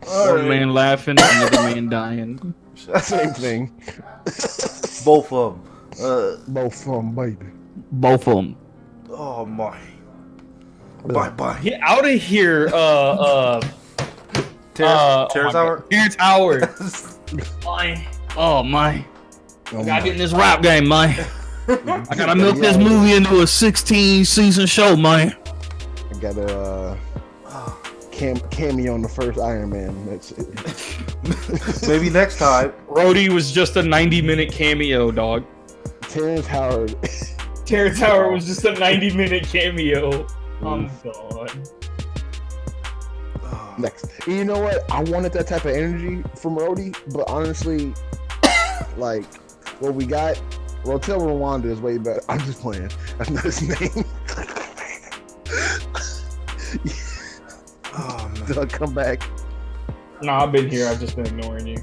One man laughing, another man dying. Same thing. Both of them. Both of them, baby. Both of them. Oh my. Bye. Get out of here, Terrence Howard? Terrence Howard. Oh my. I gotta get in this rap game, man. I gotta milk this movie into a 16-season show, man. I got a cameo on the first Iron Man. That's it. Maybe next time. Rhodey was just a 90-minute cameo, dog. Terrence Howard. Terrence Howard was just a 90-minute cameo. I'm gone. Next. You know what? I wanted that type of energy from Rhodey, but honestly, like, what we got, Rotel Rwanda is way better. I'm just playing. That's not his name. Oh, man. Doug, come back. Nah, I've been here. I've just been ignoring you.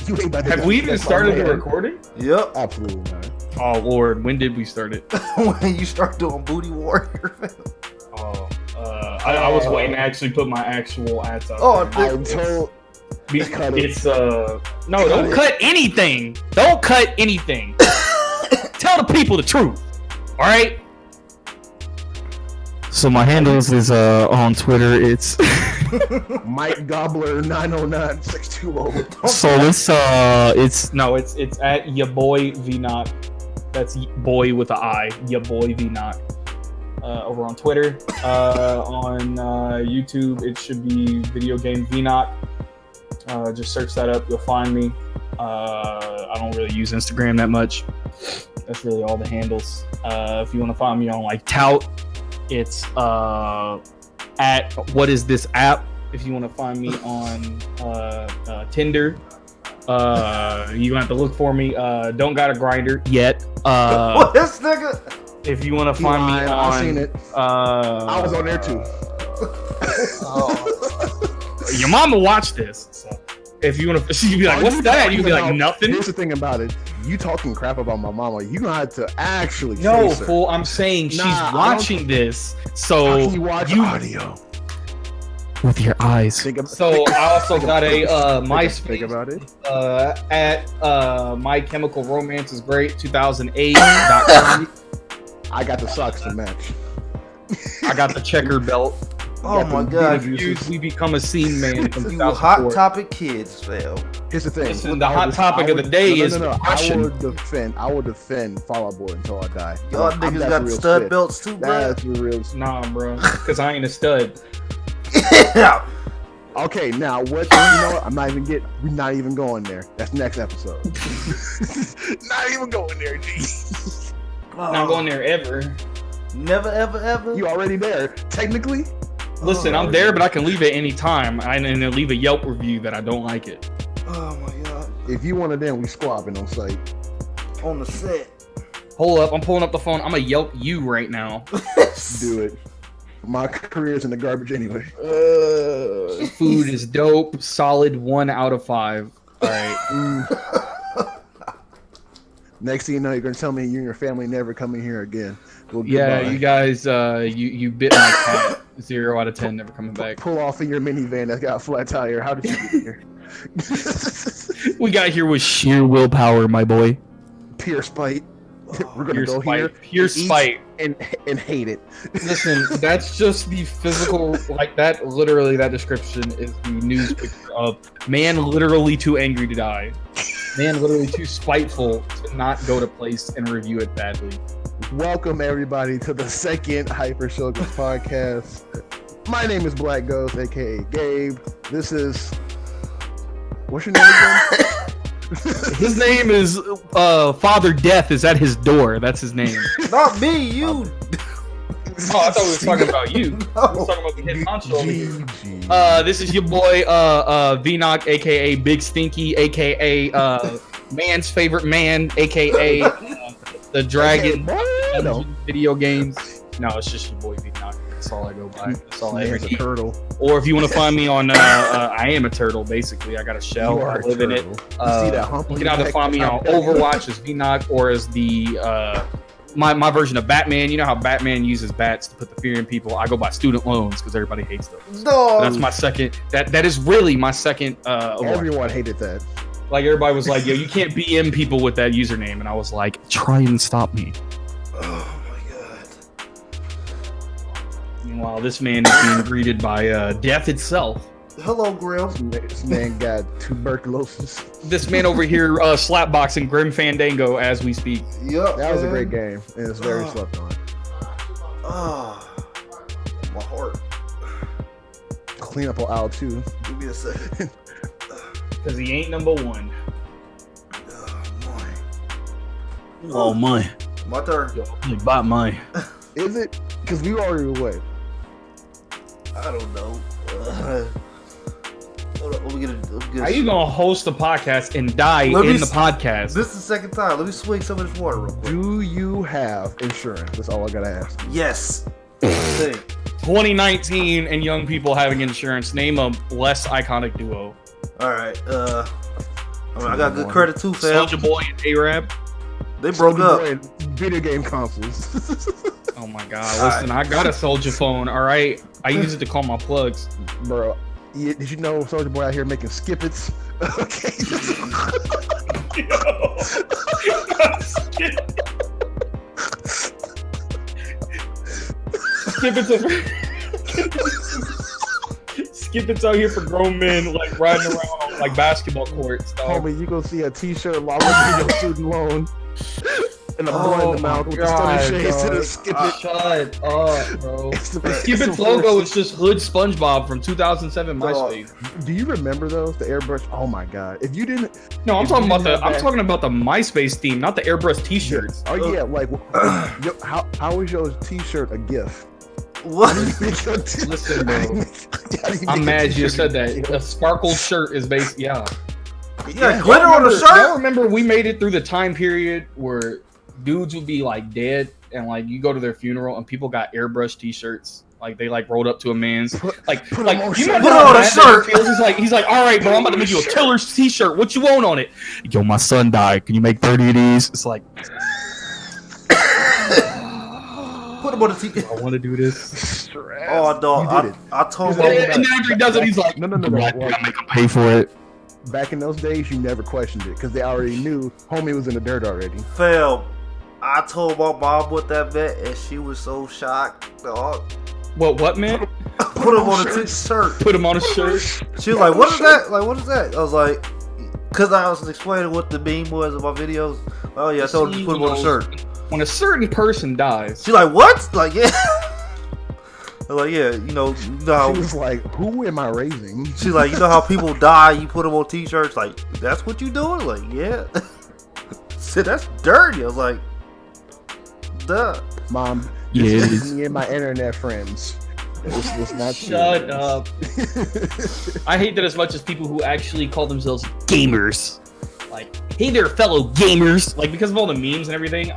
You ain't about to Have we even started the recording? Yep. Absolutely not. Oh, Lord. When did we start it? When you start doing Booty Warrior. Oh, I was waiting to actually put my actual ads out. Oh, there. I'm told. It's no, don't cut anything. Don't cut anything. Tell the people the truth. All right. So my handles is on Twitter. It's Mike Gobbler 909-620. so it's at your boy VNock. That's boy with an I. Your boy VNock. Over on Twitter. On YouTube, it should be Video Game VNock. Just search that up. You'll find me. I don't really use Instagram that much. That's really all the handles. If you want to find me on like Tout, it's at what is this app? If you want to find me on Tinder, you're gonna have to look for me. Don't got a grinder yet. This nigga. If you want to find me on, I've seen it. I was on there too. Your mama watched this. So if you want to, she'd be like, "What's that?" You'd be like, "Nothing." Here's the thing about it: you talking crap about my mama, you gonna have to actually. No, face her. fool. I'm saying she's watching this, so How can you watch audio with your eyes. So I also got a MySpace. Think about it. At My Chemical Romance is Great 2008.com. I got the socks to match. I got the checkered belt. Oh my god, We become a scene man from you 2004. hot topic kids, fam. Here's the thing. Listen, the hot topic of the day is depression. I will defend Fall Out Boy until I die. Y'all niggas got stud belts too, bro. That's real. Nah, bro, because I ain't a stud. Yeah. Okay, now what? You know what? We're not even going there. That's next episode. Not even going there, G. Not going there ever. Never, ever. You already there, technically. Listen, I'm there, but I can leave at any time. And then leave a Yelp review that I don't like it. Oh my god. If you want to, then we squabbing on site. On the set. Hold up, I'm pulling up the phone. I'm gonna Yelp you right now. Do it. My career's in the garbage anyway. Food is dope. Solid 1 out of 5. All right. Next thing you know, you're gonna tell me you and your family never coming here again. Well, Yeah, goodbye. you guys, you bit my cat. 0 out of 10, never coming back. Pull off in your minivan that's got a flat tire. How did you get here? We got here with sheer willpower, my boy. Pure spite. We're gonna Pure go spite. here, Pure eat spite. and hate it. Listen, that's just the physical, like that. Literally, that description is the news picture of man literally too angry to die. Man literally too spiteful to not go to place and review it badly. Welcome everybody to the second Hyper Shoguns podcast. My name is BlaQGhoste, aka Gabe. This is what's your name again? His name is Father Death is at his door. That's his name. Not me, you. Oh, I thought we were talking about you. We were talking about the head honcho over here. This is your boy VNock, aka Big Stinky, aka man's favorite man, aka the Dragon video games. No, it's just your boy VNock. That's all I go by. That's all I ever Man's a need. turtle. Or if you want to find me on, I am a turtle. Basically, I got a shell. You are I a live in it. turtle. You see that hump You on can your either neck? find me on Overwatch as VNock or as the my version of Batman. You know how Batman uses bats to put the fear in people. I go by student loans because everybody hates those. No. That's my second. That is really my second. Everyone hated that. Like everybody was like, "Yo, you can't BM people with that username," and I was like, "Try and stop me." Oh my god. Meanwhile, this man is being greeted by death itself. Hello, Grim. This man got tuberculosis. This man over here slapboxing Grim Fandango as we speak. Yep. That was a great game, and it's very slept on. My heart. Clean up on aisle 2. Give me a second. Because he ain't number one. Oh, my. My turn. Yo, bought mine. Is it? Because we were already away. I don't know. Hold on, let me get How you gonna host a podcast and die in the podcast? This is the second time. Let me swing some of this water real quick. Do you have insurance? That's all I gotta ask. Yes. Think. 2019 and young people having insurance. Name a less iconic duo. All right. I got good credit too, fam. Soulja Boy and A-Rap. They broke up. Video game consoles. Oh my god! Listen, I got a Soulja phone. All right, I use it to call my plugs. Bro, did you know Soulja Boy out here making skippets? Okay. Skippets out here for grown men, like riding around on like basketball courts. Dog. Homie, you gonna see a T-shirt longer than your student loan. And a blunt in the mouth with the stunning shades and a skippet. Shut up, bro. The Skippet's logo is just Hood SpongeBob from 2007 MySpace. Do you remember those? The airbrush? Oh my god! If you didn't, No, I'm talking about the MySpace theme, not the airbrush T-shirts. Oh yeah, like how is your T-shirt a GIF? What? Listen, bro. I'm mad you said that. A sparkled shirt is based. Yeah. You got glitter on the Y'all shirt? remember we made it through the time period where dudes would be like dead and like you go to their funeral and people got airbrush T-shirts. Like they like rolled up to a man's like you know Put on a shirt. He's like, all right, bro, I'm about to make you a killer's T-shirt. What you want on it? Yo, my son died. Can you make 30 of these? It's like Put him on the T. I want to do this. Oh, dog. I told And then after he does it, he's like, no. I gotta make him pay for it. Back in those days, you never questioned it because they already knew homie was in the dirt already. Fam, I told my mom what that meant, and she was so shocked, dog. What man? Put him on a T-shirt. Put him on a shirt. She was like, "What is that? Like, what is that?" I was like, "Cause I was explaining what the meme was in my videos." Oh yeah, I told her to put him on a shirt. When a certain person dies, She's like, "What?" Like, yeah. I'm like, yeah, you know how She was like, "Who am I raising?" she's like, you know how people die, you put them on T-shirts. Like, that's what you doing? Like, yeah. Said that's dirty. I was like, duh. Mom, Yeah, this it is is. me and my internet friends. This was not shut serious. up. I hate that as much as people who actually call themselves gamers. Like, hey there, fellow gamers. Like, because of all the memes and everything,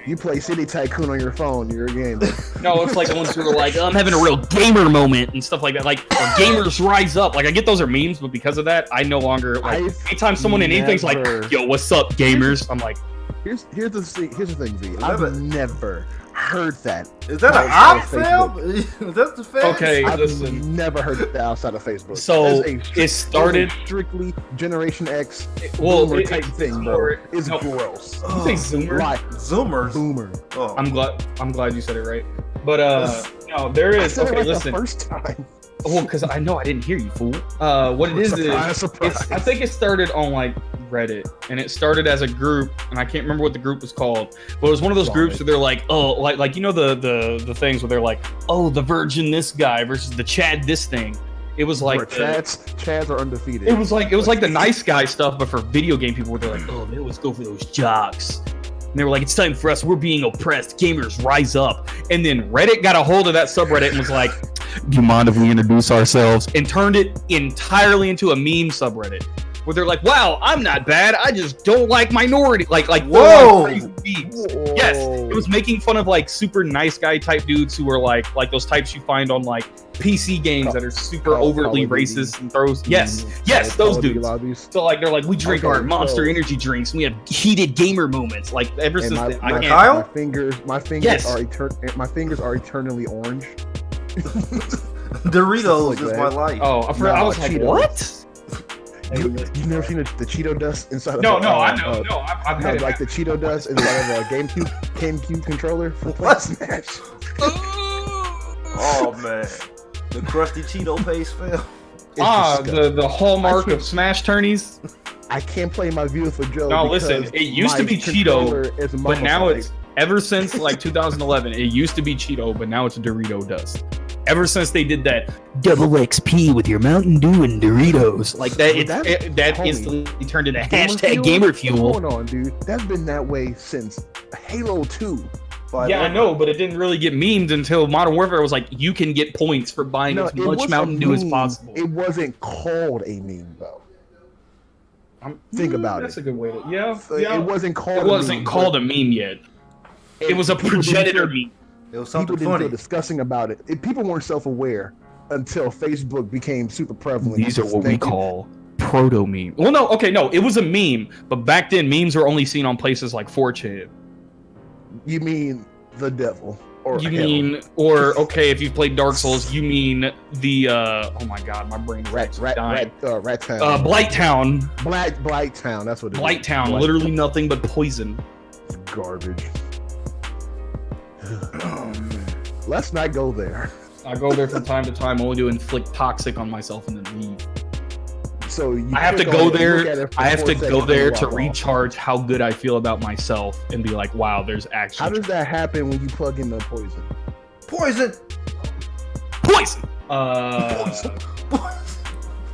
You play City Tycoon on your phone. You're a gamer. no, it's like the ones who are like, I'm having a real gamer moment and stuff like that. Like, or gamers rise up. Like, I get those are memes, but because of that, I no longer like. Anytime someone in anything's like, yo, what's up, gamers? I'm like, Here's the thing, V. I've never heard that. Is that an op, fam? That's the fact. okay, I've listen. never heard that outside of Facebook. So it started. strictly Generation X Well, boomer type thing, bro. It's no. gross. Did you say Zoomer? Like Zoomers. boomer. Oh. I'm glad you said it right. But no, there I is. said it Okay, like listen. the first time. Well, because I know I didn't hear you, fool. What it is Surprise. I think it started on like Reddit, and it started as a group, and I can't remember what the group was called, but it was one of those groups where they're like, oh, like you know the things where they're like, oh, the virgin this guy versus the Chad this thing. It was like Chads are undefeated. it was like the nice guy stuff, but for video game people, where they're like, oh, they always go for those jocks. And they were like, it's time for us. We're being oppressed. Gamers, rise up. And then Reddit got a hold of that subreddit and was like, do you mind if we introduce ourselves? And turned it entirely into a meme subreddit where they're like, "Wow, I'm not bad. I just don't like minority." Like Whoa. crazy memes. Yes, it was making fun of like super nice guy type dudes who were like those types you find on like PC games that are super overtly racist and throws. Yes, those dudes. So like they're like, we drink our Monster Energy drinks. And we have heated gamer moments. Like ever since my fingers are eternally orange. Doritos is my life. Oh, I was like, what? You've never seen the Cheeto dust inside of I know. I've had like the Cheeto dust inside of a GameCube controller for playing Smash. Oh man, the crusty Cheeto paste, fam. The hallmark of Smash tourneys. I can't play my beautiful Joe. No, listen, it used to be Cheeto, but now it's ever since like 2011. It used to be Cheeto, but now it's Dorito dust. Ever since they did that double XP with your Mountain Dew and Doritos, like that instantly turned into hashtag gamer fuel. Hold on, dude. That's been that way since Halo 2. Yeah, I know, but it didn't really get memed until Modern Warfare was like, you can get points for buying as much Mountain Dew as possible. It wasn't called a meme, though. Think about it. That's a good way to. Yeah. It wasn't called. It wasn't called a meme yet. It was a progenitor meme. It was something people funny. People discussing about it. People weren't self-aware until Facebook became super prevalent. These are what we call proto meme. Well, no, it was a meme, but back then memes were only seen on places like 4chan. You mean the devil? If you've played Dark Souls, you mean the oh my god, my brain Rat Town. Blighttown. Blighttown, that's what it is. Blighttown, literally nothing but poison. Garbage. Let's not go there. I go there from time to time, only to inflict toxic on myself and then leave. So I have to go there. I have to go there to recharge how good I feel about myself and be like, wow, there's actually. How does that happen when you plug in the poison? Poison.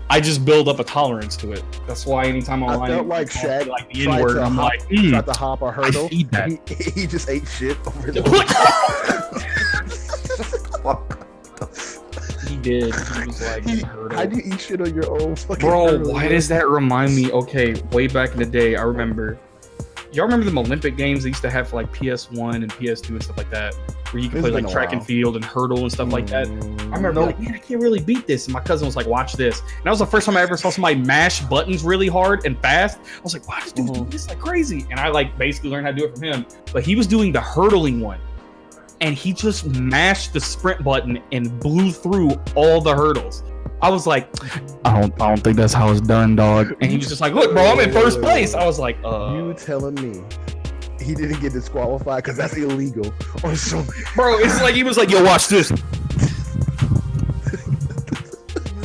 I just build up a tolerance to it. That's why anytime I'm I felt like Shaq like the N-word, I'm like, tried to hop a hurdle. I feed that. He just ate shit over there. He did. He was like, how do you eat shit on your own fucking Bro, hurdle? why does that remind me? Okay, way back in the day, I remember. Y'all remember them Olympic games they used to have for like PS1 and PS2 and stuff like that, where you could play like track and field and hurdle and stuff like that? I remember like, man, I can't really beat this. And my cousin was like, watch this. And that was the first time I ever saw somebody mash buttons really hard and fast. I was like, wow, this dude's doing this like crazy. And I like basically learned how to do it from him. But he was doing the hurdling one. And he just mashed the sprint button and blew through all the hurdles. I was like, I don't think that's how it's done, dog. And he was just like, look, bro, I'm in first place. I was like, You telling me he didn't get disqualified because that's illegal or something? Bro, it's like he was like, yo, watch this.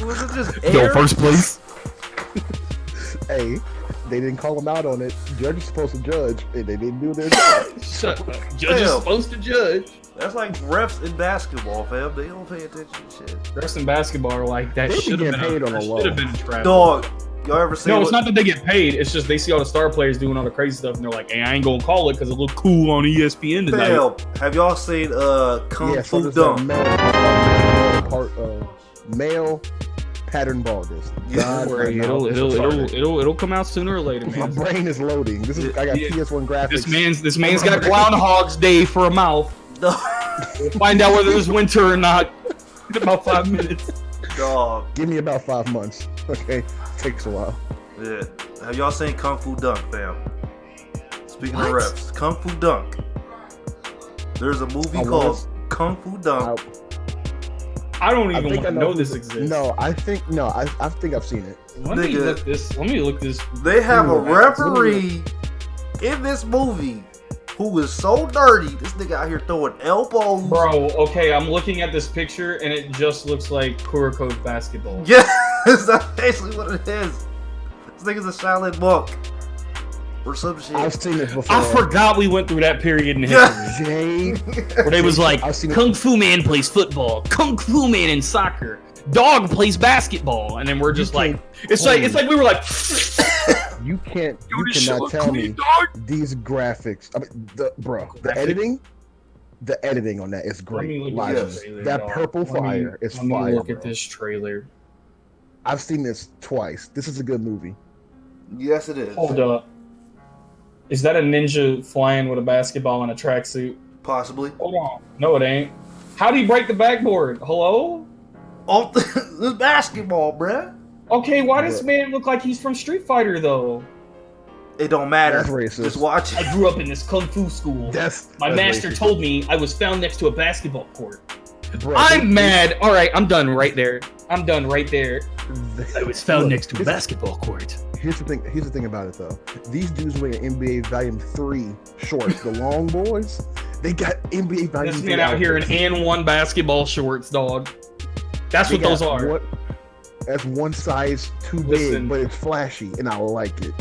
Was it just Yo, first place. Hey, they didn't call him out on it. Judge is supposed to judge, and they didn't do their job. Shut up. Judge is supposed to judge. That's like refs in basketball, fam. They don't pay attention to shit. Refs in basketball are like, that should have been paid on a low. Should have been trapped. Dog, y'all ever seen? No, it's not that they get paid. It's just they see all the star players doing all the crazy stuff, and they're like, hey, I ain't gonna call it because it look cool on ESPN tonight. Fam, have y'all seen Kung Fu Dunk? Male pattern ball disc. It'll come out sooner or later, man. My brain is loading. I got PS1 graphics. This man's got Groundhog's Day for a mouth. We'll find out whether it's winter or not in about 5 minutes. Dog. Give me about 5 months. Okay, takes a while. Yeah. Have y'all seen Kung Fu Dunk, fam? Speaking of refs, Kung Fu Dunk. There's a movie called Kung Fu Dunk. I don't even know this exists. No, I think I've seen it. Let me look this. They have a referee in this movie who is so dirty. This nigga out here throwing elbows. Bro, okay, I'm looking at this picture and it just looks like Kuroko's basketball. Yeah, that's basically what it is. This nigga's a Shaolin monk. Or some shit. I've seen it before. I forgot we went through that period in history. Where they was like, Kung Fu Man plays football, Kung Fu Man in soccer, Dog plays basketball, and then we're just like, it's like we were like, you cannot tell me these graphics. I mean, the editing on that is great. That purple fire is fire. Look at this trailer. I've seen this twice. This is a good movie. Yes, it is. Hold up. Is that a ninja flying with a basketball and a tracksuit? Possibly. Hold on. No, it ain't. How do you break the backboard? Hello? Oh, the basketball, bruh. Okay, why does this man look like he's from Street Fighter, though? It don't matter. That's racist. Just watch it. I grew up in this kung fu school. My master told me I was found next to a basketball court. Bro, I'm mad. All right, I'm done right there. I was found next to a basketball court. Here's the thing about it though. These dudes wearing NBA Volume 3 shorts, the long boys, they got NBA Volume 3. This man out here in N1 basketball shorts, dog. That's what those are. That's one size too big, but it's flashy, and I like it.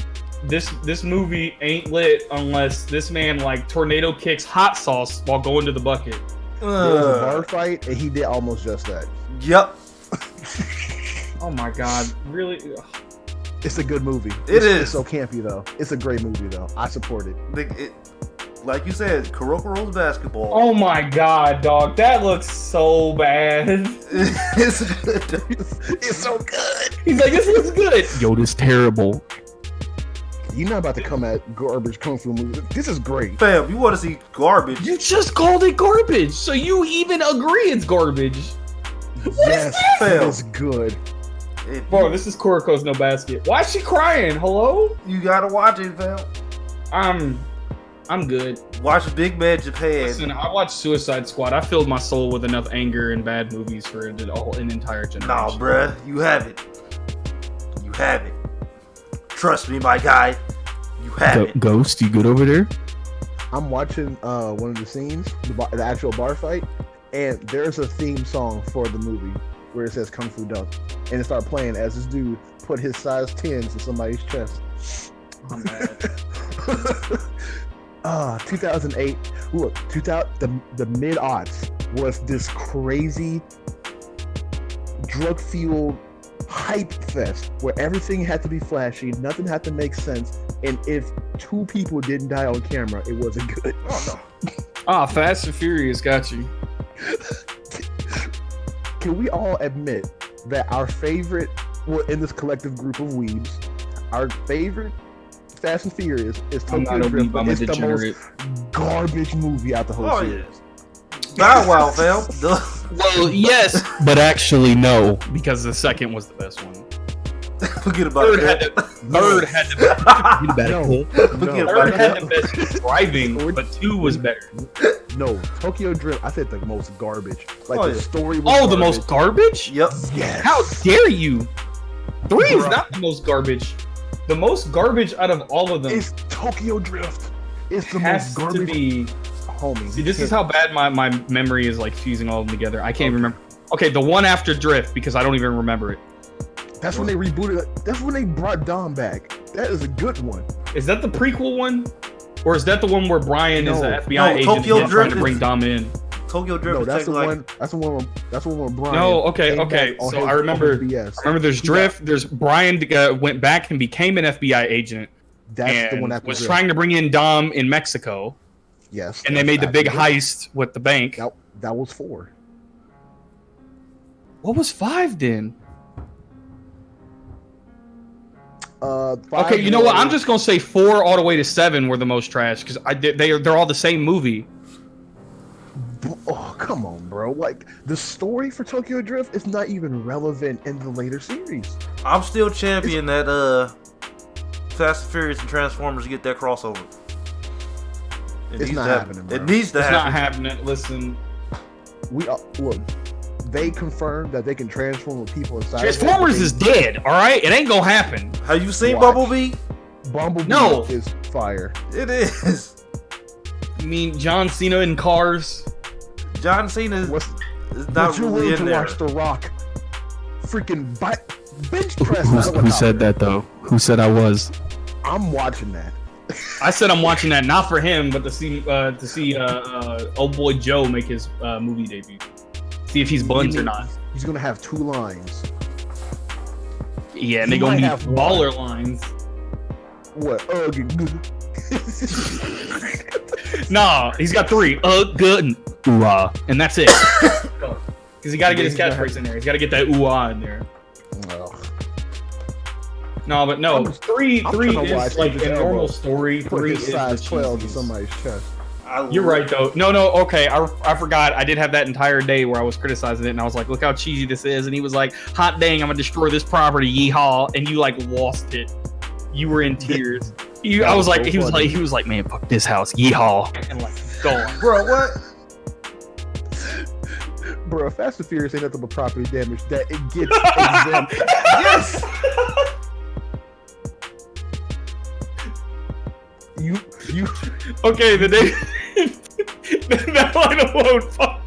This movie ain't lit unless this man like tornado kicks hot sauce while going to the bucket. There was a bar fight, and he did almost just that. Yep. Oh my god, really? It's a good movie. It's so campy though. It's a great movie though. I support it. Like you said, Kuroko's basketball. Oh my god, dog, that looks so bad. It's so good. He's like, this looks good. Yo, this terrible. You're not about to come at garbage kung fu movie. This is great. Fam, you want to see garbage? You just called it garbage, so you even agree it's garbage. Yes, it is good. Bro, this is Kuroko's No Basket. Why is she crying? Hello? You gotta watch it, fam. I'm good. Watch Big Bad Japan. Listen, I watched Suicide Squad. I filled my soul with enough anger and bad movies for an entire generation. Nah, bruh, you have it. You have it. Trust me, my guy. You have it. Ghost, you good over there? I'm watching one of the scenes, the actual bar fight, and there's a theme song for the movie where it says Kung Fu Dunk, and it started playing as this dude put his size 10s in somebody's chest. I'm mad. 2008. Look, the mid-aughts was this crazy drug-fueled hype fest where everything had to be flashy, nothing had to make sense, and if 2 people didn't die on camera, it wasn't good. Oh no. Fast and Furious got you. Can we all admit that our favorite, in this collective group of weebs, our favorite Fast and Furious is Tokyo Drift, but it's the most garbage movie out the whole series. Bow Wow, fam. Well, yes, but actually no, because the second was the best one. Forget about that. Third had the best driving, but 2 was better. No, Tokyo Drift, I said the most garbage. Like the story was garbage. The most garbage? Yep. Yes. How dare you? 3 is not the most garbage. The most garbage out of all of them is Tokyo Drift. It's the has most garbage. To be, homie. See, this is how bad my memory is like fusing all of them together. I can't even remember. Okay, the one after Drift, because I don't even remember it. That's when they rebooted it. That's when they brought Dom back. That is a good one. Is that the prequel one? Or is that the one where Brian is an FBI agent Tokyo trying to bring Dom in? Tokyo Drift. No, that's the one. That's the one. That's the one where Brian. No, okay. So I remember. There's Drift. There's Brian went back and became an FBI agent. That's the one that was trying to bring in Dom in Mexico. Yes. And they made the big heist with the bank. That was 4. What was 5 then? 5 okay, you know what? I'm just gonna say 4 all the way to 7 were the most trash because they're all the same movie. Oh, come on, bro! Like the story for Tokyo Drift is not even relevant in the later series. I'm still champion that Fast and Furious and Transformers get that crossover. It's not happening, bro. It needs to happen. It's not happening. Listen, look. They confirmed that they can transform with people inside. Transformers is dead. All right, it ain't gonna happen. Have you seen Bumblebee? Bumblebee is fire. It is. You mean John Cena in Cars? John Cena is not really in there. Watch The Rock freaking bench press. Who said that though? Who said I was? I'm watching that. I said I'm watching that not for him, but to see old boy Joe make his movie debut. See if he's buns or not. He's gonna have 2 lines. Yeah, and they're gonna be baller lines. What? Nah, he's got 3. Good and ooh-ah, and that's it. Because he got to get his catchphrase in there. He's got to get that ooh-ah in there. No, but no, I'm three trying to watch is like Idris a Elba normal story. Put 3 his is size the 12 in cheesiest. somebody's chest. You're right though. No, okay. I forgot. I did have that entire day where I was criticizing it, and I was like, "Look how cheesy this is." And he was like, "Hot dang, I'm gonna destroy this property, yeehaw!" And you like lost it. You were in tears. I was like, so funny. he was like, "Man, fuck this house, yeehaw!" And like, gone. Bro, what? Bro, Fast and Furious ain't nothing but property damage that it gets exempt. Yes. You Okay, the day that line alone. Fuck.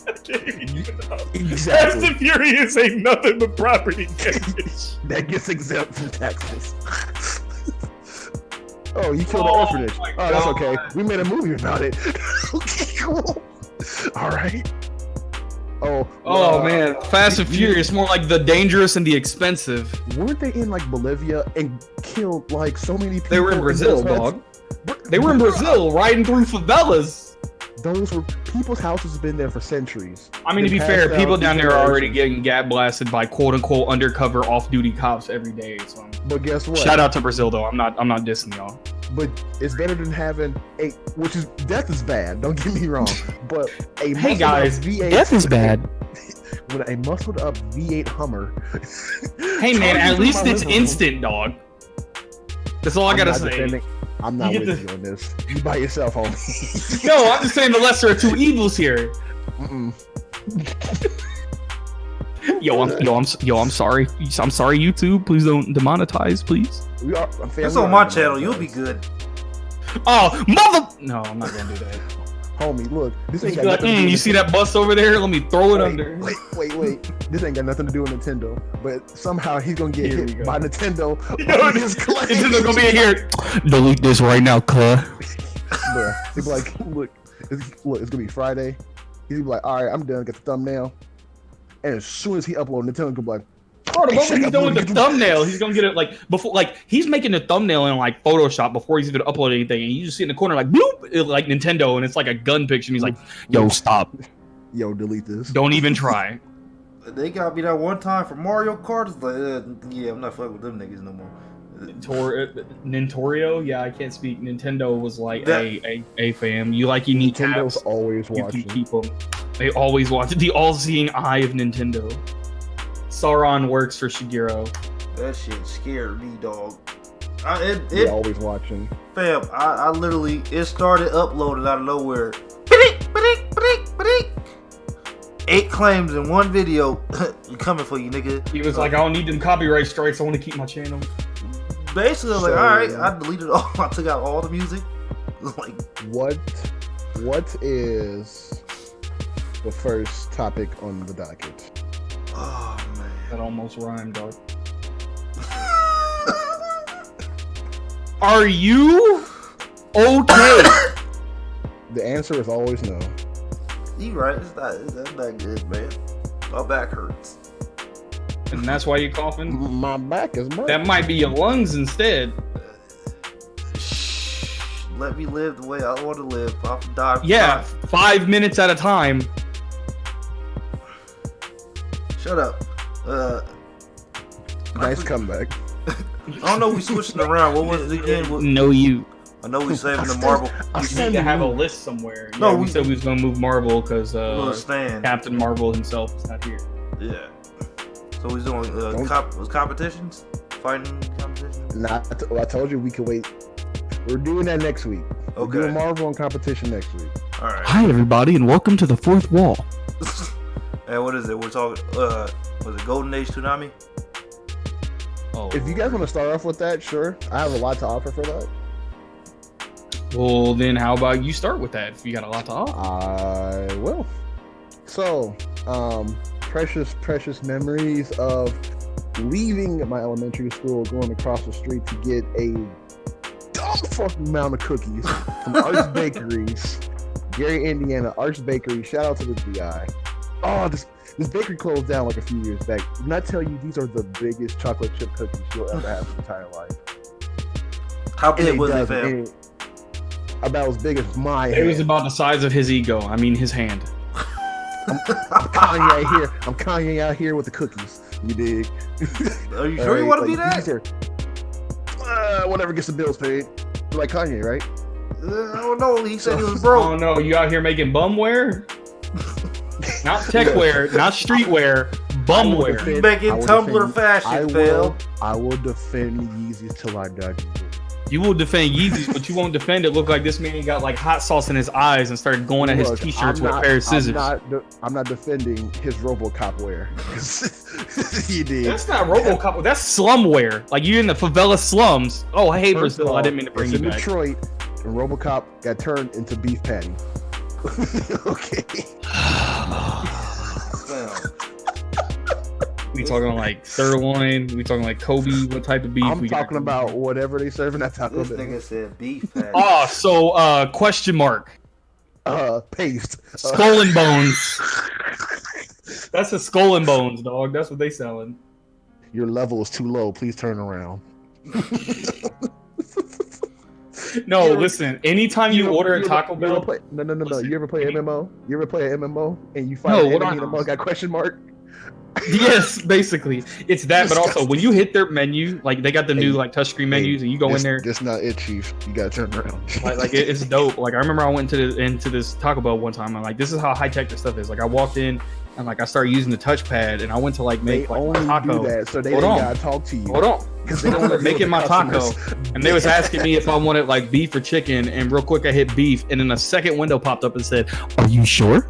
I can't even keep it up. Fast exactly and Furious ain't nothing but property damage. that gets exempt from taxes. Oh, you killed Oh, an orphanage. my Oh, that's God. okay. We made a movie about it. Okay, cool. All right. Oh man, Fast and Furious, more like the dangerous and the expensive. Weren't they in like Bolivia and killed like so many people? They were in Brazil, those dog. huts? They were in Brazil, riding through favelas. Those were people's houses have been there for centuries. I mean, to Been be fair, passed people down down there are already generations. getting gat blasted by quote unquote undercover off-duty cops every day. So But guess what? shout out to Brazil though. I'm not dissing y'all. But it's better than having which is death is bad. Don't get me wrong. But a Hey muscled guys, up V8 death is bad. With a muscled up V8 Hummer. Hey man, charging at through least my it's living room. instant, dog. That's all I gotta not say. defending- I'm not You with get you on this. You by yourself, homie. No, I'm just saying the lesser of two evils here. Mm-mm. I'm sorry. I'm sorry, YouTube. Please don't demonetize, please. It's on my channel. You'll be good. Oh, mother! No, I'm not gonna do that. Homie, look, this ain't Be got like, nothing to do you with see that bus over there? Let me throw it under. Wait. This ain't got nothing to do with Nintendo. But somehow he's gonna get Here we hit go. by Nintendo. Yo, on his claim. Nintendo's gonna be in here. Delete this right now, cuh. Bruh, he'd be like, look, it's gonna be Friday. He'd be like, all right, I'm done. Get the thumbnail. And as soon as he uploads, Nintendo gonna be like, Bro, the moment he's done with the thumbnail, he's gonna get it like before, like he's making the thumbnail in like Photoshop before he's even uploaded anything, and you just see in the corner like bloop, like Nintendo, and it's like a gun picture. And he's like, "Yo, stop! yo, delete this. Don't even try." They got me that one time for Mario Kart. It's like, yeah, I'm not fucking with them niggas no more. Nintorio, yeah, I can't speak. Nintendo was like, That- hey, fam, you need Nintendo's tabs. always You can watching. keep them. They always watch the all-seeing eye of Nintendo. Sauron works for Shigeru. That shit scared me, dog. They're always watching. Fam, I literally, it started uploading out of nowhere. 8 claims in one video. Coming for you, nigga. He was like, I don't need them copyright strikes. I want to keep my channel. Basically, So- like, alright, I deleted all. I took out all the music. Like, What is the first topic on the docket? oh man. That almost rhymed, dog. Are you okay? The answer is always no. You right, that's not good, man. My back hurts. And that's why you're coughing? My back is burning. That might be your lungs instead. Shh. Let me live the way I want to live. I'll die. Yeah, 5 minutes at a time. Shut up. Nice comeback. I don't know. We switching around. What was it again? No, you. I know we saving the I Marvel. I We said need to have a you. list somewhere. No, Yeah, we we- said we was gonna move Marvel because Little stand. Captain Marvel himself is not here. Yeah. So he's doing competitions, fighting competitions. I told you we could wait. We're doing that next week. We're Okay. doing Marvel and competition next week. All right. Hi, everybody, and welcome to the Fourth Wall. And what is it? We're talking. Was it Golden Age Tsunami? Oh, If you guys want to start off with that, sure. I have a lot to offer for that. well, then how about you start with that if you got a lot to offer? I will. So, precious memories of leaving my elementary school, going across the street to get a dumb fucking amount of cookies from Arts Bakeries, Gary, Indiana. Arts Bakery. Shout out to the GI. Oh, this bakery closed down like a few years back. Didn't I tell you these are the biggest chocolate chip cookies you'll ever have in your entire life? How And big was it, does- fam? and about as big as my It head. was about the size of his ego. I mean, his hand. Kanye here. I'm Kanye out here with the cookies. You dig? Are you sure you want to be Like, that? Whatever gets the bills paid. Like Kanye, right? I don't know. He said he was broke. Oh no, you out here making bumware? Not techwear, not streetwear, bumware. You making Tumblr fashion, fam. I will defend Yeezys till I die. You will defend Yeezys, but you won't defend it. Look like this man got like hot sauce in his eyes and started going at his t-shirts with a pair of scissors. I'm not defending his RoboCop wear. He did. That's not RoboCop. That's slum wear. Like you're in the favela slums. Oh, hey Brazil, I didn't mean to bring you back. In Detroit, and RoboCop got turned into beef patty. Okay. We talking like sirloin? We talking like Kobe? What type of beef? I'm talking about whatever they serving at Taco Bell. This nigga said beef patty. Oh, so question mark. Paste. Skull and bones. That's a skull and bones, dog. That's what they selling. Your level is too low. Please turn around. No, listen. Anytime you order at Taco Bell, no. You ever play MMO? You ever play an MMO and you find an enemy and got question mark? Yes, basically it's that. But also when you hit their menu, like they got the new like touchscreen menus, and you go in there. That's not it, Chief. You gotta turn around. It's dope. Like I remember I went into this Taco Bell one time. I'm like, this is how high tech this stuff is. Like I walked in and like I started using the touchpad, and I went to like make like my taco. Do that so they don't gotta talk to you. Hold on, because they don't want to make it my taco, and they was asking me if I wanted like beef or chicken, and real quick I hit beef, and then a second window popped up and said, "Are you sure?"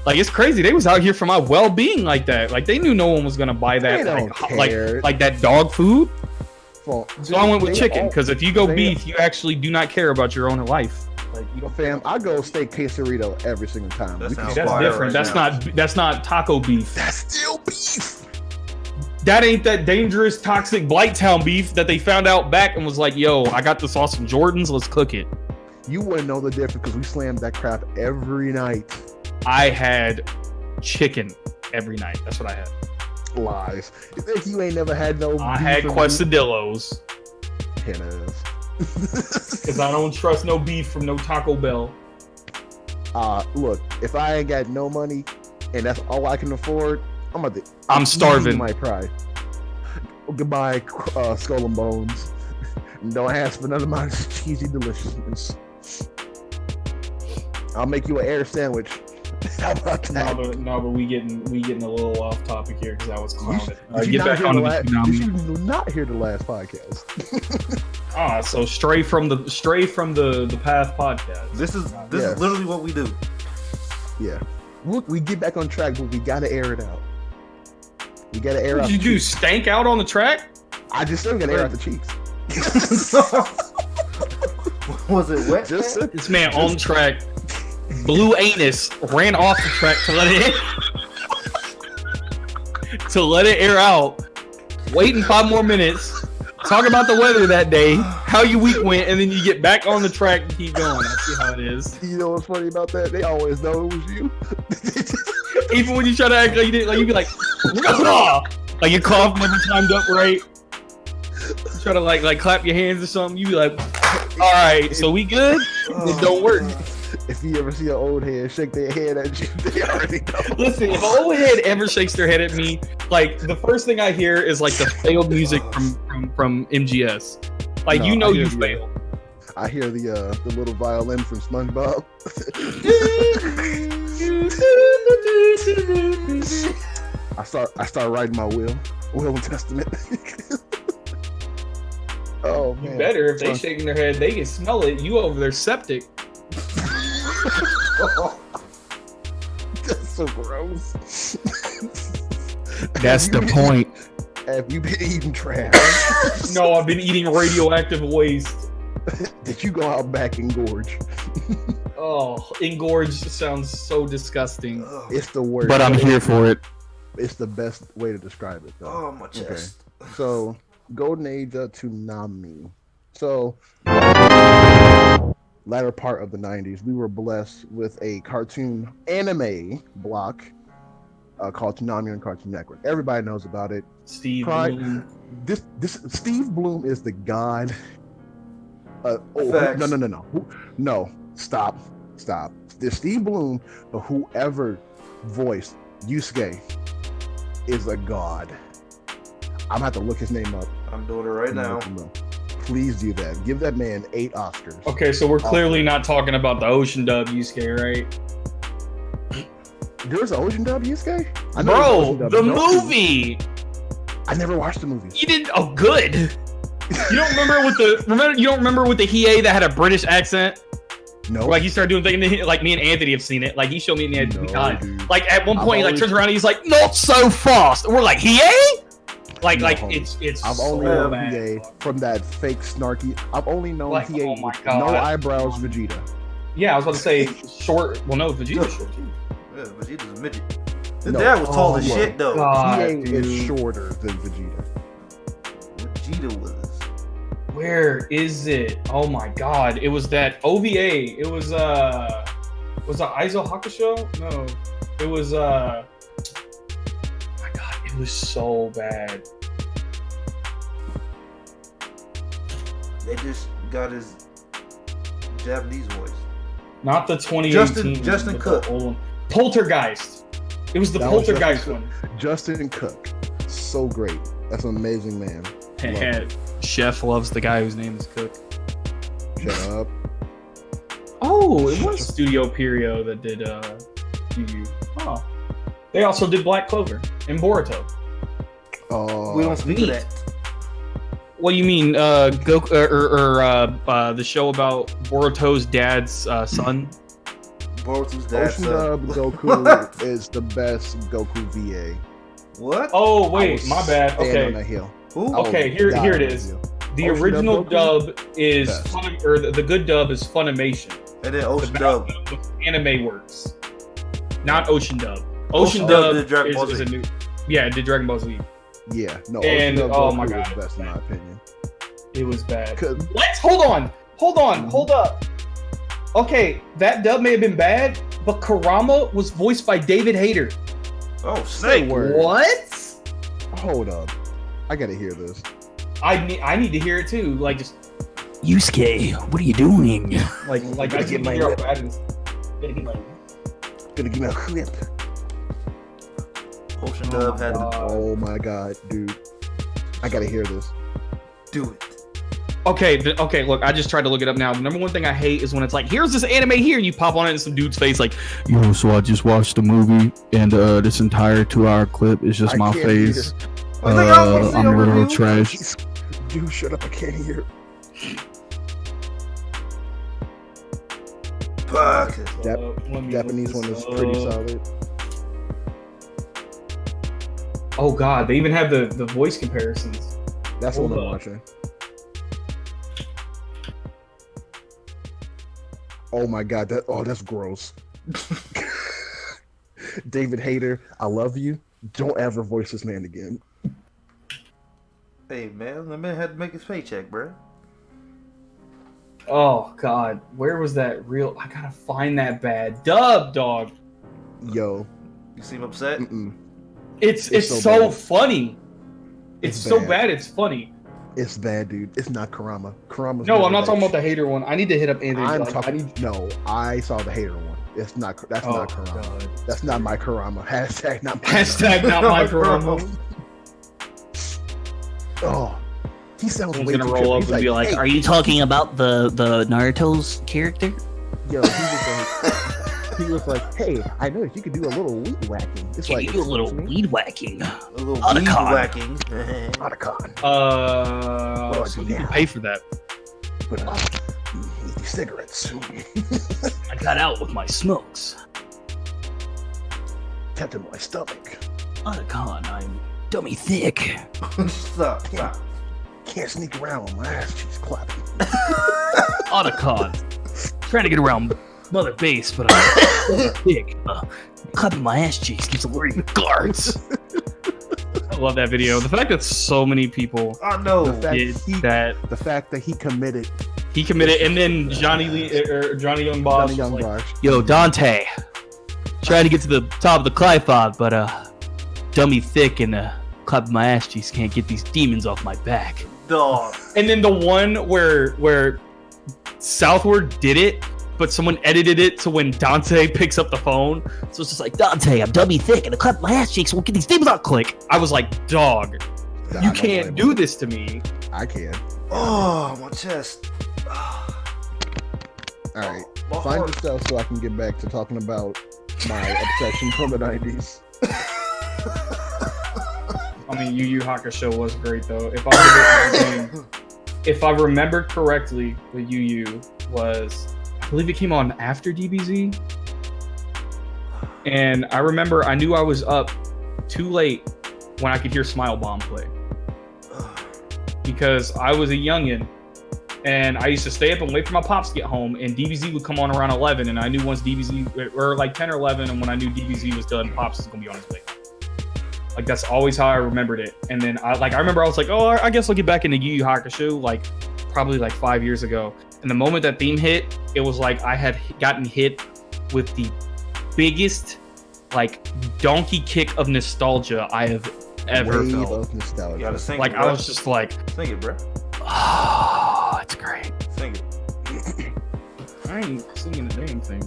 Like it's crazy. They was out here for my well-being like that. Like they knew no one was gonna buy that like that dog food. So I went with chicken because if you go beef, you actually do not care about your own life. Like you don't. Fam, I go steak quesarito every single time. That's different. That's not taco beef. That's still beef. That ain't that dangerous, toxic Blighttown beef that they found out back and was like, "Yo, I got this awesome Jordans. Let's cook it." You wouldn't know the difference because we slammed that crap every night. I had chicken every night. That's what I had. Lies. You think you ain't never had no? I had quesadillos. Because I don't trust no beef from no Taco Bell. Look, if I ain't got no money and that's all I can afford, I'm starving. My pride. Goodbye, skull and bones. Don't ask for none of my cheesy deliciousness. I'll make you an air sandwich. How about that? No, but we getting a little off topic here because I was clouded. Get back on the You not hear the last podcast. So stray from the path podcast. This is literally what we do. Yeah, we get back on track, but we gotta air it out. We gotta air out. Did you do stank out on the track? I just still gotta air out the cheeks. Was it wet? This man on track. Blue anus ran off the track to let it air out. Waiting 5 more minutes. Talk about the weather that day, how your week went, and then you get back on the track and keep going. I see how it is. You know what's funny about that? They always know it was you. Even when you try to act like you didn't, like you be like, like your cough never timed up right. You try to like clap your hands or something. You be like, all right, so we good? It don't work. If you ever see an old head shake their head at you, they already know. Listen, if an old head ever shakes their head at me, like the first thing I hear is like the failed music from MGS. Like you failed. I hear the little violin from SpongeBob. I start writing my will and testament. Oh man! You better if they shaking their head, they can smell it. You over there septic. That's so gross. That's the point. Have you been eating trash? No, I've been eating radioactive waste. Did you go out back and gorge? Oh, engorge sounds so disgusting. It's the worst. But I'm here for it. It's the best way to describe it, though. Oh, my chest. Okay. So, Golden Age Toonami. So, latter part of the 90s, we were blessed with a cartoon anime block called Toonami on Cartoon Network. Everybody knows about it. Steve Bloom. This Steve Bloom is the god. No, stop. There's Steve Bloom, but whoever voiced Yusuke is a god. I'm gonna have to look his name up. I'm doing it right now. Please do that. Give that man 8 Oscars. Okay, so we're clearly not talking about the Ocean Dub Yusuke, right? There's an Ocean Dub Yusuke? Bro, the movie! I never watched the movie. You didn't? Oh, good. You don't remember you don't remember with the Hiei that had a British accent? No. Like he started doing things like me and Anthony have seen it. Like he showed me and Anthony. Dude. Like at one point, he like turns around and he's like, "Not so fast." And we're like, "Hiei?" Like it's. I've so only known bad. Hiei from that fake snarky. I've only known Like, Hiei oh my with God. no eyebrows Vegeta. Yeah, I was about to say short. Well, no, Vegeta's short too. Yeah, Vegeta's a midget. His dad was tall as shit though. Hiei is shorter than Vegeta. Vegeta was. Where is it? Oh my God! It was that OVA. It was that Aizo Hakusho? No, it was oh my God! It was so bad. They just got his Japanese voice. Not the 2018. Justin but Cook. the old one. Poltergeist. It was the That was Poltergeist Justin one. Justin Cook. So great. That's an amazing man. Chef loves the guy whose name is Cook. Shut up. Oh, it was Studio Pierrot that did Yu. Oh. They also did Black Clover and Boruto. Oh, We don't speak of that. What do you mean, Goku or the show about Boruto's dad's son? Boruto's dad. Ocean Dub Goku is the best Goku VA. What? Oh wait, my bad. Stand on Okay, that hill. Who? okay, here it is. The Ocean original Dub dub is Best. the good dub is Funimation. And then The Ocean bad Dub. dub was Anime Works, not Ocean Dub. Ocean Ocean Dub Dub did Dragon Ball is a Z. new. Yeah, it did Dragon Ball Z. Yeah, no. And- Ocean Dub oh Goku my is God, best in my opinion. It was bad. 'Cause- What? Hold up. Okay, that dub may have been bad, but Kurama was voiced by David Hayter. Oh, Say snake. word. What? Hold up. I gotta hear this. I need to hear it too. Like just Yusuke, what are you doing? like I Get get my my lip. Gonna give me a clip. Ocean Dub had to Oh my god, dude. I gotta hear this. do it. Okay, look, I just tried to look it up now. The number one thing I hate is when it's like, here's this anime here, and you pop on it in some dude's face like, Yo, so I just watched the movie, and this entire 2-hour clip is just I my can't face. I was like, I wanna see I'm a a little review. trash. Dude, shut up, I can't hear. Fuck. Japanese one is pretty solid. Oh god, they even have the voice comparisons. That's Hold what I'm up. watching. Oh my god, that's gross. David Hayter, I love you. Don't ever voice this man again. Hey man, the man had to make his paycheck, bro. Oh god, where was that real? I gotta find that bad dub, dog. Yo, You seem upset? It's so so bad. funny. It's so bad. bad, it's funny. it's bad, dude. It's not Kurama. Kurama's No, never I'm not that talking about the shit. hater one. I need to hit up Anthony. I'm like, I talking. need. No, I saw the Hater one. It's not. That's Oh not Kurama. god. That's not my Kurama. Hashtag not my Hashtag not my Kurama. Oh, he sounds Someone's way gonna too roll trippy. up He's and be like, hey, Are you talking about the Naruto's character? yo, he was like, hey, I noticed you could do a little weed whacking. It's Can like, you do a little excuse me? weed whacking? A little Otacon. weed whacking. Otacon. So you can pay for that. But eat these cigarettes. I got out with my smokes. Tapped in my stomach. Otacon, I'm dummy thick. Stop. Can't sneak around with my ass cheeks clapping. Otacon, trying to get around Mother Base, but I'm thick. Clapping my ass cheeks keeps alerting the guards. I love that video. The fact that so many people I know. The fact did he- that. The fact that he committed He committed, and then Johnny Young Boss. Johnny Young was like, Bosch. Yo, Dante, trying to get to the top of the Clyphod, but dummy thick and clapping my ass cheeks can't get these demons off my back. Dog. and then the one where Southward did it, but someone edited it to when Dante picks up the phone. So it's just like, Dante, I'm dummy thick and I clap my ass cheeks won't get these demons out. Click. I was like, dog, You can't do this to me. I can. Oh, my chest. All right. My Find heart. yourself so I can get back to talking about my obsession from the 90s. I mean, Yu Yu Hakusho was great though. If I remember correctly, the Yu Yu was, I believe it came on after DBZ. And I remember I knew I was up too late when I could hear Smile Bomb play. Because I was a youngin' and I used to stay up and wait for my pops to get home, and DBZ would come on around 11, and I knew once DBZ, or like 10 or 11, and when I knew DBZ was done, pops was gonna be on his way. Like, that's always how I remembered it. And then I remember I was like, oh, I guess I'll get back into Yu Yu Hakusho, like probably like 5 years ago. And the moment that theme hit, it was like I had gotten hit with the biggest like donkey kick of nostalgia I have ever Wave felt. of nostalgia. You gotta sing Like, it, I bro. was just like, Sing it, bro. oh, it's great. Sing it. I ain't singing a damn thing.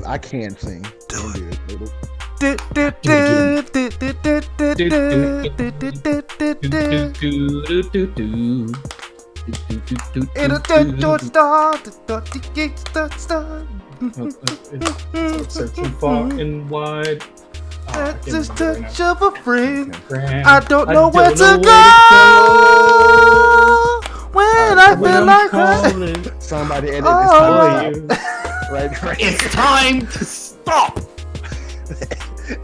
I can't sing. Can't do it. Searching far and wide. That's just touch of a friend. I don't know where to go when I feel like crying. Somebody edit Oh, this time. Right. It's time to stop.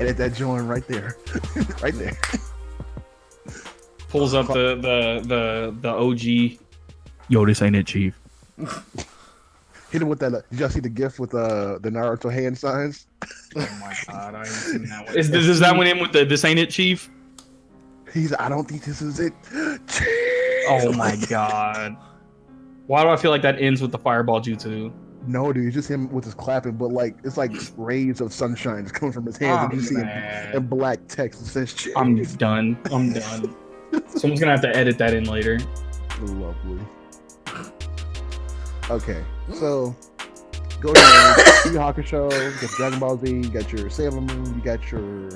Edit that joint right there. Right there. Pulls up the OG. Yo, this ain't it, Chief. Hit him with that. Did y'all see the gif with the Naruto hand signs? Oh my god, I ain't seen that one. Is that one in with the this ain't it, Chief? He's. I don't think this is it. Oh my god. Why do I feel like that ends with the fireball jutsu? No, dude, it's just him with his clapping, but like it's like rays of sunshine just coming from his hands, and you see man. in black text that says "Change." I'm done. Someone's gonna have to edit that in later. Lovely. Okay, so go to Yu Yu Hakusho, you got Dragon Ball Z, you got your Sailor Moon, you got your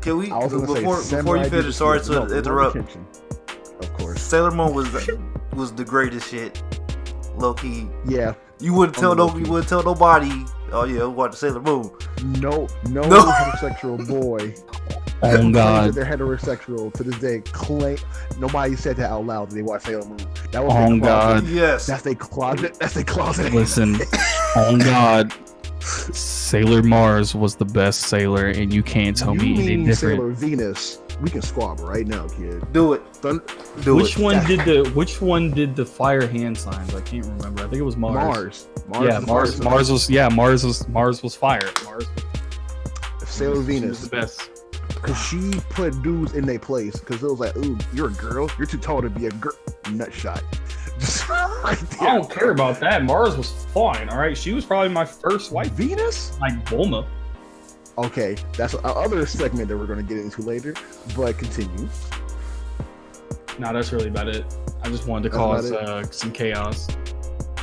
Can we, I was gonna say before Samurai you finish, sorry to Deep- no, interrupt. attention. Of course. Sailor Moon was the greatest shit. Low key. Yeah. You wouldn't tell low-key. nobody. Oh yeah, watch Sailor Moon. No No. heterosexual boy. Oh claims god. that they're heterosexual to this day. Nobody said that out loud that they watch Sailor Moon. That was Oh their closet. god. Yes. That's their closet. That's their closet. Listen. Oh god. Sailor Mars was the best sailor, and you can't tell You me mean any different. Sailor Venus? We can squab right now, kid. Do it. Do Which it. Which one did the fire hand signs? I can't remember. I think it was Mars. Mars. Mars was fire. Sailor She was Venus. the best. Because she put dudes in their place. Because it was like, ooh, you're a girl. You're too tall to be a girl. Nut shot. Just right there. I don't care about that. Mars was fine. All right, she was probably my first wife. Venus? Like Bulma. Okay, that's another segment that we're going to get into later. But continue. No, that's really about it. I just wanted to That's cause some chaos.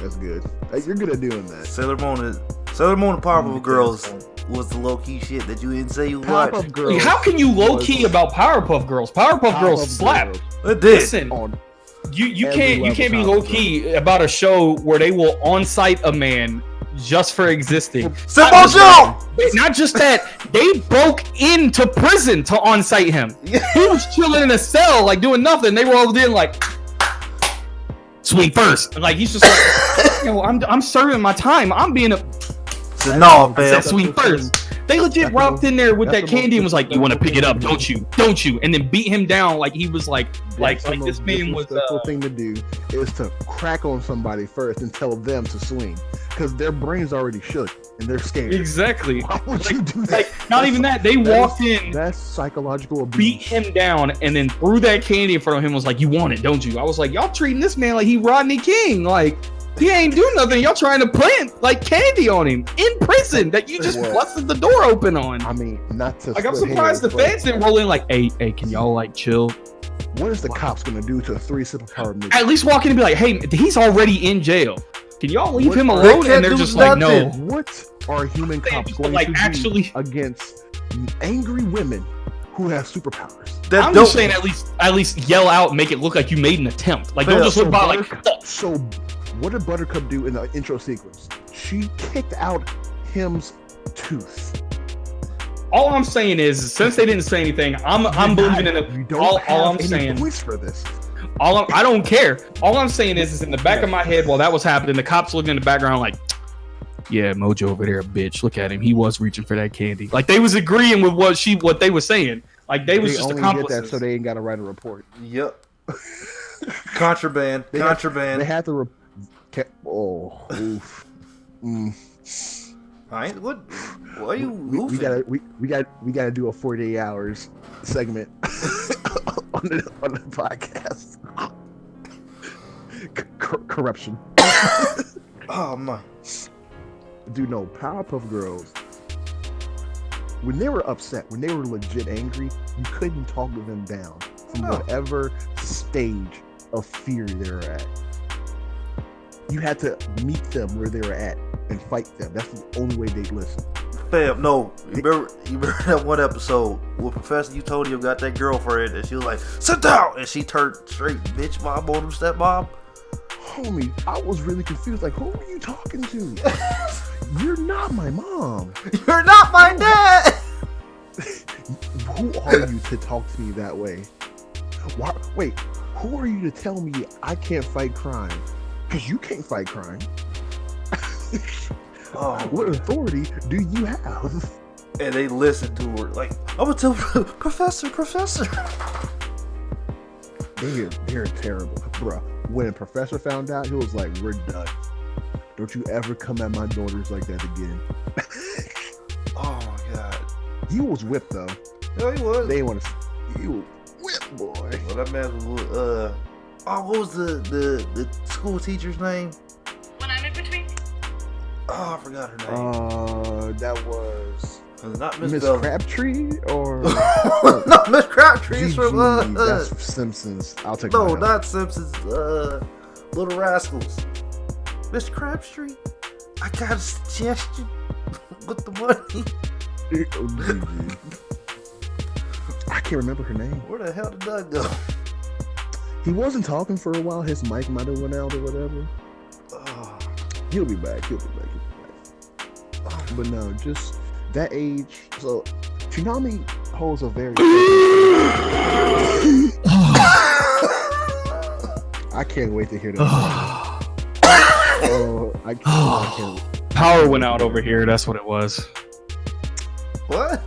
That's good. Hey, you're good at doing that. Sailor Moon and Powerpuff Girls was the low key shit that you didn't say you watched. Powerpuff Girls. How can you low key about Powerpuff Girls? Powerpuff Girls slap. Girls It did. Listen, on you every can't be level low key about a show where they will on-site a man just for existing. Simple show. Not just that, they broke into prison to on-site him. He was chilling in a cell, like doing nothing. They were all in like, swing first. Like he's just like, yo, I'm serving my time. I'm being a No, man. swing first. They legit walked in there with that candy and was like, "You want to pick it up, don't you? Don't you?" And then beat him down like he was like this man was. The thing to do is to crack on somebody first and tell them to swing, because their brains already shook and they're scared. Exactly. Why would you do that? Like not even that. They walked in, That's psychological abuse. beat him down, and then threw that candy in front of him. Was like, "You want it, don't you?" I was like, "Y'all treating this man like he Rodney King. Like he ain't do nothing. Y'all trying to plant like candy on him in prison that you just Well, busted the door open on." I mean, not to. Like I'm split surprised hairs, the but fans didn't roll in like, "Hey, can y'all like chill?" What is the cops gonna do to a 3 superpower nigga? At least walk in and be like, "Hey, he's already in jail. Can y'all leave What- him They alone?" can't And they're do just like, "No." nothing. What are human cops just, going like, to do actually- against angry women who has superpowers. I'm just saying, at least yell out, and make it look like you made an attempt. Like, don't just look by like. So, what did Buttercup do in the intro sequence? She kicked out him's tooth. All I'm saying is, since they didn't say anything, I'm believing in it. You don't all have I'm any saying. voice for this. I don't care. All I'm saying is in the back of my head while that was happening, the cops looking in the background like, yeah, Mojo over there, bitch. Look at him. He was reaching for that candy. Like they was agreeing with what they were saying. Like they was just accomplices. Did that so they ain't got to write a report. Yep. Contraband. Contraband. They had to. Oof. I ain't. What are you? We gotta do a 48 hours segment on the podcast. Corruption. Oh my. Dude, no, Powerpuff Girls, when they were upset, when they were legit angry, you couldn't talk them down from whatever stage of fear they were at. You had to meet them where they were at and fight them. That's the only way they'd listen. Fam, no. You remember that one episode where Professor Utonium got that girlfriend and she was like, sit down! And she turned straight bitch mom on him, stepmom? Homie, I was really confused. Like, who are you talking to? You're not my mom. You're not my dad! Who are you to talk to me that way? Wait, who are you to tell me I can't fight crime? Because you can't fight crime. What authority do you have? And they listened to her like, I'm gonna tell Professor. They're terrible, bro. When Professor found out, he was like, "We're done. Don't you ever come at my daughters like that again." Oh my god. He was whipped though. No, he was. They want to. He was whipped, boy. Well, that man was. What was the school teacher's name? When I'm in between. Oh, I forgot her name. That was not Miss Crabtree or no, Miss Crabtree is from that's Simpsons. I'll take no, not Simpsons. Little Rascals. Miss Crabtree, I got a suggestion with the money. I can't remember her name. Where the hell did Doug go? He wasn't talking for a while. His mic might have went out or whatever. He'll be back. But no, just that age. So Toonami holds a very. I can't wait to hear that. I can't. Power went out over here. That's what it was. What?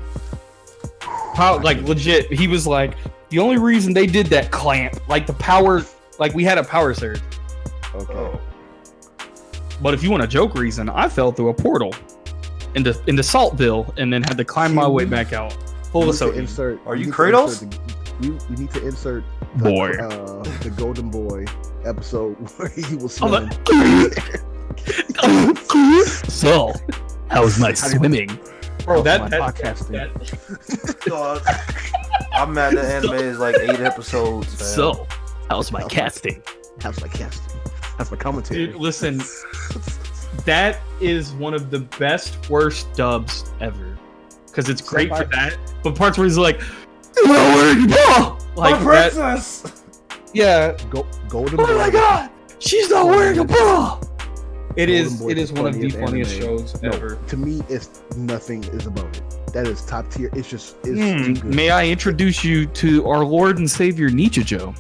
Power, like legit. He was like, the only reason they did that clamp, like the power, like we had a power surge. Okay. But if you want a joke reason, I fell through a portal into Saltville and then had to climb my way back out. Full of soda. Are you Kratos? We need to insert the Golden Boy episode where he was swimming. So, how was my swimming? Bro, that podcasting. I'm mad that anime is like 8 episodes. Man. So, how's my casting? How's my casting? How's my commentary? Dude, listen, that is one of the best worst dubs ever. Because it's great for that, but parts where he's like, my princess. Yeah, Golden Boy. Oh my god, she's not wearing a bra. It is one of the funniest shows ever. To me, it's nothing is above it. That is top tier. It's too good. May I introduce you to our Lord and Savior Nichijou?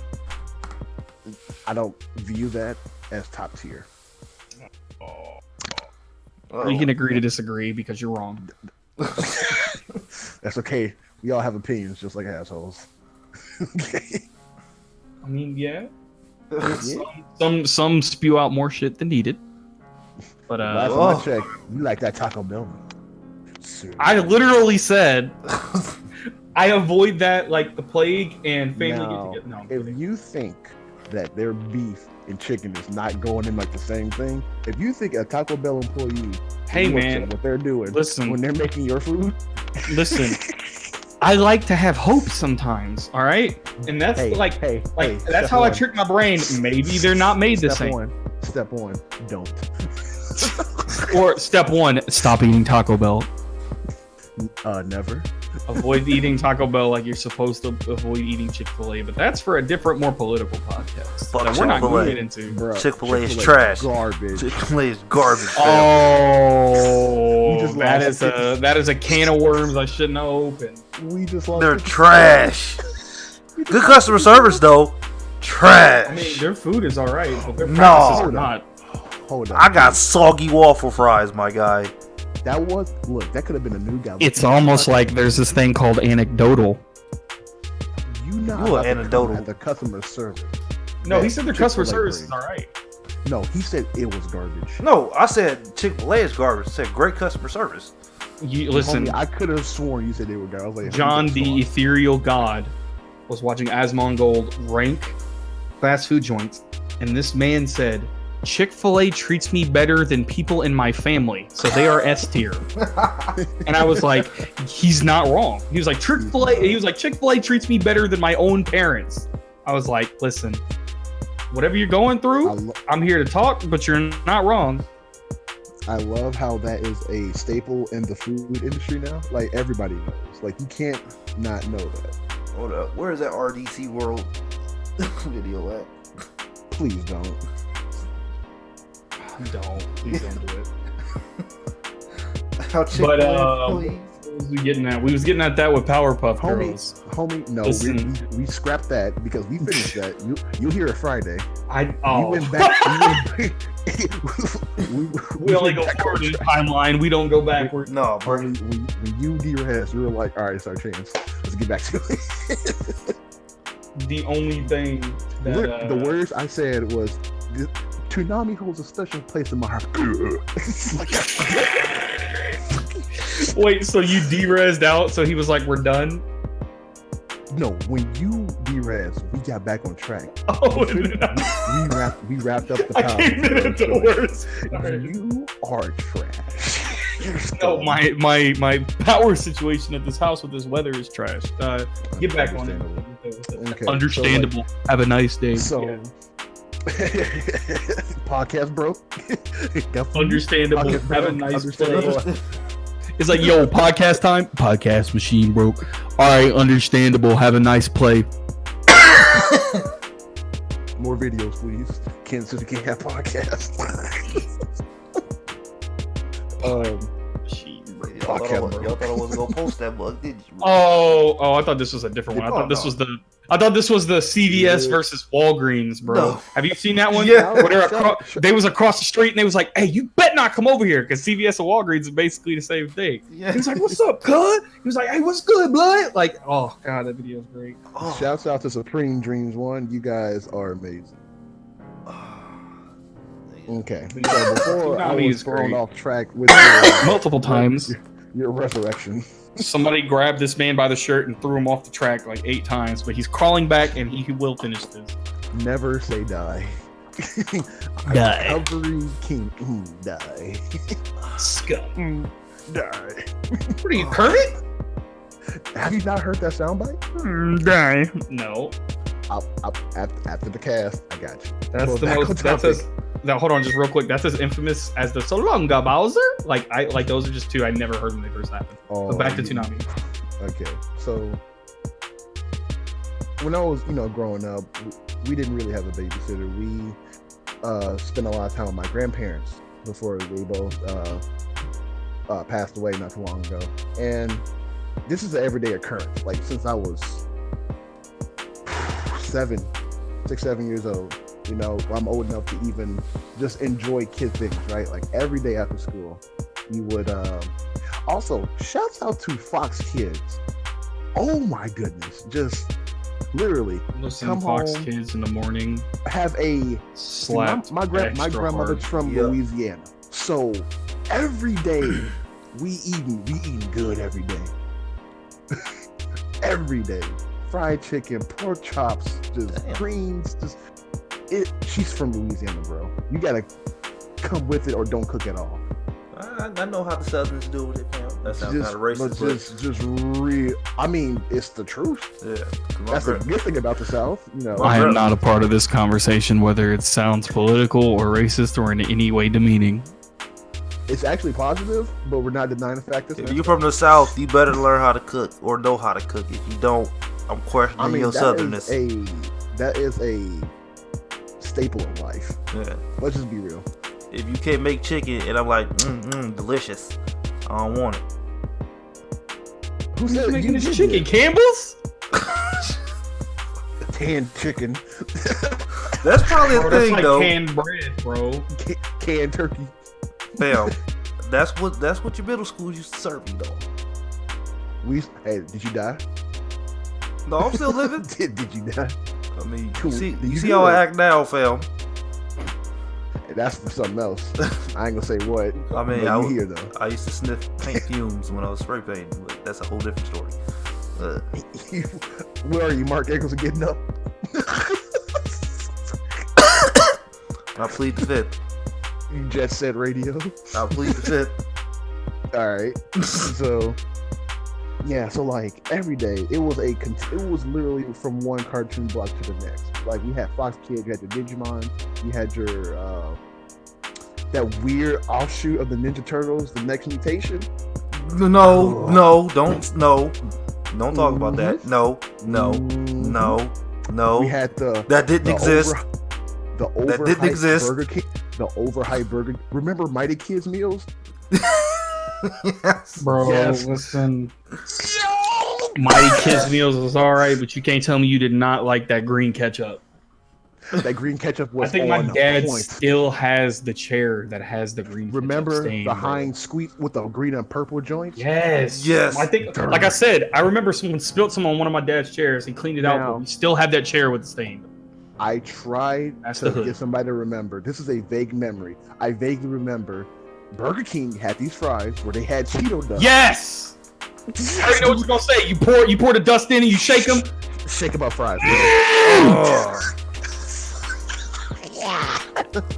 I don't view that as top tier. We can agree to disagree because you're wrong. That's okay. We all have opinions, just like assholes. I mean, yeah. Some spew out more shit than needed. But last time I checked, you like that Taco Bell. I literally said I avoid that like the plague and family get together. No, if you think that their beef and chicken is not going in like the same thing, if you think a Taco Bell employee, hey man, what they're doing, listen, when they're making your food, listen. I like to have hope sometimes, all right? And that's that's how I trick my brain. Maybe they're not made the same. Step one, don't. Or step one, stop eating Taco Bell. Never. Avoid eating Taco Bell like you're supposed to avoid eating Chick-fil-A, but that's for a different, more political podcast Fuck that we're not Chick-fil-A. going to get into. Bruh, Chick-fil-A is trash. Garbage. Chick-fil-A is garbage. fam. We Oh, just that lost is a can of worms I shouldn't have opened. We just lost. They're 50 trash. Good customer service though. Trash. I mean, their food is all right, but their No. practices are not. Hold on. I got soggy waffle fries, my guy. That was that could have been a new guy. It's almost like there's this thing called anecdotal. you not You about to anecdotal. come at the customer service. No, he said their customer Chick-fil-A service is brings. all right. No, he said it was garbage. No, I said Chick-fil-A is garbage. I said great customer service. You listen, Homie, I could have sworn you said they were garbage. I was like, John who's the garbage? Ethereal God was watching Asmongold rank fast food joints, and this man said, Chick-fil-A treats me better than people in my family, so they are S tier. And I was like, he's not wrong. He was like, Chick-fil-A treats me better than my own parents. I was like, listen, whatever you're going through, I'm here to talk, but you're not wrong. I love how that is a staple in the food industry now. Like everybody knows. Like you can't not know that. Hold up. Where is that RDC World video at? Please don't. Please don't do it. How But Chick-fil-A, please. what was we getting at? We was getting at that with Powerpuff Girls. Homie, no, Listen. we scrapped that because we finished that. You'll hear it Friday. We Oh, went back. we only go forward in the timeline. We don't go backward. No, bro. When you DRS, we were like, all right, it's our chance. Let's get back to it. The only thing that The words I said was, Toonami holds a special place in my heart. wait, so you de-rezzed out? So he was like, "We're done." No, when you DRS, we got back on track. Oh, We wrapped up the I power. came in at the worst. You are trash. You're No, scum. my power situation at this house with this weather is trash. Get back on it. Okay, Understandable. Have a nice day. So, Yeah. podcast broke. Understandable. Podcast Have a broke. nice day. Understandable. It's like, yo, podcast time. Podcast machine broke. All right, understandable. Have a nice play. More videos, please. Kansas City can't have podcasts. Y'all thought I wasn't gonna post that bug, did you? Oh, I thought this was a different one. I thought this was the CVS versus Walgreens, bro. No. Have you seen that one? Yeah. Where they was across the street and they was like, "Hey, you bet not come over here," because CVS and Walgreens is basically the same thing. Yeah. He was like, "What's up, cuz?" He was like, "Hey, what's good, blood?" Like, oh god, that video is great. Oh. Shouts out to Supreme Dreams 1. You guys are amazing. Okay. So before I Tsunami was is thrown great. off track with your, Multiple times, your resurrection. somebody grabbed this man by the shirt and threw him off the track like 8 times, but he's crawling back and he will finish this. Never say die. Die. Recovery king. Die. Scum. Die. What are you, Kermit? Have you not heard that soundbite? Die. No. After the cast, I got you. That's Well, the back on most. That's topic. as. Now hold on, just real quick. That's as infamous as the Solonga Bowser. Like those are just two I never heard when they first happened. Oh, But back to you- Toonami. Okay, so when I was, growing up, we didn't really have a babysitter. We spent a lot of time with my grandparents before they both passed away not too long ago. And this is an everyday occurrence. Like since I was 6, 7 years old. I'm old enough to even just enjoy kid things, right? Like every day after school, you would. Also, shouts out to Fox Kids. Oh my goodness, just literally Listen, come Fox home, Kids in the morning. have a Slapped. my extra grandmother's hard. from Yeah. Louisiana, so every day we eating good every day. Every day, fried chicken, pork chops, just Damn. greens, just it. She's from Louisiana, bro. You gotta come with it or don't cook at all. I know how the Southerners do with it, fam. That sounds kind of racist, but just real. I mean, it's the truth. yeah. That's the good thing about the South, I am not a part of this conversation, whether it sounds political or racist or in any way demeaning. it's actually positive, but we're not denying the fact that If you're from the South, you better learn how to cook or know how to cook. If you don't, I'm questioning your southernness. That is a staple of life. Yeah. Let's just be real. If you can't make chicken and I'm like, delicious, I don't want it. Who said making this chicken? Campbell's? Canned chicken. That's probably a Bro, thing, that's like though. canned bread, bro. Canned turkey. Fam, that's what your middle schools used to serve you, though. Hey, did you die? No, I'm still living. Did you die? I mean, Cool. you see how I act now, fam. That's for something else. I ain't gonna say what. I mean, you here though. I used to sniff paint fumes when I was spray painting, but that's a whole different story. Where are you, Mark Eccles, getting up? I plead the fifth. You Jet Set Radio. I plead the fifth. All right. So, yeah. So like every day, it was literally from one cartoon block to the next. Like we had Fox Kids, you had your Digimon, you had your that weird offshoot of the Ninja Turtles, the Next Mutation. No, don't talk about that. No. We had that didn't exist. That didn't exist. Burger King, the overhyped burger. Remember Mighty Kids meals? Yes, Bro, Yes. listen. Mighty Kids meals was alright, but you can't tell me you did not like that green ketchup. That green ketchup was. I think my on dad point. still has the chair that has the green. Remember ketchup stain, the bro. Heinz squeak with the green and purple joints? Yes. Yes. I think, like I said, I remember someone spilled some on one of my dad's chairs. He cleaned it out, Now- but we still have that chair with the stain. I tried That's to the hood. get somebody to remember. This is a vague memory. I vaguely remember Burger King had these fries where they had Cheeto dust. Yes. I already know what you're gonna say. You pour the dust in and you shake them. Shake about fries. Oh.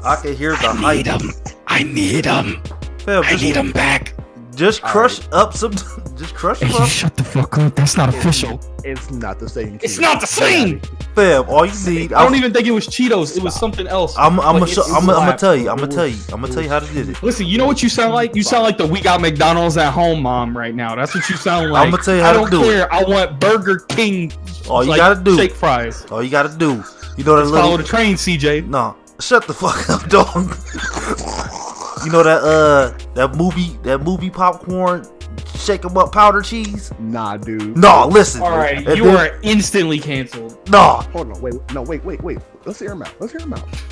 I can hear the hype. I need them. Fam, I need them back. Just crush up some. Just crush them Hey, you up. shut the fuck up. That's not official. It's not the same. It's Cheeto. not the same. Fam, all you need. I don't even think it was Cheetos. It was something else. I'm But gonna it's tell you. I'm It gonna tell was- you how to do it. Listen, you know what you sound like? You sound like the "We Got McDonald's at Home" mom right now. That's what you sound like. I'ma tell you how I to don't do care. I want Burger King. All you gotta do. Shake fries. All you gotta do. You know that Let's follow little. the train, CJ. No, shut the fuck up, dog. You know that movie popcorn, shake 'em up powder cheese. Nah, dude. No, listen. All right, And you then- are instantly canceled. No, Hold on. Wait. Let's hear him out.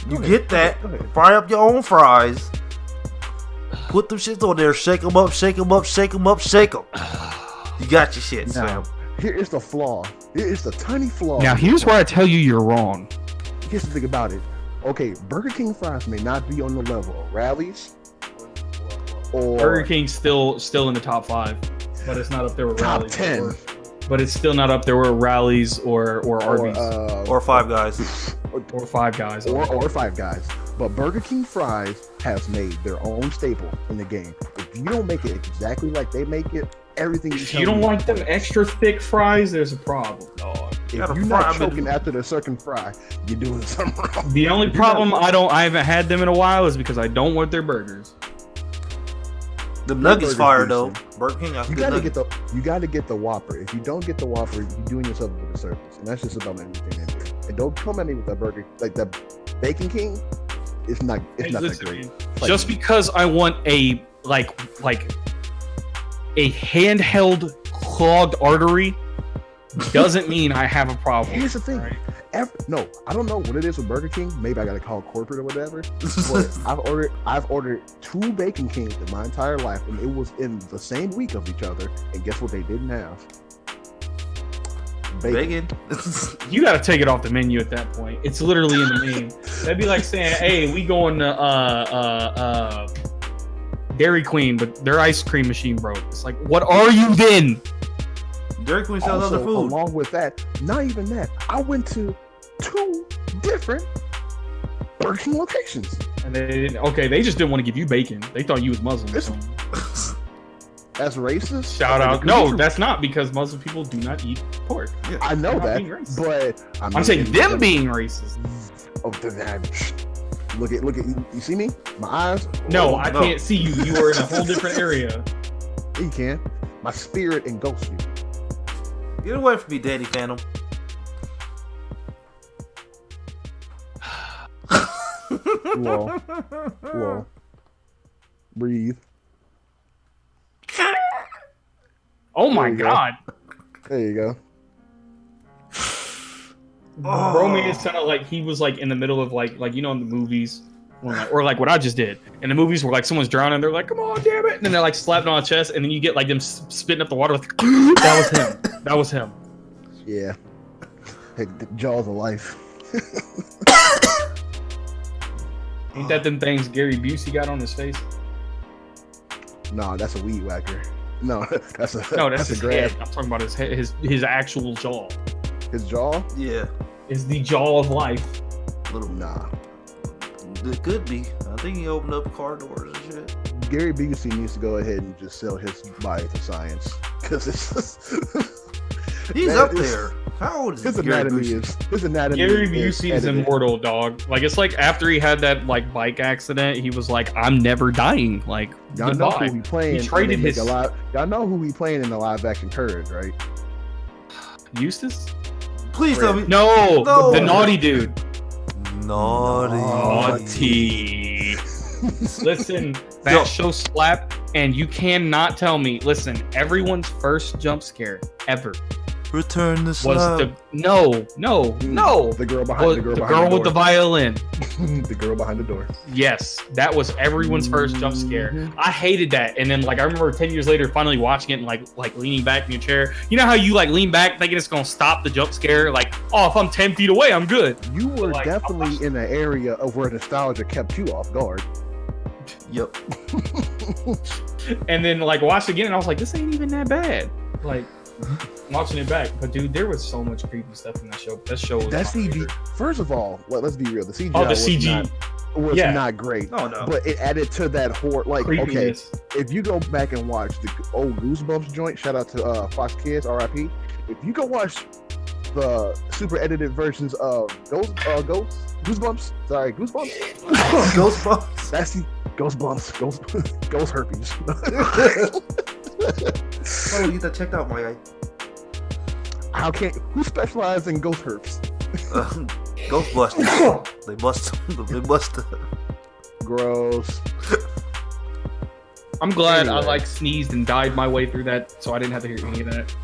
you Go get that. Go ahead. Fry up your own fries. Put them shits on there. Shake 'em up. Shake 'em up. Shake 'em up. Shake 'em. You got your shit, Now, Sam. here is the flaw. Here is the tiny flaw. Now, here's where I tell you you're wrong. Here's the thing about it. Okay, Burger King fries may not be on the level of Rally's or Burger King's still in the top 5, but it's not up there with top Rallies. 10 But it's still not up there with Rallies or or Arby's Or Five Guys. or Five Guys. or Five Guys. But Burger King fries has made their own staple in the game. If you don't make it exactly like they make it, everything If tell you don't me- like them extra thick fries, there's a problem, dog. if gotta you're fry not 'em in- choking after the second fry, you're doing something wrong. The only problem I haven't had them in a while is because I don't want their burgers. The nuggets burger's fire decent. though. Burger King got You good gotta nuggets. get the Whopper. If you don't get the Whopper, you're doing yourself a disservice, and that's just about everything in there. And don't come at me with that burger, like that Bacon King. It's not. It's Hey, not that listen, great. man, Like- just because I want a like a handheld clogged artery doesn't mean I have a problem. Here's the thing. right? No, I don't know what it is with Burger King. Maybe I gotta call corporate or whatever. But I've ordered 2 Bacon Kings in my entire life, and it was in the same week of each other. And guess what they didn't have? Bacon. You got to take it off the menu at that point. It's literally in the menu. That'd be like saying, "Hey, we going to Dairy Queen, but their ice cream machine broke." It's like, what are you then? Dairy Queen sells Also, other food. along with that, not even that, I went to 2 different Burger King locations. And they didn't. Okay, they just didn't want to give you bacon. They thought you was Muslim. Or It's- something. That's racist. Shout That's out. No, that's not because Muslim people do not eat pork. I know They're not that, being racist. but I'm saying them being racist. Oh, then Look at you see me? My eyes? No, I can't see you. You are in a whole different area. You can. My spirit engulfs you. Get away from me, Daddy Phantom. Whoa. Breathe. Oh my There you go. god. There you go. Bro made it sound like he was like in the middle of like in the movies, when, like, or like what I just did in the movies where like someone's drowning, they're like, "Come on, damn it!" and then they're like slapping on the chest, and then you get like them spitting up the water. Like, that was him. That was him. Yeah. Heck, the jaws of life. Ain't that them things Gary Busey got on his face? No, that's a weed whacker. No, that's a That's his grab. head. I'm talking about his head, his actual jaw. His jaw? Yeah. Is the jaw of life. Little. Nah. It could be. I think he opened up car doors and shit. Gary Busey needs to go ahead and just sell his body to science, because it's just, He's that up is- there. How old is his Gary anatomy Busey? is his anatomy. Gary Busey is edited. immortal, dog. Like it's like after he had that like bike accident, he was like, "I'm never dying." Like Y'all know goodbye. who he playing. He traded and they make his- Y'all know who he playing in the live action Courage, right? Eustace? Please tell me. No, No. the naughty dude. Naughty. Naughty. Listen, that Yo. show slapped, and you cannot tell me. Listen, everyone's first jump scare ever Return the was slab. the no. The girl behind The the girl girl with the violin. the girl behind the door. Yes, that was everyone's first jump scare. Mm-hmm. I hated that, and then like I remember 10 years later, finally watching it and like leaning back in your chair. You know how you like lean back thinking it's gonna stop the jump scare? Like, oh, if I'm 10 feet away, I'm good. You were Like, definitely in an area of where nostalgia kept you off guard. Yep. And then like watched again, and I was like, this ain't even that bad. Like watching it back, but dude, there was so much creepy stuff in that show. That show was That my CG. favorite. First of all, let's be real. The CGI Oh, the was CG was Yeah. not great. Oh no. But it added to that horror. Like, okay, creepiness. if you go back and watch the old Goosebumps joint, shout out to Fox Kids, RIP. If you go watch the super edited versions of Goosebumps, sorry, Goosebumps. Ghostbusters. That's the Ghost herpes. Oh, get that checked out, my guy. Who specializes in ghost herpes? Ghostbusters. They must. Gross. I'm glad I Anyway. like sneezed and died my way through that, so I didn't have to hear any of that.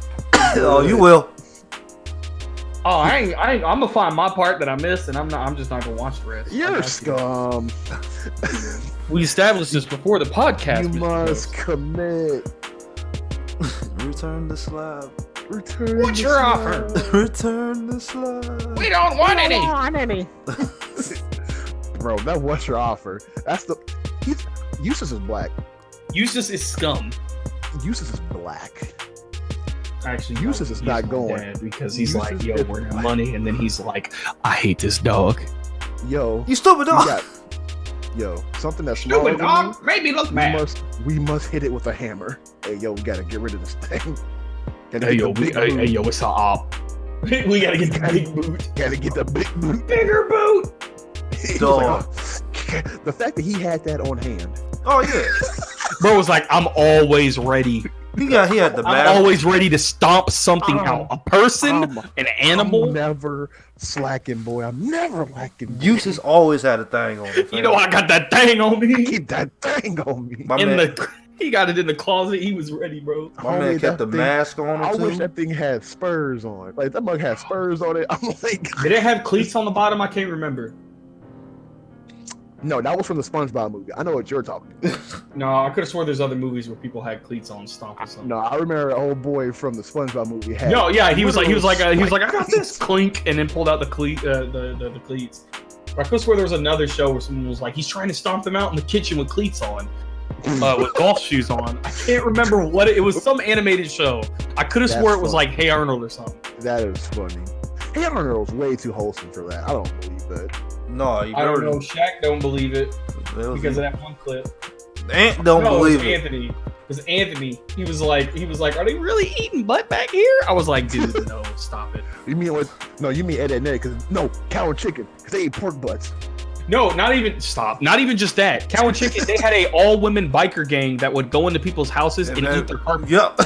Oh, you will. Oh, I'm gonna find my part that I missed, and I'm just not gonna watch the rest. I You're got scum. We established this before the podcast. You Mr. must Ghost. commit. Return the slab. Return. What's the your slab. offer? Return the slab. We don't want any. Bro, that was your offer. That's the. Eustace is black. Eustace is scum. Eustace is black. Actually, Eustace is he's not my going. dad because he's Eustace like, yo, is we're black. money, and then he's like, I hate this dog. Yo, You stupid you dog. got. Yo, something that's smaller Stupid than dog, maybe look you, bad. we must hit it with a hammer. Hey, yo, we gotta get rid of this thing. Gotta Hey get yo, the big boot. hey yo, what's up? We gotta get the big boot, Gotta get the big boot. bigger boot. He was Dog. like, oh. The fact that he had that on hand. Oh yeah. Bro was like, I'm always ready. He had the I'm mask. always ready to stomp something out. A person, an animal. I'm never slacking, boy. I'm never lacking. Eustace always had a thing on him. You know, I got that thing on me. Keep that thing on me. My In man, he got it in the closet. He was ready, bro. my man Homie, kept the that thing- mask on I him wish too. that thing had spurs on it. Like that mug had spurs on it. I'm like, Did it have cleats on the bottom? I can't remember. no, that was from the SpongeBob movie. I know what you're talking about. No, I could have swore there's other movies where people had cleats on stomp or something. No, I remember an old boy from the SpongeBob movie had. No, yeah, he was like, I got spikes. this clink, and then pulled out the cleat, the cleats. But I could swear there was another show where someone was like, he's trying to stomp them out in the kitchen with cleats on, with golf shoes on. I can't remember what it was. Some animated show. I could have That's swore it was funny. like Hey Arnold or something. That is funny. Hey Arnold's way too wholesome for that. I don't believe that. No, you I don't never. know. Shaq don't believe it because of that one clip. Ant don't No, believe it it. was Anthony. It was Anthony. He was like, are they really eating butt back here? I was like, dude, no, stop it. You mean Ed and Ed? Because no, cow and chicken. Because they eat pork butts. No, not even just that. Cow and Chicken, they had a all-women biker gang that would go into people's houses and eat their carpet. Yep.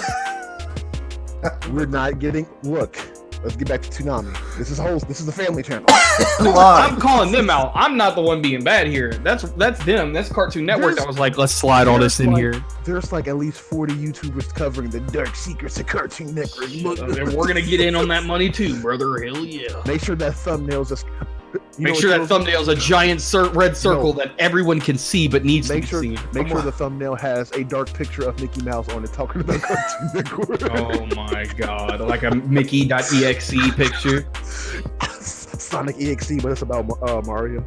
We're not getting. Look, let's get back to Toonami. This is the Family Channel. I'm calling them out. I'm not the one being bad here. That's them. That's Cartoon Network that was like, let's slide all this in here. There's like at least 40 YouTubers covering the dark secrets of Cartoon Network. And we're gonna get in on that money too, brother. Hell yeah. Make sure that thumbnail's just. Make sure that thumbnail's a giant red circle that everyone can see but needs to be seen. Make sure the thumbnail has a dark picture of Mickey Mouse on it talking about Cartoon Network. Oh my god, like a Mickey.exe picture. Sonic EXE, but it's about Mario.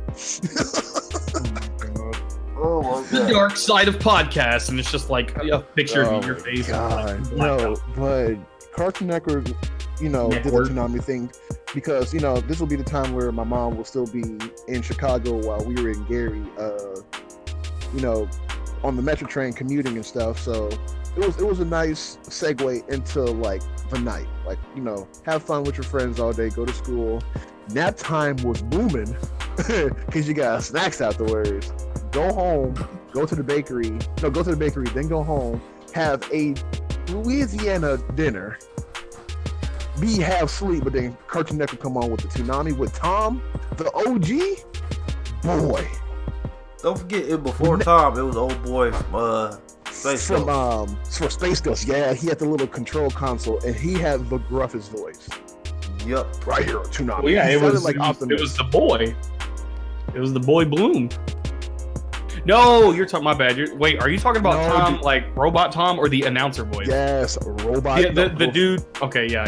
Oh my god. The dark side of podcasts, and it's just like a picture of your face. God. No, but Cartoon Network, did the Toonami thing because, this will be the time where my mom will still be in Chicago while we were in Gary, on the Metro train commuting and stuff. So it was a nice segue into like the night, like, have fun with your friends all day, go to school. Nap time was booming because you got snacks afterwards. Go home, go to the bakery, then go home, have a Louisiana dinner, be half sleep, but then Cartoon Network come on with the Toonami with Tom, the OG, boy. Don't forget, before Tom, it was old boy Space Ghost. For Space Ghost, yeah, he had the little control console, and he had the gruffest voice. Yep. Right here on Toonami. Well, yeah, it was the boy. It was the boy Bloom. No, you're talking. My bad. Wait, are you talking about Tom, like Robot Tom, or the announcer voice? Yes, Robot. Yeah, the dude. Okay, yeah.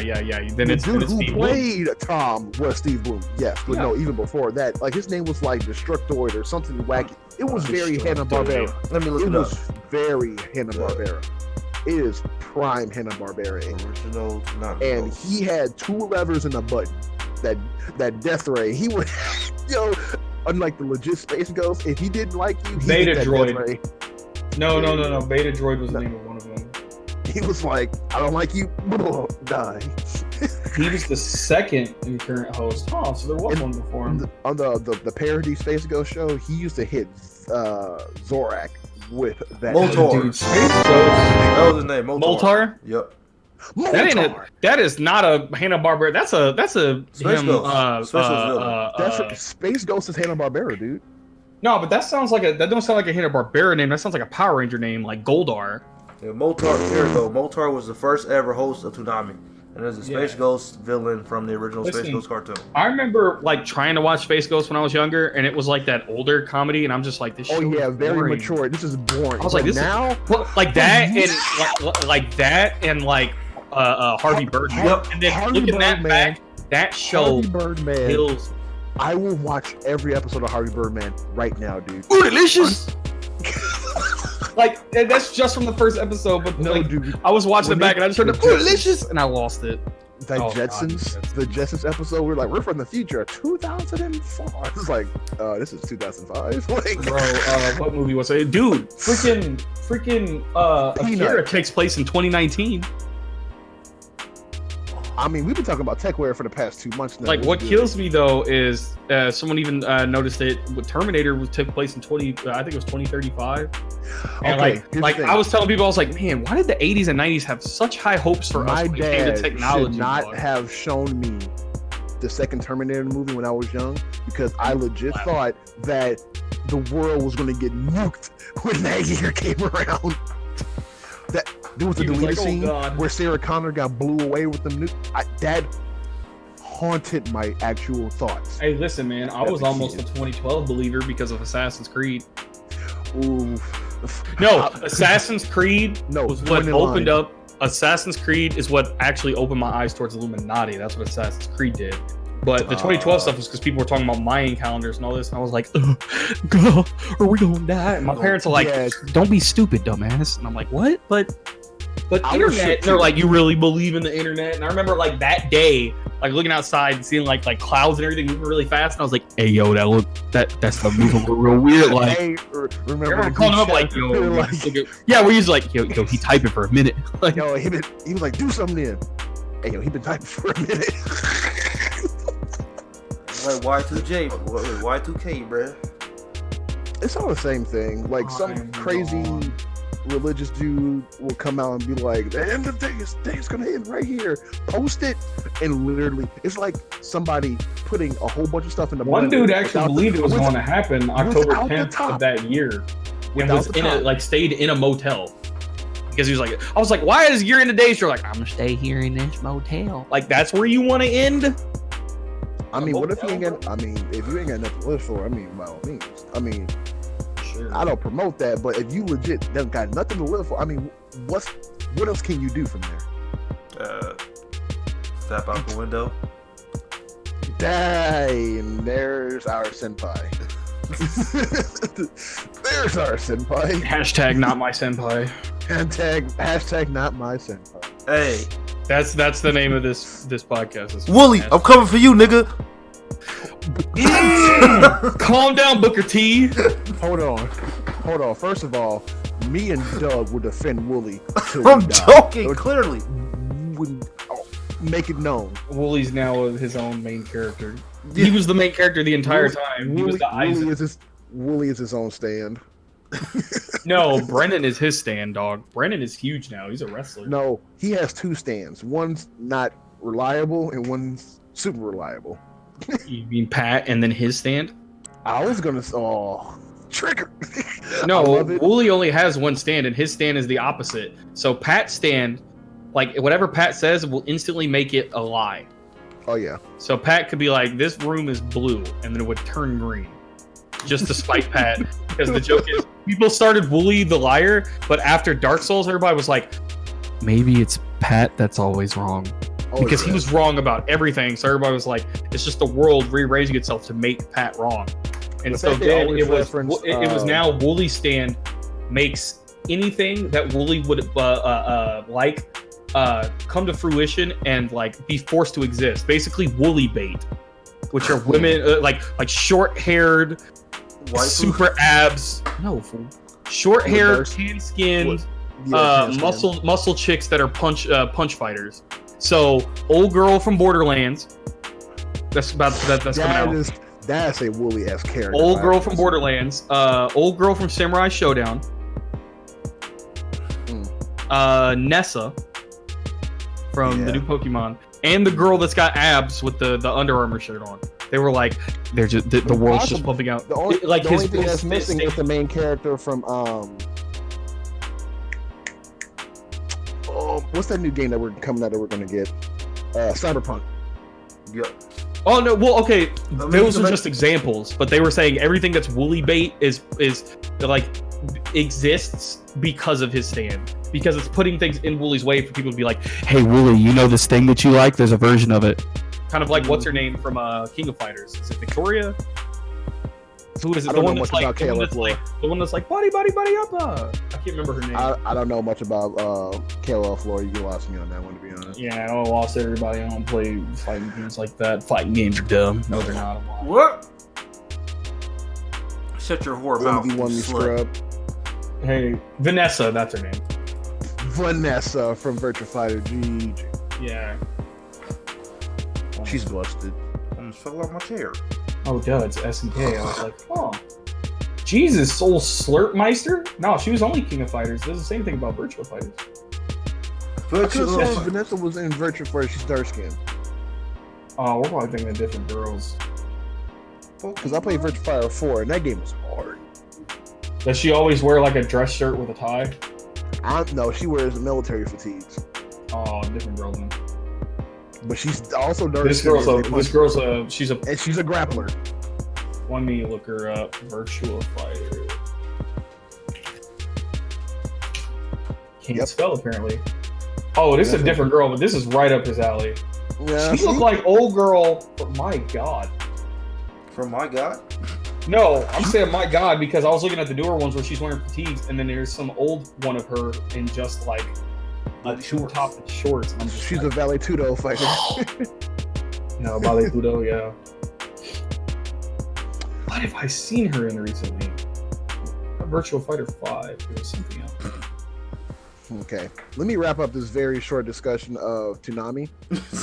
Then the it's dude who played Tom was Steve Bloom. Yes, but no, even before that, like his name was like Destructoid or something wacky. It was very Hanna-Barbera. Let me look it up. It was very Hanna-Barbera. It is prime Hanna-Barbera. Original, and he had 2 levers and a button. That death ray. He would, unlike the legit Space Ghost, if he didn't like you, he Beta hit that Droid. death ray. No. Beta Droid was the name of one of them. He was like, I don't like you, die. He was the second and current host. Oh, so there was one before him. On the parody Space Ghost show, he used to hit Zorak with that. Moltar. Dude, Space Ghost. That was his name. Moltar? Yep. That is not a Hanna-Barbera. That's a Space Ghost. Space Ghost is Hanna-Barbera, dude. No, but that don't sound like a Hanna-Barbera name. That sounds like a Power Ranger name, like Goldar. Yeah, Moltar. Here we go. Moltar was the first ever host of Toonami, and is a Space Ghost villain from the original Space Ghost cartoon. I remember like trying to watch Space Ghost when I was younger, and it was like that older comedy, and I'm just like, this. Oh yeah, very boring. mature. This is boring. I was like, this now, like that, and like that, and like Harvey Birdman. Yep. And then Harvey looking Birdman, back, that show Harvey Birdman kills. I will watch every episode of Harvey Birdman right now, dude. Ooh, delicious. Like that's just from the first episode, but no, like, dude. I was watching it back and I just heard delicious, and I lost it. The Jetsons episode, we're from the future, 2004. It's like, this is 2005. Like, bro, what movie was it? Dude, freaking Akira takes place in 2019. I mean, we've been talking about TechWare for the past 2 months now. Like, what kills me though is someone even noticed it. Terminator took place in I think it was 2035. And okay, I was telling people, I was like, man, why did the 80s and 90s have such high hopes for us when it came to technology? Should not have shown me the second Terminator movie when I was young, because I legit thought that the world was going to get nuked when that year came around. There was a deleted scene where Sarah Connor got blew away with them. That haunted my actual thoughts. Hey, listen, man, I was almost a 2012 believer because of Assassin's Creed. Ooh. No, Assassin's Creed was what opened line. up. Assassin's Creed is what actually opened my eyes towards Illuminati. That's what Assassin's Creed did. But the 2012 stuff was because people were talking about Mayan calendars and all this, and I was like, "Girl, are we gonna die?" And my parents are like, "Don't be stupid, dumbass." And I'm like, "What?" But internet. They're like, "You really believe in the internet?" And I remember like that day, like looking outside and seeing like clouds and everything moving really fast, and I was like, "Hey, yo, that's the moving real weird." Like, hey, remember calling him up like, "Yo, yeah," we used like, "Yo, he typing for a minute." Like, yo, he was like, "Do something then." Hey, yo, he been typing for a minute. Like Y2J, Y2K, bruh. It's all the same thing. Like some crazy religious dude will come out and be like, "The end of days gonna end right here." Post it, and literally, it's like somebody putting a whole bunch of stuff in the. One dude actually believed it was going to happen October 10th of that year, and was stayed in a motel because he was like, I was like, "Why is year end of days?" You're like, "I'm gonna stay here in this motel." Like that's where you want to end. I mean, what if you ain't got? I mean, if you ain't got nothing to live for, I mean, by all means. I mean, sure. I don't promote that, but if you legit don't got nothing to live for, I mean, what else can you do from there? Step out the window. Dang, there's our senpai. There's our senpai. Hashtag not my senpai. Hashtag not my senpai. Hey. That's the name of this podcast. Wooly, I'm coming for you, nigga. Calm down, Booker T. Hold on. First of all, me and Doug would defend Wooly. I'm joking, clearly. Make it known. Wooly's now his own main character. Yeah. He was the main character the entire time. He was the Isaac. Wooly is his own stand. No, Brennan is his stand, dog. Brennan is huge now. He's a wrestler. No, he has two stands. One's not reliable and one's super reliable. You mean Pat and then his stand? I was gonna trigger. No, Wooly only has one stand and his stand is the opposite. So Pat's stand, like whatever Pat says, will instantly make it a lie. Oh yeah. So Pat could be like, "This room is blue," and then it would turn green. Just to spite Pat, because the joke is people started Wooly the liar, but after Dark Souls, everybody was like, maybe it's Pat that's always wrong, because he was wrong about everything. So everybody was like, it's just the world rearranging itself to make Pat wrong. And so then it was now Wooly's stand makes anything that Wooly would come to fruition and like be forced to exist. Basically, Wooly bait, which are women like short-haired. Super abs, no fool. Short hair, tan skinned, muscle chicks that are punch fighters. So old girl from Borderlands. That's coming out. That's a Wooly ass character. Old girl from Borderlands. Old girl from Samurai Showdown. Nessa from the new Pokemon, and the girl that's got abs with the Under Armour shirt on. They were like, they're just the world's just pumping out. The only thing that's missing is the main character from what's that new game that we're coming out that we're gonna get? Cyberpunk. Yep. Oh no, well okay, those are just examples, but they were saying everything that's Wooly bait is like exists because of his stand. Because it's putting things in Wooly's way for people to be like, "Hey Wooly, you know this thing that you like? There's a version of it." Kind of like what's her name from King of Fighters? Is it Victoria? Who is it? The one that's like buddy up. I can't remember her name. I don't know much about KLF Floor. You lost me on that one, to be honest. Yeah, I lost everybody. I don't play fighting games like that. Fighting games are dumb. No, they're not. What? Shut your whore mouth. Scrub. Hey, Vanessa, that's her name. Vanessa from Virtua Fighter GG. Yeah. She's busted. I almost fell off my chair. Oh, duh, it's SNK. I was like, oh. Jesus, Soul Slurpmeister? No, she was only King of Fighters. There's the same thing about Virtua Fighters. Vanessa was in Virtua Fighter. She's dark skinned. Oh, we're probably thinking of different girls. Because I played Virtua Fighter 4, and that game was hard. Does she always wear like a dress shirt with a tie? No, she wears military fatigues. Oh, different girl then. But she's also dark. She's a grappler. Let me look her up. Virtua Fighter. Can't spell apparently. Oh, this is a different girl, but this is right up his alley. Yeah, she looked like old girl. From my God. From my God? No, I'm saying my God because I was looking at the newer ones where she's wearing fatigues, and then there's some old one of her in just like two-top shorts. And she's like, a Valetudo fighter. No, Valetudo, yeah. What have I seen her in recently? Virtua Fighter 5. There was something else. Okay, let me wrap up this very short discussion of Toonami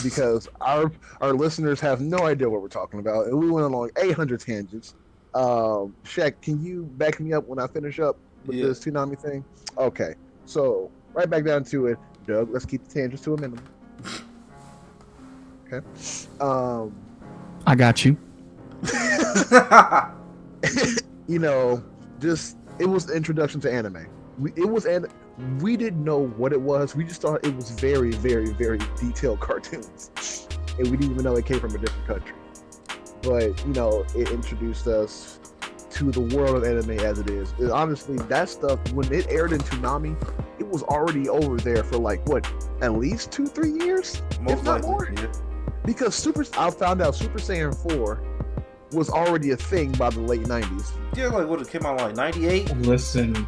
because our listeners have no idea what we're talking about, and we went along 800 tangents. Shaq, can you back me up when I finish up with Yeah. this Toonami thing? Okay, so right back down to it, Doug. Let's keep the tangents to a minimum. Okay. I got you. You know, just it was the introduction to anime. We didn't know what it was. We just thought it was very, very, very detailed cartoons, and we didn't even know it came from a different country. But you know, it introduced us to the world of anime as it is. And honestly, that stuff when it aired in Toonami, it was already over there for like what, at least 2-3 years, if not more. Yeah. Because I found out Super Saiyan 4 was already a thing by the late 90s. Yeah, like what, it came out like 98? Listen, When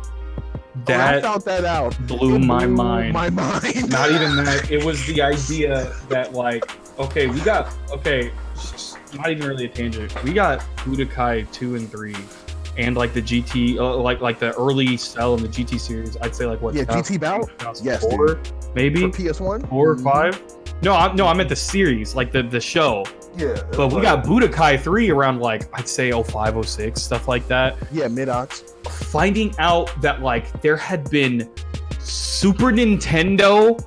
I that found that out, blew it my blew mind. My mind. Not even that. It was the idea that not even really a tangent. We got Budokai 2 and 3, and like the GT, like the early Cell and the GT series. I'd say like what? Yeah, GT Bout. Yes, 2004, maybe For PS1, 4 or 5. No, I meant the series, like the show. Yeah. But we got Budokai 3 around like I'd say 05, 06, stuff like that. Yeah, mid-aughts. Finding out that like there had been Super Nintendo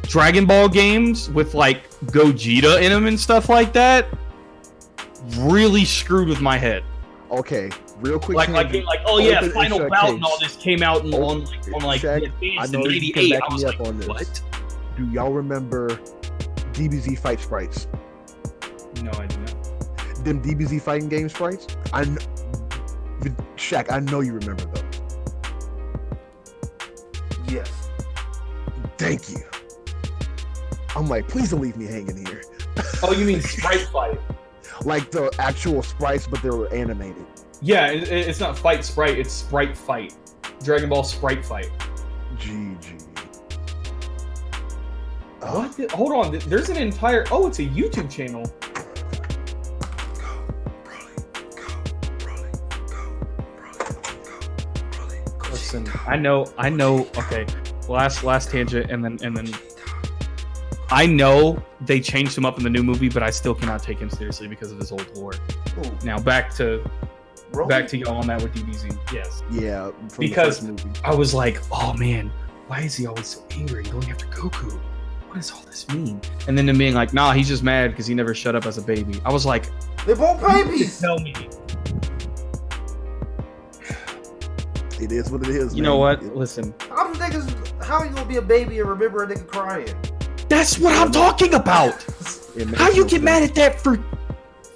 Dragon Ball games with like Gogeta in them and stuff like that really screwed with my head. Okay, real quick. Like oh yeah, Open Final Shaq Bout case. and all this came out on like Shaq, the I Advanced know in you can 98. back I was me like, up on this. what? Do y'all remember DBZ fight sprites? No, I do not. Them DBZ fighting game sprites? Shaq, I know you remember those. Yes. Thank you. I'm like, please don't leave me hanging here. Oh, you mean Sprite Fight? Like the actual sprites, but they were animated. Yeah, it's not Fight Sprite, it's Sprite Fight. Dragon Ball Sprite Fight. GG. What? Hold on, there's an entire... Oh, it's a YouTube channel. Listen, I know. Okay, last tangent, and then. I know they changed him up in the new movie, but I still cannot take him seriously because of his old lore. Ooh. Now back to Broly? y'all on that with DBZ. Yes, Yeah, from Because- the first movie. I was like, oh man, why is he always so angry and going after Goku? What does all this mean? And then being like, nah, he's just mad because he never shut up as a baby. I was like, They're both babies. tell me. It is what it is. You man. know what? Listen, I'm niggas. How you gonna be a baby and remember a nigga crying? that's what I'm talking about. It makes How you no get sense. mad at that for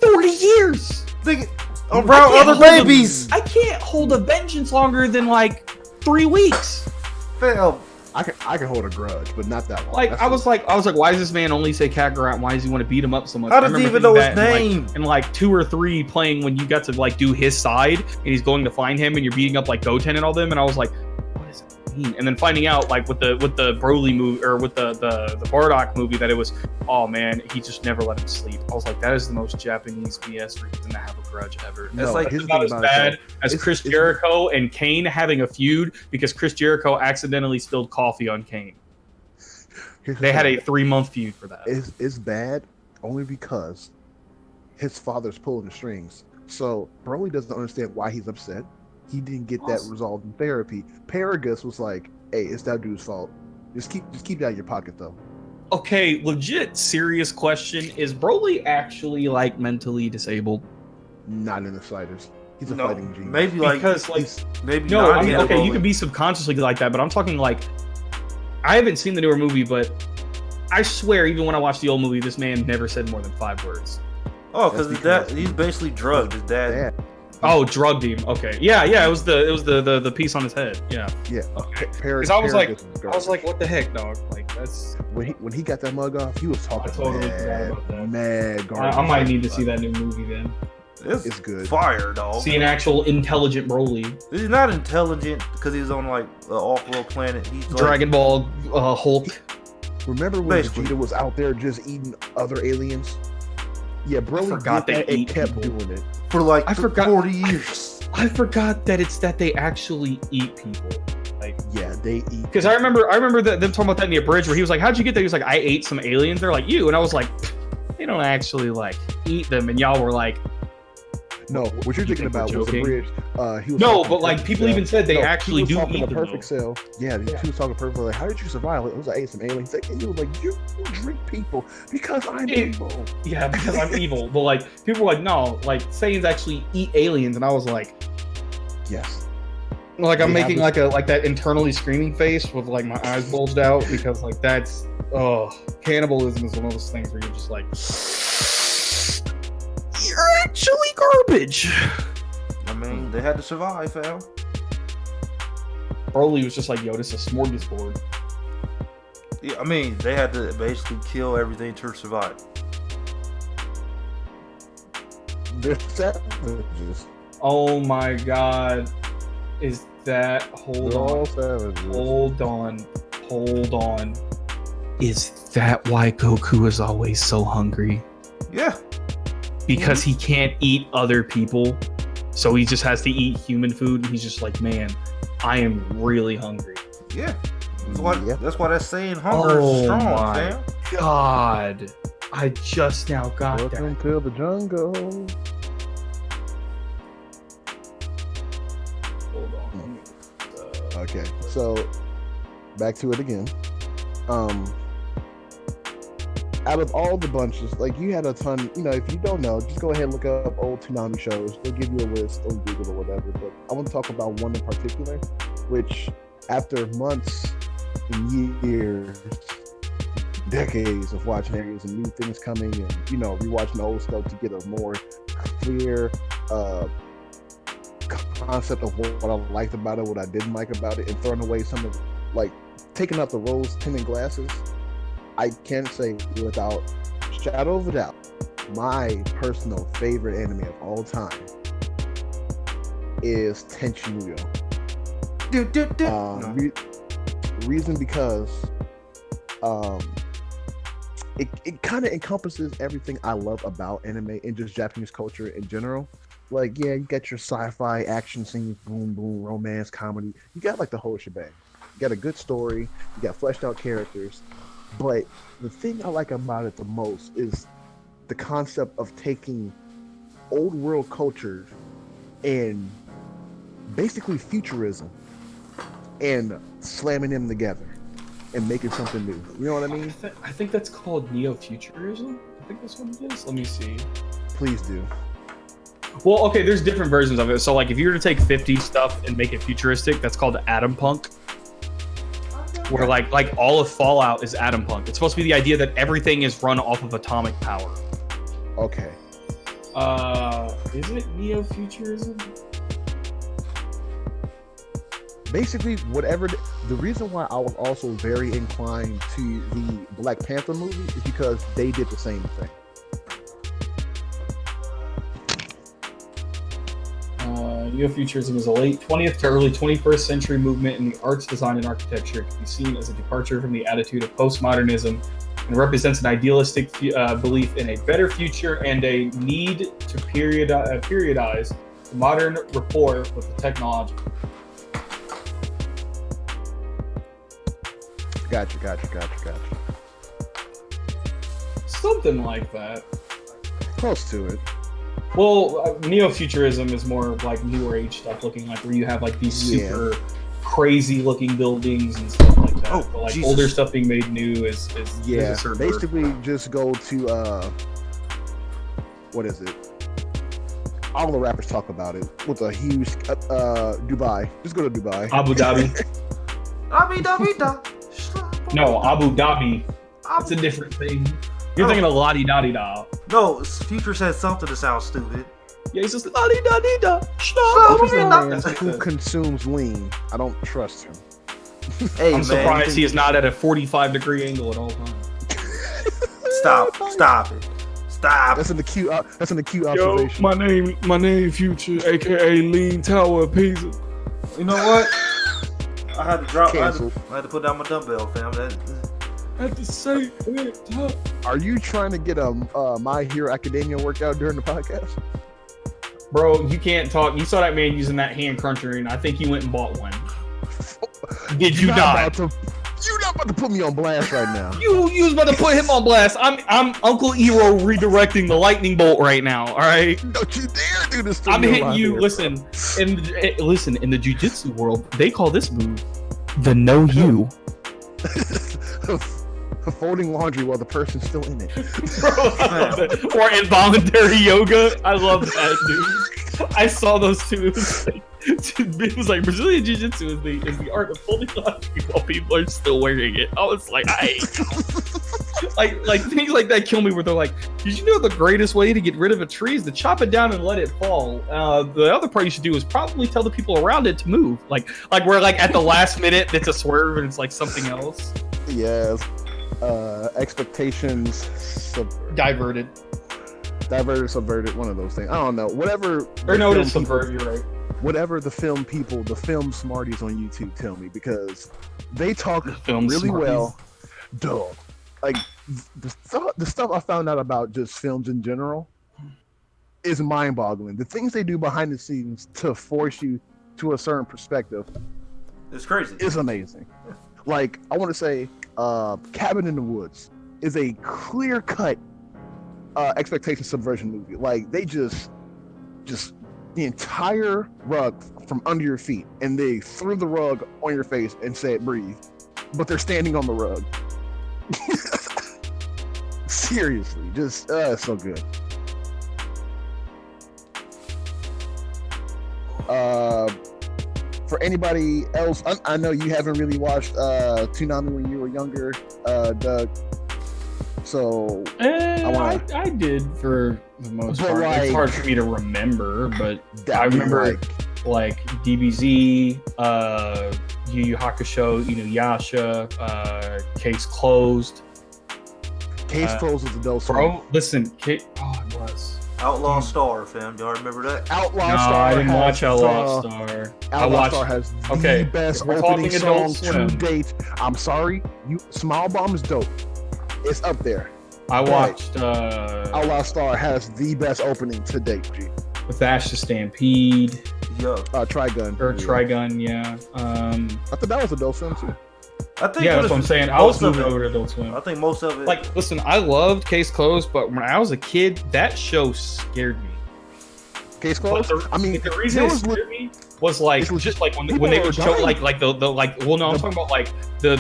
40 years? Nigga, I around can't other hold a- babies. I can't hold a vengeance longer than like 3 weeks. Fam, I can hold a grudge, but not that long. Like That's I was like, why does this man only say Kakarot? Why does he want to beat him up so much? How I does he remember even know thinking his that in, name? in like 2 or 3 playing when you got to like do his side and he's going to find him and you're beating up like Goten and all them, and I was like, what does it mean? And then finding out like with the Broly movie or with the Bardock movie that it was, oh man, he just never let him sleep. I was like, that is the most Japanese BS reason to have a grudge ever. No, That's like- here's It's the not thing as about it, bad though. as It's- Chris it's- Jericho and Kane having a feud because Chris Jericho accidentally spilled coffee on Kane. Here's the They had thing. a 3-month feud for that. It's bad only because his father's pulling the strings. So Broly doesn't understand why he's upset. He didn't get that resolved in therapy. Paragus was like, "Hey, it's that dude's fault. Just keep that in your pocket, though." Okay, legit serious question. Is Broly actually like mentally disabled? Not in the slightest. He's a no, fighting genius. maybe like Because like maybe no, not. I mean yet, okay, but you can be subconsciously like that, but I'm talking like I haven't seen the newer movie, but I swear even when I watched the old movie, this man never said more than 5 words. Oh, because That's his dad, because- he's basically drugged. His dad. Dad. Oh, drugged him. Okay, yeah, it was the piece on his head. Yeah, Yeah. okay. Because I was like, what the heck, dog? Like that's. when he got that mug off, he was talking totally forgot about that. mad garbage. I might need to see that new movie then. It's good. Fire, dog. See an actual intelligent Broly. He's not intelligent because he's on like an off-world planet. He's like, Dragon Ball Hulk. Remember when Basically. Vegeta was out there just eating other aliens? Yeah, Broly forgot did they that and eat kept people. doing it. for like I forgot- 40 years. I forgot that it's that they actually eat people. Like, Yeah, they eat. because I remember them talking about that in the abridged where he was like, "How'd you get that?" He was like, "I ate some aliens." They're like, "You," and I was like, "They don't actually like eat them." And y'all were like, No, what you're You thinking think we're about was the joking? bridge. He was No, talking but like perfect people cell. even said they No, actually he was do talking eat to them. perfect cell. Yeah, he was talking perfect. Like, how did you survive? It was like, I ate some aliens. He was like, you drink people because I'm evil. Yeah, because I'm evil. But like people were like, no, like Saiyans actually eat aliens, and I was like, Yes. like I'm They have making this- like that internally screaming face with like my eyes bulged out because like that's cannibalism is one of those things where you're just like, you're actually garbage. I mean, they had to survive, fam. Broly was just like, yo, this is a smorgasbord. Yeah, I mean, they had to basically kill everything to survive. They're savages. Oh my god. Is that They're all savages. Hold on. Is that why Goku is always so hungry? Yeah. Because he can't eat other people. So he just has to eat human food, and he's just like, man, I am really hungry. Yeah. That's why that's saying hunger Oh is strong, my fam. God. I just now got Welcome that. to the jungle. Hold on. Okay, so back to it again. Out of all the bunches, like you had a ton, if you don't know, just go ahead and look up old Toonami shows. They'll give you a list on Google or whatever. But I want to talk about one in particular, which after months and years, decades of watching areas and new things coming and, rewatching the old stuff to get a more clear concept of what I liked about it, what I didn't like about it, and throwing away some of, taking out the rose-tinted glasses. I can say without shadow of a doubt, my personal favorite anime of all time is Tenchi Muyo. Reason because it kind of encompasses everything I love about anime and just Japanese culture in general. Like, yeah, you got your sci-fi action scenes, boom, boom, romance, comedy. You got the whole shebang. You got a good story. You got fleshed out characters. But the thing I like about it the most is the concept of taking old world cultures and basically futurism and slamming them together and making something new. You know what I mean? I think that's called neo-futurism. I think that's what it is. Let me see. Please do. Well, okay, there's different versions of it. So, if you were to take 50s stuff and make it futuristic, that's called atom punk. Where, like all of Fallout is atom punk. It's supposed to be the idea that everything is run off of atomic power. Okay. Is it neo-futurism? Basically, whatever. The reason why I was also very inclined to the Black Panther movie is because they did the same thing. Neo-futurism is a late 20th to early 21st century movement in the arts, design, and architecture. It can be seen as a departure from the attitude of postmodernism and represents an idealistic belief in a better future and a need to periodize the modern rapport with the technology. Gotcha. Something like that. Close to it. Well, neo-futurism is more like newer age stuff, looking like where you have these super crazy looking buildings and stuff like that. Oh, but Jesus. older stuff being made new is Yeah, a certain basically just go to what is it? All the rappers talk about it with a huge Dubai. Just go to Dubai. Abu Dhabi. No, Abu Dhabi. It's a different thing. You're thinking of La Di Da Di Da. No, Future said something to sound stupid. Yeah, he's just La Di Da Di Da. This is a man That's who it. consumes lean. I don't trust him. Hey, I'm man, surprised he is not at a 45-degree angle at all times. Stop it. That's an acute. That's an acute observation. my name Future, aka Lean Tower of Pisa. You know what? I had to drop. I had Canceled. to put down my dumbbell, fam. At the same time. Are you trying to get a My Hero Academia workout during the podcast? Bro, you can't talk. You saw that man using that hand cruncher, and I think he went and bought one. Did you not? You're not about to put me on blast right now. You was about to put him on blast. I'm Uncle Ero redirecting the lightning bolt right now. All right. Don't you dare do this to I'm me. hitting on you. here, Listen, in the jiu-jitsu world, they call this move the no you. Folding laundry while the person's still in it. Bro, I love that. Or involuntary yoga. I love that, dude. I saw those two. It was like Brazilian Jiu-Jitsu is the art of folding laundry while people are still wearing it. I was like, like things like that kill me. Where they're like, did you know the greatest way to get rid of a tree is to chop it down and let it fall? The other part you should do is probably tell the people around it to move. Like we're like at the last minute, it's a swerve and it's like something else. Yes. Expectations Diverted, subverted, one of those things. I don't know. Whatever. Or no, it is subvert. You're right. Whatever the film people, the film smarties on YouTube tell me, because they talk Film really smarties. well. Dog. Like the stuff I found out about just films in general is mind-boggling. The things they do behind the scenes to force you to a certain perspective, It's crazy. is amazing. Like, I want to say, Cabin in the Woods is a clear-cut expectation subversion movie. Like, they just the entire rug from under your feet, and they threw the rug on your face and said breathe, but they're standing on the rug. Seriously, just so good. For anybody else, I know you haven't really watched Toonami when you were younger, Doug. So I did for the most But part. like- It's hard for me to remember, but that I was remember like DBZ, Yu Yu Hakusho, Inuyasha, Case Closed. Case Closed was a dope song. Bro, listen, it was. Outlaw Star, fam. Y'all remember that? Outlaw No, Star. I didn't has, watch Outlaw Star. I Outlaw watched. Star has the okay, best if we're opening talking song Adult to Swim. date. I'm sorry, Smile Bomb is dope. It's up there. I watched Outlaw Star has the best opening to date. G. with Ash the Stampede Yeah. Trigun. or Trigun, yeah. I thought that was a dope film too. I think Yeah, for that's the- what I'm saying. I was most of moving it- over to Adult Swim. I think most of it. Like, listen, I loved Case Closed, but when I was a kid, that show scared me. Case But Closed. I mean, the reason it scared me was like it's legit- just like when people they are would show dying. like the like well no I'm talking about like the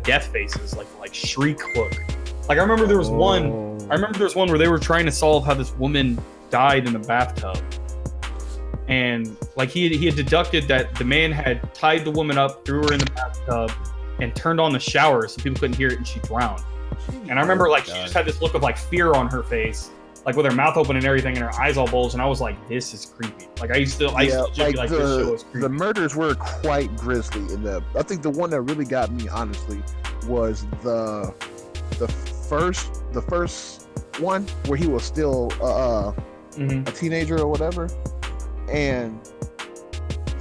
death faces like shriek look. Like I remember there was one where they were trying to solve how this woman died in the bathtub. And like he had deducted that the man had tied the woman up, threw her in the bathtub, and turned on the shower so people couldn't hear it, and she drowned. And I remember like she just had this look of like fear on her face, like with her mouth open and everything, and her eyes all bulged. And I was like, "This is creepy." Like I used to just be like, "This show is creepy." the murders were quite grisly in that. I think the one that really got me, honestly, was the first one where he was still a teenager or whatever, and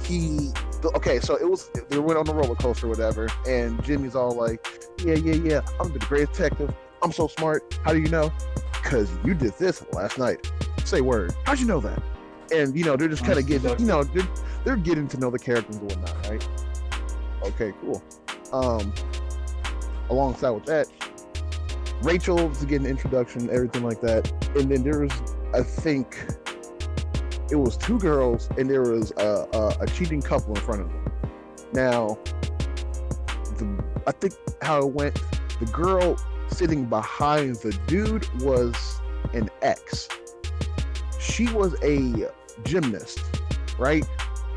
so it was, they went on the roller coaster or whatever, and Jimmy's all like, yeah, I'm the great detective, I'm so smart, how do you know? Because you did this last night. Say word, how'd you know that? And they're just kind of getting, they're getting to know the characters and whatnot, right? Okay, cool. Alongside with that, Rachel was getting an introduction, everything like that, and then there was, I think it was two girls, and there was a cheating couple in front of them. Now, I think how it went, the girl sitting behind the dude was an ex. She was a gymnast, right?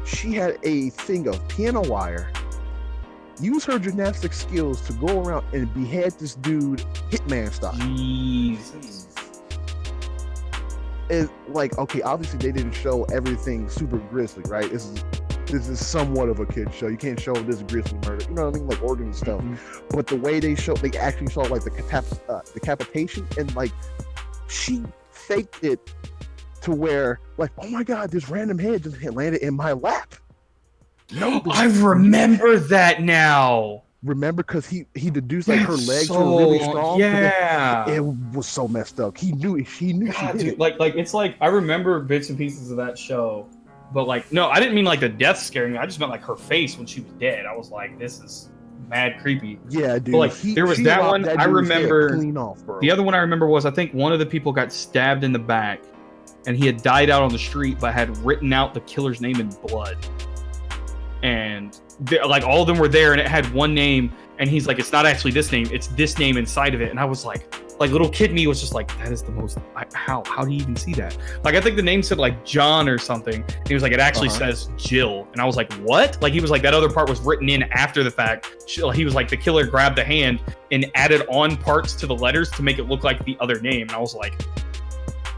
She had a thing of piano wire. Use her gymnastic skills to go around and behead this dude Hitman style. Jesus. It's like, okay, obviously they didn't show everything super grisly, right? This is somewhat of a kid show. You can't show this grisly murder, you know what I mean, like organ and stuff. But the way they actually showed like the decapitation, and like she faked it to where like, oh my god, this random head just landed in my lap. No, I remember that now. Remember, because he deduced like her legs were really strong. Yeah, it was so messed up. He knew she did dude, it. like it's like I remember bits and pieces of that show, But like, no, I didn't mean like the death scaring me. I just meant like her face when she was dead. I was like, this is mad creepy. Yeah, dude. But like, there was that one. I remember. Clean off, bro. The other one I remember was, I think one of the people got stabbed in the back, and he had died out on the street, but had written out the killer's name in blood. And like all of them were there, and it had one name, and he's like, it's not actually this name, it's this name inside of it. And I was like little kid me was just like, that is the most, how do you even see that? Like, I think the name said like John or something. And he was like, it actually says Jill. And I was like, what? Like, he was like, that other part was written in after the fact. He was like, the killer grabbed the hand and added on parts to the letters to make it look like the other name. And I was like,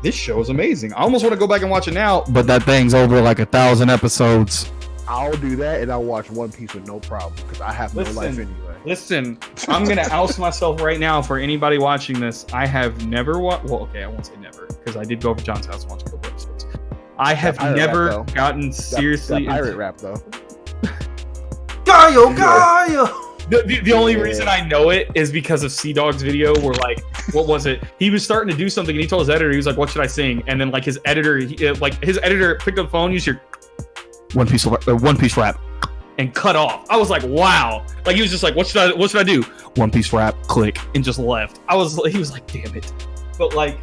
this show is amazing. I almost want to go back and watch it now, but that thing's over like 1,000 episodes. I'll do that, and I'll watch One Piece with no problem, because I have no life anyway. Listen, I'm going to oust myself right now for anybody watching this. I have never watched... Well, okay, I won't say never, because I did go over to John's house and watch a couple episodes. I have never gotten seriously... That pirate rap, though. Gaio! The only reason I know it is because of Sea-Dog's video where, like, what was it? He was starting to do something, and he told his editor, he was like, what should I sing? And then, like, his editor picked up the phone, used your One Piece rap, and cut off. I was like, wow. Like, he was just like, what should I do? One Piece rap, click, and just left. He was like, damn it. But like,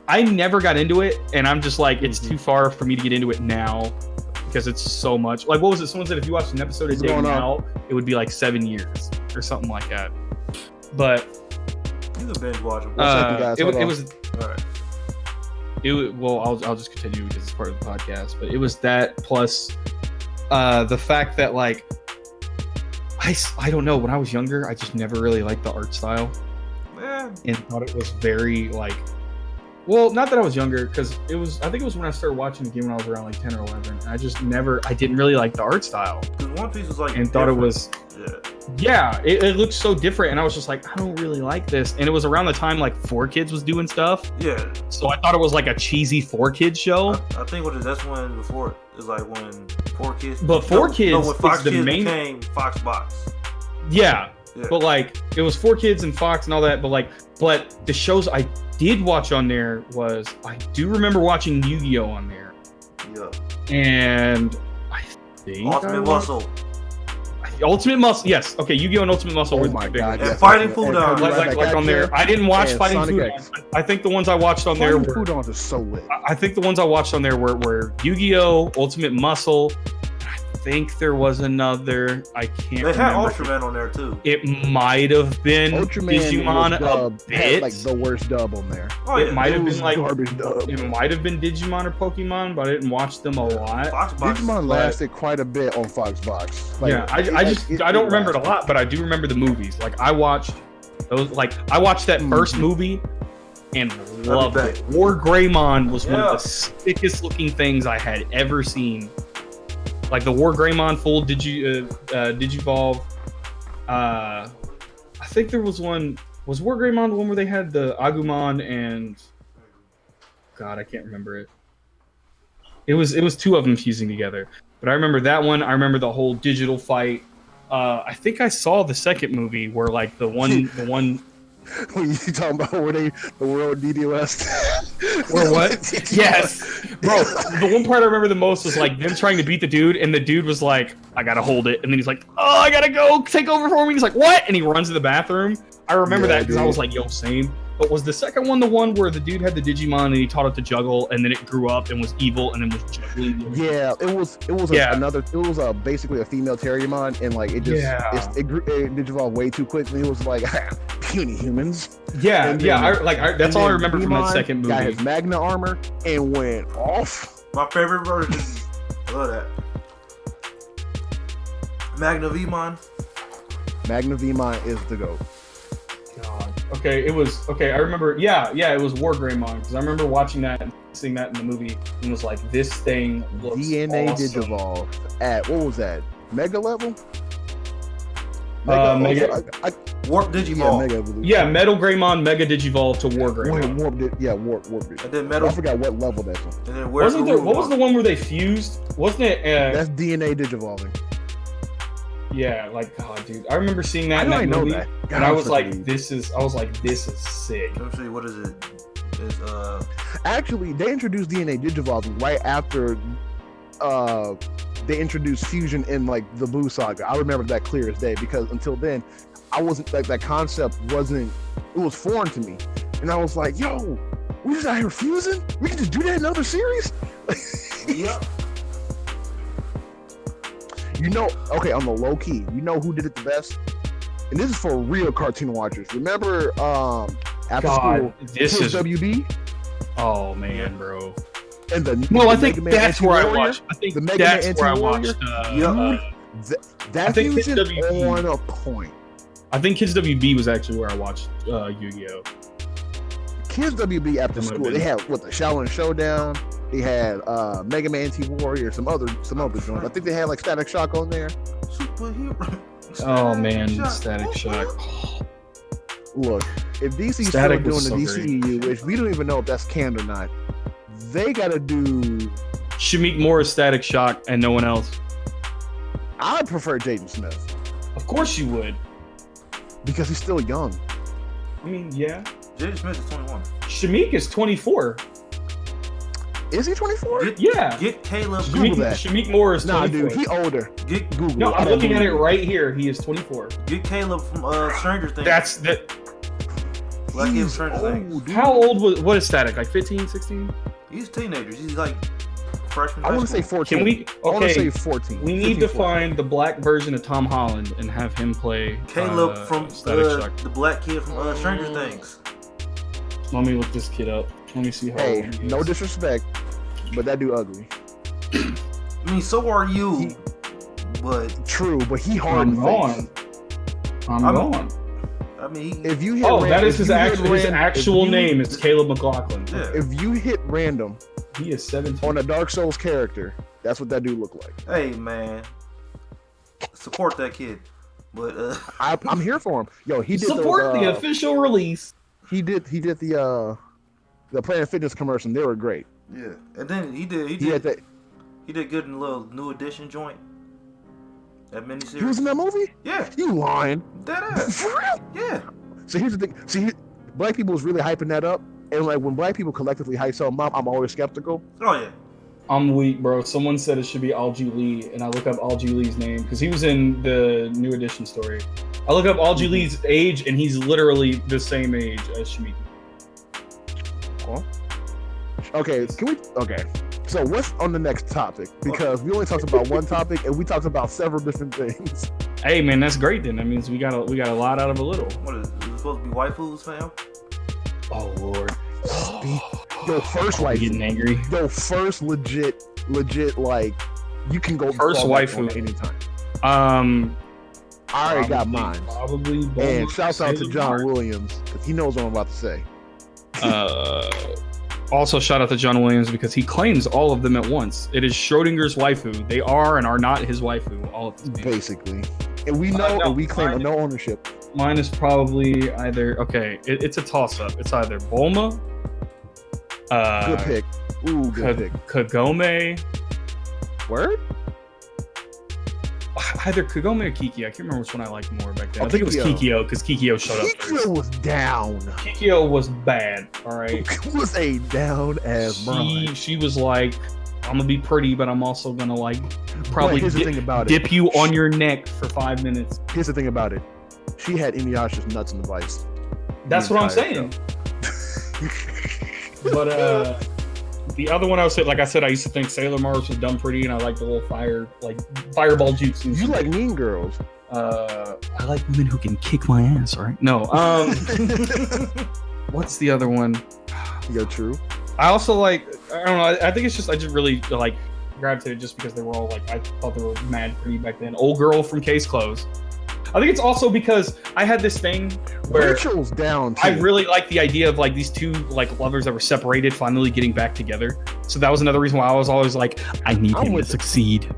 I never got into it, and I'm just like, it's too far for me to get into it now because it's so much. Like, what was it? Someone said if you watched an episode a day now, it would be like 7 years or something like that. But you can binge watch them. It was all right. Well, I'll just continue because it's part of the podcast. But it was that plus the fact that, like, I don't know, when I was younger, I just never really liked the art style. And thought it was very, like, well, not that I was younger, because I think it was when I started watching the game when I was around like 10 or 11. I didn't really like the art style. Because One Piece was like, and thought it was, it looked so different, and I was just like, I don't really like this. And it was around the time like 4Kids was doing stuff. Yeah. So I thought it was like a cheesy 4Kids show. I think that's when before is like when 4Kids. But 4Kids when Fox is the Kids main became Fox Box. Yeah. But like, it was 4Kids and Fox and all that. But the shows I did watch on there was, I do remember watching Yu-Gi-Oh on there. Yeah. And I think Ultimate Muscle. Ultimate Muscle, yes. Okay, Yu-Gi-Oh and Ultimate Muscle were my big. God, and Fighting Foodon. Like on there. I didn't watch Fighting Foodon. I think the ones I watched on there were... Foodon is so lit. I think the ones I watched on there were Yu-Gi-Oh, Ultimate Muscle. I think there was another. I can't remember. They had Ultraman on there too. It might have been Digimon a bit. Like the worst dub on there. Oh, yeah. It might have been like garbage dub. It might have been Digimon or Pokemon, but I didn't watch them a lot. Digimon lasted quite a bit on Fox Box. Like, yeah, I don't remember it a lot, but I do remember the movies. Like, I watched those. Like, I watched that first movie and loved it. War Greymon was one of the sickest looking things I had ever seen. Like the War Greymon full Digivolve. I think there was one. Was War Greymon the one where they had the Agumon and... God, I can't remember it. It was two of them fusing together. But I remember that one. I remember the whole digital fight. I think I saw the second movie where like the one... When you talking about where the world DDoS? Or what? Yes, bro. The one part I remember the most was like them trying to beat the dude, and the dude was like, "I gotta hold it," and then he's like, "Oh, I gotta go take over for me." He's like, "What?" And he runs to the bathroom. I remember that because I was like, "Yo, same." But was the second one the one where the dude had the Digimon and he taught it to juggle, and then it grew up and was evil and then was juggling? Yeah, it was basically a female Terriermon, and like it just it Digivolved way too quickly. It was like puny humans. Yeah, that's all I remember from that second movie. Got his Magna armor and went off. My favorite version. I love that. Magna Vmon. Magna Vmon is the GOAT. God. Okay, it was okay. I remember. Yeah, it was War Greymon because I remember watching that and seeing that in the movie and was like, "This thing looks DNA awesome." Digivolve at what was that? Mega level? Mega. Warp Digivolve. Yeah, Metal Greymon Mega Digivolve to War Greymon. Warp. And then Metal. I forgot what level that's on. And then what was the one where they fused? Wasn't it? That's DNA Digivolving. Yeah, like, oh, dude, I remember seeing that in that movie, and I was like, this is sick. Let me see, what is it? Actually, they introduced DNA Digivolve right after they introduced fusion in like the Boo Saga. I remember that clear as day because until then, I wasn't like that concept wasn't. It was foreign to me, and I was like, "Yo, we just out here fusing? We can just do that in another series?" Yep. You know, okay, on the low key, you know who did it the best? And this is for real cartoon watchers. Remember, after school, this is WB Oh man, bro. and the No, I the think Mega Man that's where I Anti-Warrior? watched. I think The Mega that's Man where I Anti-Warrior? watched. That I think fusion WB on a point. I think Kids WB was actually where I watched Yu-Gi-Oh. Kids WB after That might school, have they been. had what the Shaolin Showdown. They had Mega Man Anti-Warrior, some other joints. I think they had like Static Shock on there. Superhero. Oh man, Static Shock. Look, if DC's Static still was doing so the DCEU, which we don't even know if that's canon or not, they gotta do. Shamik Moore is Static Shock and no one else. I prefer Jaden Smith Of course you would. because he's still young. I mean, yeah. Jaden Smith is 21. Shamik is 24. Is he 24? Yeah. Get Caleb. Google that. Shamik Moore is 24. Nah, dude, he older. Get Google. No, it. I'm I don't looking at it believe right here. He is 24. Get Caleb from Stranger Things. That's the. Like him He's Stranger Things. old, dude. How old was what is Static? Like 15, 16? He's teenagers. He's like freshman. I want to high say school. 14. Can we? I want to say Okay. 14. We need to 15, 14. find the black version of Tom Holland and have him play Caleb from Static Shock. the black kid from Stranger Things. Let me look this kid up. Let me see how Hey, old he no is. disrespect, but that dude ugly. I mean, so are you. He- But True, but he hard I'm in the gone. face. I'm I'm- gone. I mean, If you hit Oh, ran- that is if his you hit actual ran- actual if you- name. It's Caleb McLaughlin. yeah. If you hit random He is 17. on a Dark Souls character, that's what that dude look like. Hey man, support that kid. But I'm here for him. Yo, he did Support those, the official release. He did the Planet Fitness commercial. They were great. yeah, and then he did He had that. he did good in a little new edition joint. That He was miniseries. in that movie. Yeah, You lying? that ass. For real? Yeah. So here's the thing. See, black people was really hyping that up, and like when black people collectively hype something up, I'm always skeptical. Oh yeah. I'm weak, bro. Someone said it should be Algie Lee, and I look up Algie Lee's name because he was in the new edition story. I look up Algie Lee's age, and he's literally the same age as Shamik. Okay, can we? Okay. So what's on the next topic? Because we only talked about one topic, and we talked about several different things. Hey, man, that's great. Then that means we got a lot out of a little. What is it supposed to be waifus, fam? Oh Lord, Yo, first I'm wife. getting angry. Yo, first legit, like you can go First fall back waifu. on it anytime. I already got mine. Probably. And shouts out to Sailor John Mars. Williams because he knows what I'm about to say. Also, shout out to John Williams because he claims all of them at once. It is Schrodinger's waifu. They are and are not his waifu. All of them. Basically, and we know, no, and we claim mine- no ownership. Mine is probably either it's a toss up. It's either Bulma, Good pick. Ooh, good pick. Kagome, Word? either Kagome or Kikyo. I can't remember which one I liked more back then. Oh, I think it was Kikyo. Kikyo because Kikyo showed up Kikyo first. was down. Kikyo was bad. All right. It was a down ass bride. She was like, I'm gonna be pretty, but I'm also gonna like probably here's the thing about it. dip you on your neck for 5 minutes. Here's the thing about it. She had Inuyasha's nuts in the vice. That's The what I'm entire saying. But the other one I was saying, like I said, I used to think Sailor Mars was dumb pretty, and I like the little fireball jutsu. You like Mean Girls. I like women who can kick my ass. All right. No. What's the other one? Yo, true. I also like. I don't know. I think it's just I just really like gravitated just because they were all like I thought they were mad pretty back then. Old girl from Case Closed. I think it's also because I had this thing where Rachel's down too. I really like the idea of like these two like lovers that were separated finally getting back together. So that was another reason why I was always like, I need I'm him to with it. succeed.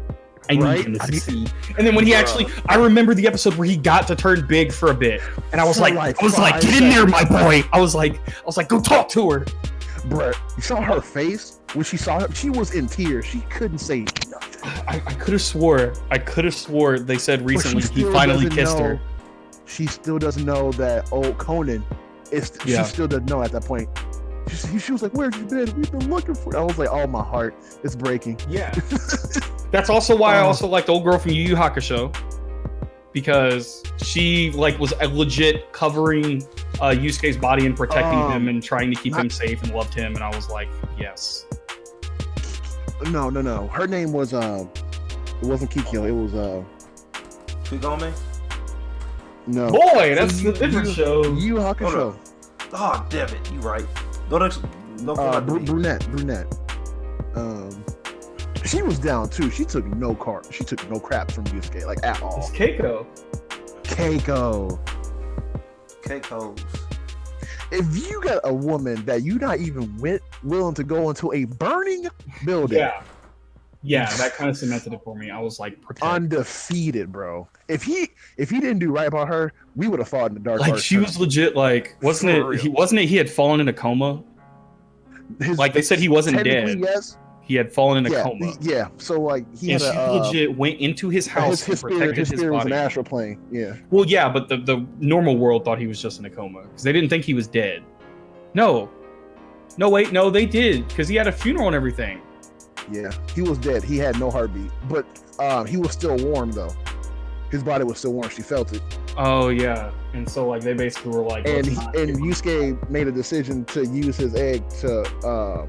I need Right? him to succeed. And then when he actually, I remember the episode where he got to turn big for a bit, and I was For like, like get 5 in there, my boy. I was like, go talk to her. Bruh, you saw her face when she saw him. She was in tears. She couldn't say nothing. I could have swore they said But she recently he still finally doesn't kissed know- her. She still doesn't know that old Conan is. Yeah. She still doesn't know at that point. She was like, "Where have you been? We've been looking for you." I was like, "Oh, my heart is breaking." Yeah. That's also why I also like the old girl from Yu Yu Hakusho, because she like was legit covering Yusuke's body and protecting him and trying to keep him safe and loved him, and I was like, yes. No. Her name was it wasn't Kikyo. It was Kigome? no. Boy, that's the different show. Yu Yu Hakusho. Oh, damn it! You right. Don't Brunette. She was down too. She took no crap from Yusuke, like at all. It's Keiko. Keiko's. If you got a woman that you not even willing to go into a burning building, yeah, that kind of cemented it for me. I was like, undefeated, bro. If he didn't do right by her, we would have fought in the dark. Like she was legit. Like wasn't it? He had fallen in a coma. Like they said, he wasn't dead. Yes. He had fallen in a coma. Yeah, so like she legit went into his house his and protected his his spirit was body. an astral plane. Yeah. Well, yeah, but the normal world thought he was just in a coma because they didn't think he was dead. No, wait, no, they did because he had a funeral and everything. Yeah, he was dead. He had no heartbeat, but he was still warm though. His body was still warm. She felt it. Oh yeah, and so like they basically were like, and Yusuke made a decision to use his egg to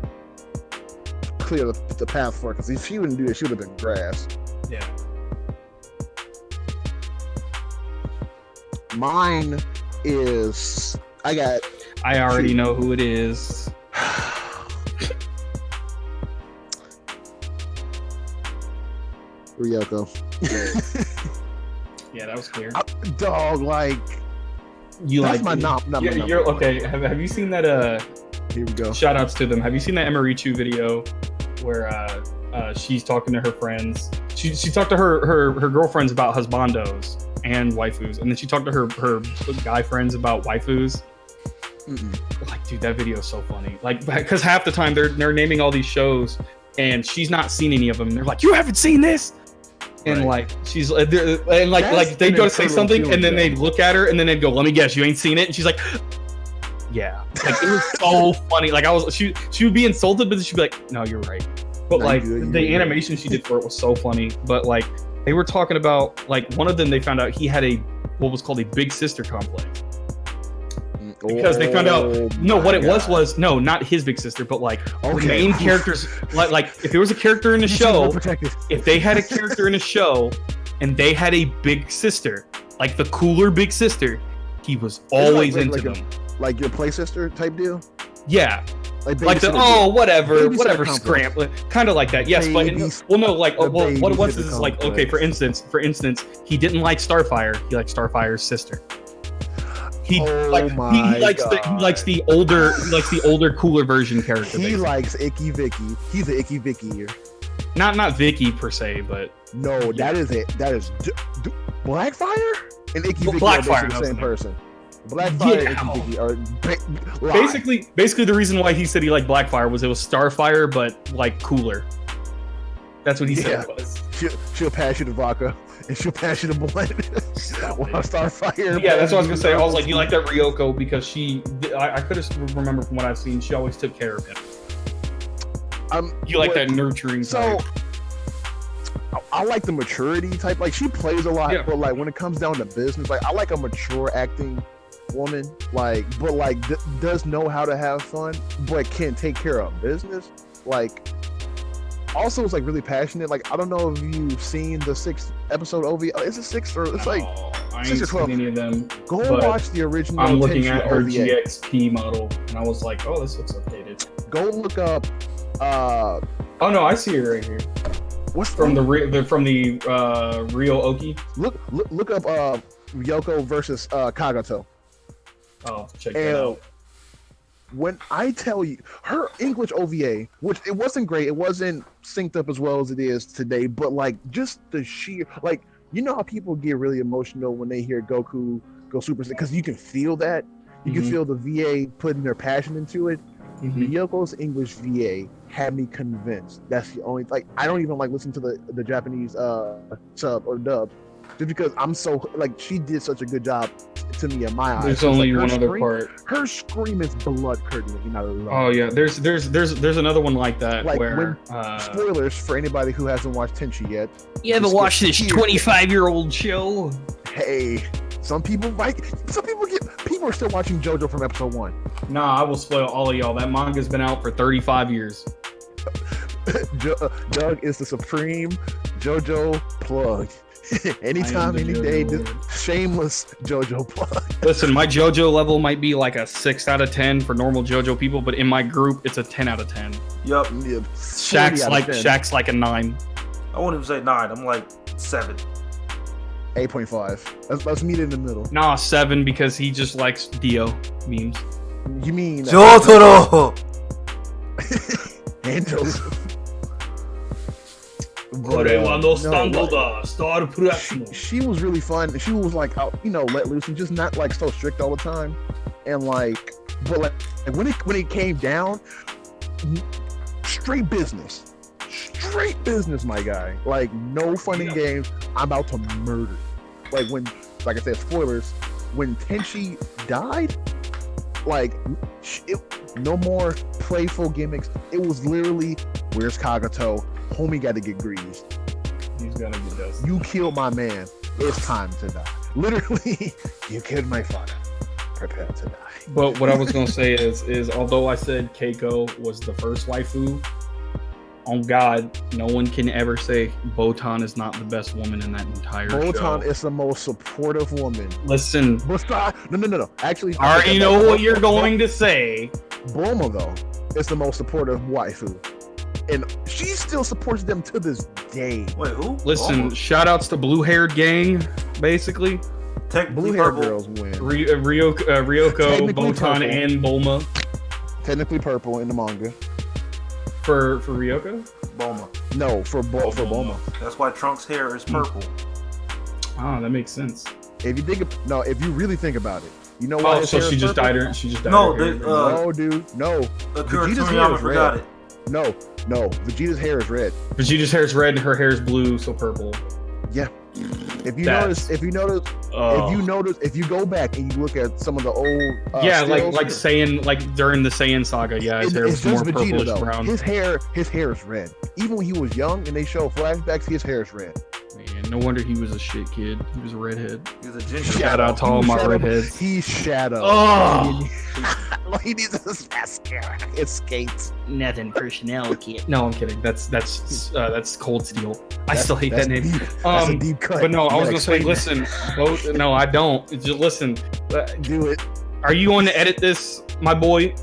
clear the path for her, because if she wouldn't do it, she would have been grass. Yeah. Mine is I already know who it is. Ryoko. Yeah, that was clear. Dog, like you that's like my number. You're okay. Have you seen that? Here we go. Shout outs to them. Have you seen that Emirichu video where she's talking to her friends? She talked to her girlfriends about husbandos and waifus, and then she talked to her guy friends about waifus. Like, dude, that video is so funny. Like, because half the time they're naming all these shows, and she's not seen any of them. And they're like, "You haven't seen this?" And like she's and like they go to say something, and then they look at her, and then they go, "Let me guess, you ain't seen it?" And she's like, "Yeah." Like it was so funny. Like she would be insulted, but she'd be like, "No, you're right." But like the animation she did for it was so funny. But like they were talking about like one of them, they found out he had what was called a big sister complex. Because they found out what it was no, not his big sister, but like the main characters, like if there was a character in a show, if they had a character in a show and they had a big sister, like the cooler big sister, he was always into them. Like your play sister type deal? Yeah. Like the whatever scramble, kind of like that. Yes, but what it was is like, okay, for instance, he didn't like Starfire. He liked Starfire's sister. He likes the older, cooler version character. He likes Icky Vicky. He's an Icky Vicky here. Not Vicky per se, but no, that is Blackfire and Icky Vicky Blackfire are the same person. Blackfire and Icky Vicky are basically the reason why he said he liked Blackfire was it was Starfire, but like cooler. That's what he said it was. She'll pass you the vodka. And she'll pass you the blood. Starfire. Yeah, that's what I was gonna say. I was like, you like that Ryoko because I could have remember from what I've seen, she always took care of him. You like that nurturing type. I like the maturity type. Like she plays a lot, but like when it comes down to business, like I like a mature acting woman. Like, but like does know how to have fun, but can take care of business. Like. Also, it's like really passionate. Like I don't know if you've seen the 6th episode OVA. Is it 6 or it's like 6 or 12? Any of them. Go watch the original. I'm looking at her OVA. GXP model, and I was like, "Oh, this looks updated." Go look up. Oh no, I see it right here. What's from the Rio Oki? Look up Ryoko versus Kagato. Oh, check that out. When I tell you, her English OVA, which it wasn't great, it wasn't synced up as well as it is today, but like just the sheer, like, you know how people get really emotional when they hear Goku go Super Saiyan, because you can feel that. You can feel the VA putting their passion into it. Ryoko's English VA had me convinced. That's the only, like, I don't even like listen to the Japanese sub or dub, just because I'm so, like, she did such a good job to me in my eyes. There's So it's only her one other scream- part. Her scream is blood curdling. You know. Oh yeah, there's another one like that Like where spoilers for anybody who hasn't watched Tenchi yet. You ever Just watched get this here. 25-year-old show? Hey, people are still watching JoJo from episode 1. nah, I will spoil all of y'all. That manga's been out for 35 years. Doug is the supreme JoJo plug. Anytime, I am the any day, JoJo this shameless JoJo plug. Listen, my JoJo level might be like a 6 out of 10 for normal JoJo people, but in my group, it's a 10 out of 10. Yup. Yeah, 40 Shaq's out of like 10. Shaq's like a 9. I wouldn't even say 9. I'm like 7. 8.5. Let's meet in the middle. Nah, 7 because he just likes Dio memes. You mean Jotaro! and Joseph? Star Production. She was really fun. She was like out, let loose and just not like so strict all the time. And but when it came down, straight business, my guy. Like no fun and games. I'm about to murder. Like I said, spoilers. When Tenchi died, no more playful gimmicks. It was literally, where's Kagato? Homie got to get greased. He's gonna get dusted. You killed my man. It's time to die. Literally, you killed my father. Prepare to die. But what I was gonna say is although I said Keiko was the first waifu, on God, no one can ever say Botan is not the best woman in that entire show. Botan is the most supportive woman. Listen, No. Actually, I already know what you're going to say. Bulma, though, is the most supportive waifu. And she still supports them to this day. Wait, who? Listen, Oh. shout outs to blue-haired gang, basically. Technically Blue hair purple. girls win. Ryoko, Technically Botan, purple. and Bulma. Technically purple in the manga. For Ryoko? Bulma. No, for Bulma. That's why Trunks' hair is purple. Ah, that makes sense. If you really think about it, you know why? Oh, his so hair she is just purple? dyed her. She just dyed No, her hair. No, dude, no. Akira Vegeta's hair Toriyama is forgot red. it. No. Vegeta's hair is red. Vegeta's hair is red and her hair is blue, so purple. Yeah. If you That's- notice, if you go back and you look at some of the old, Yeah, stills, like Saiyan, like during the Saiyan saga, yeah, his hair it's was more just Vegeta purplish though. brown. His hair is red. Even when he was young and they show flashbacks, his hair is red. Man, no wonder he was a shit kid. He was a redhead. He's a ginger. Shout out to all my redheads. He's Shadow. Oh! All he needs is mascara. It skates. Nothing personnel, kid. No, I'm kidding. That's ColdSteel. I still hate That's that name. deep. That's a deep cut. But no, I You was gotta gonna say, explain listen. No, I don't. Just listen. that. Do it. Are you going to edit this, my boy?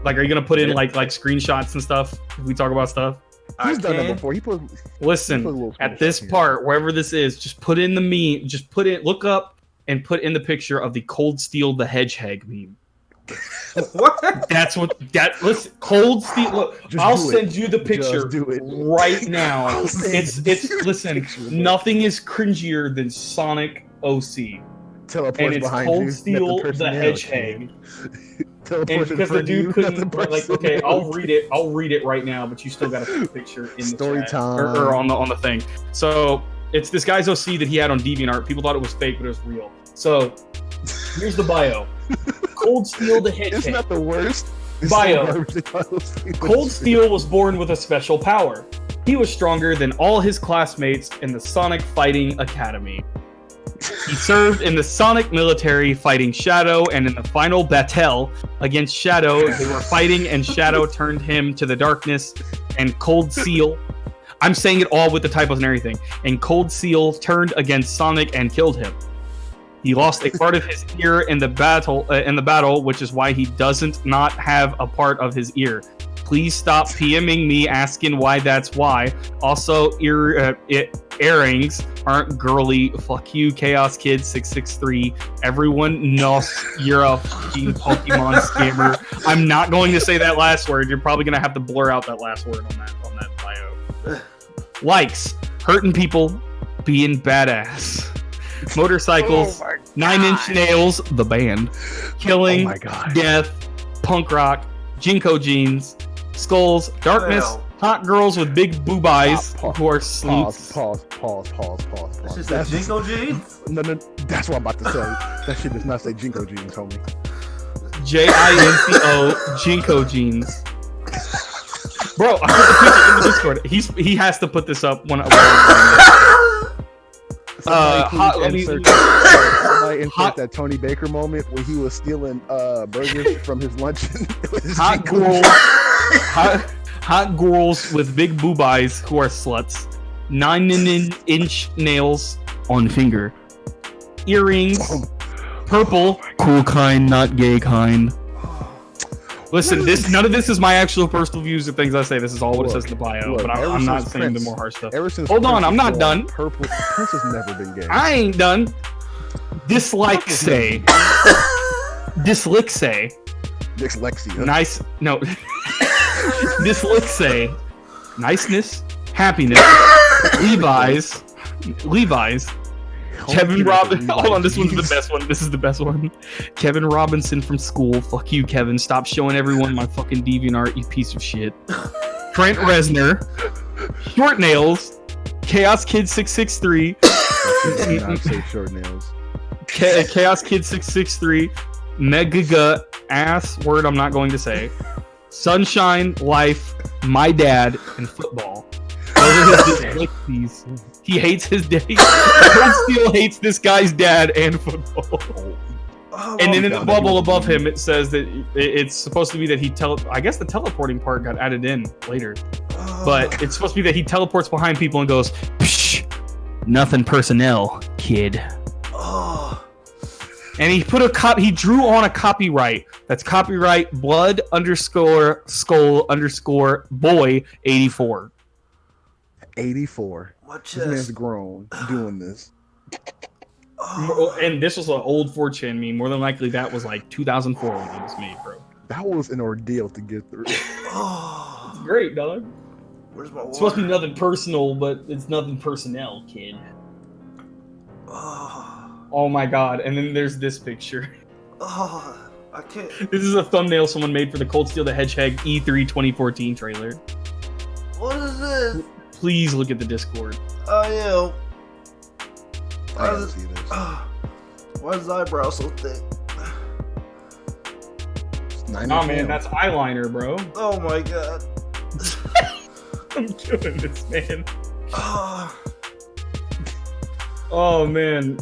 Like, are you gonna put in like screenshots and stuff if we talk about stuff? He's done that can. before. He put a Listen, little at screenshot this here. part, wherever this is, just put in the meme. Just look up and put in the picture of the ColdSteel the Hedgehog meme. What? That's what that. Listen, ColdSteel. Look, Just I'll do it. send you the picture Just do it. right now. I'll send It's you the listen. picture. Nothing is cringier than Sonic OC, Teleports and it's behind you. ColdSteel Nothing the personality. Hedgehog. And Teleports in because the front of you. dude couldn't, Nothing like, okay, I'll personality. read it right now, but you still got to put the picture in the Story chat, time. or on the thing. So it's this guy's OC that he had on DeviantArt. People thought it was fake, but it was real. So here's the bio: ColdSteel the It's Hedgehog. not the worst. It's Bio. so garbage. They thought it was fake, but Cold it's Steel was born with a special power. He was stronger than all his classmates in the Sonic Fighting Academy. He served in the Sonic military fighting Shadow, and in the final battle against Shadow, they were fighting and Shadow turned him to the darkness, and Cold Seal, I'm saying it all with the typos and everything, and Cold Seal turned against Sonic and killed him. He lost a part of his ear in the battle, which is why he doesn't not have a part of his ear. Please stop PMing me asking why that's why. Also, earrings aren't girly. Fuck you, Chaos Kid 663. Everyone knows you're a fucking Pokemon scammer. I'm not going to say that last word. You're probably gonna have to blur out that last word on that bio. Likes hurting people, being badass. Motorcycles, 9 Inch Nails, the band, killing, Oh my God. death, punk rock, Jinko jeans, skulls, darkness, Well. hot girls with big boob eyes who are sleuths. Pause. This is the Jinko jeans? No, that's what I'm about to say. That shit does not say Jinko jeans, homie. JINCO Jinko jeans. Bro, I put the picture in the Discord. He has to put this up when Somebody insert that Tony Baker moment where he was stealing burgers from his luncheon. Hot girls with big boob eyes who are sluts. 9-inch nails on finger. Earrings. Purple. Cool kind, not gay kind. Listen, none of this is my actual personal views and things I say. This is all what it says in the bio, but I'm not saying the more harsh stuff. Hold on, I'm not done. Prince has never been gay. I ain't done. Dyslexia. Dyslexia. Nice. No. Dyslexia. Niceness. Happiness. Levi's. Kevin Robinson. Hold on, this one's the best one. This is the best one. Kevin Robinson from school. Fuck you, Kevin. Stop showing everyone my fucking DeviantArt, you piece of shit. Trent Reznor. Short nails. Chaos Kid 663. Not say short nails. Chaos Kid 663. Mega ass word I'm not going to say. Sunshine, life, my dad, and football. Those are his dyslexies. He hates his dad. ColdSteel hates this guy's dad and football. And then in the bubble above him, it says that it's supposed to be that I guess the teleporting part got added in later. But it's supposed to be that he teleports behind people and goes, psh, nothing personnel, kid. And he drew on a copyright. That's copyright blood_skull_boy 84. 84. This man's grown doing this. And this was an old 4chan meme. More than likely, that was like 2004 when it was made, bro. That was an ordeal to get through. It's great, dog. Where's my water? It's supposed to be nothing personal, but it's nothing personnel, kid. Oh my god. And then there's this picture. I can't. This is a thumbnail someone made for the ColdSteel the Hedgehog E3 2014 trailer. What is this? Please look at the Discord. Oh, yeah. I gotta see this. Why is his eyebrow so thick? Nah, man, that's eyeliner, bro. Oh my god. I'm killing this, man. Oh, man.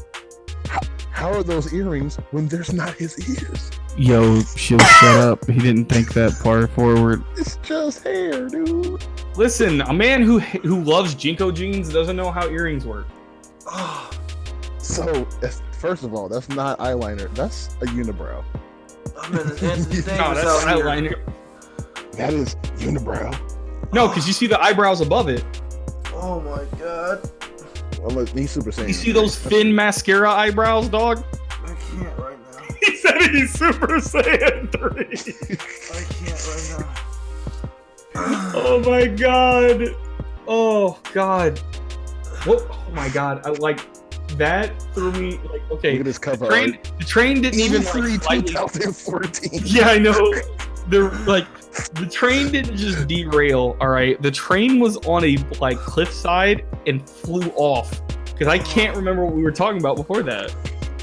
How are those earrings when there's not his ears? Yo, shut up. He didn't think that far forward. It's just hair, dude. Listen, a man who loves Jinko jeans doesn't know how earrings work. So, first of all, that's not eyeliner. That's a unibrow. I'm in the Anthony Davis No, that's out here. eyeliner. That is unibrow. No, because you see the eyebrows above it. Oh my god. Well, look, he's Super Saiyan. You see those thin mascara eyebrows, dog? I can't right now. He said he's Super Saiyan 3. I can't right now. Oh my god. Oh god. What? Oh my god. I like that threw me like okay. Look at this cover. The train didn't even like, 2014. Yeah, I know. The train didn't just derail. All right, the train was on a like cliffside and flew off because I can't remember what we were talking about before that.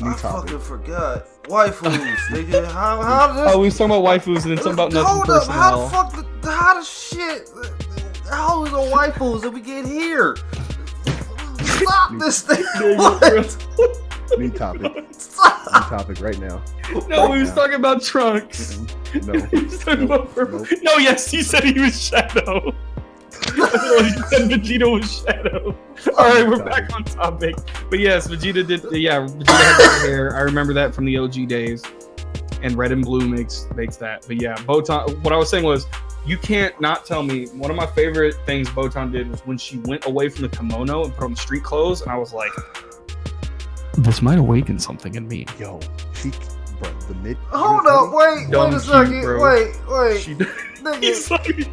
I fucking forgot. Waifus, nigga. How does this? Oh, we was talking about waifus and then something about nothing Hold up. personnel. How the shit? How is the waifus if we get here? Stop this thing. What? New topic. New topic right now. No, we was talking about Trunks. No. He was talking about Purple. No, yes, he said he was Shadow. He said Vegeta was Shadow. Alright, we're back on topic. But yes, Vegeta had red hair. I remember that from the OG days. And red and blue makes that. But yeah, Botan, what I was saying was, you can't not tell me, one of my favorite things Botan did was when she went away from the kimono and put on street clothes, and I was like, this might awaken something in me. Yo, bro, the mid. Hold up, wait a second. Wait. Nigga,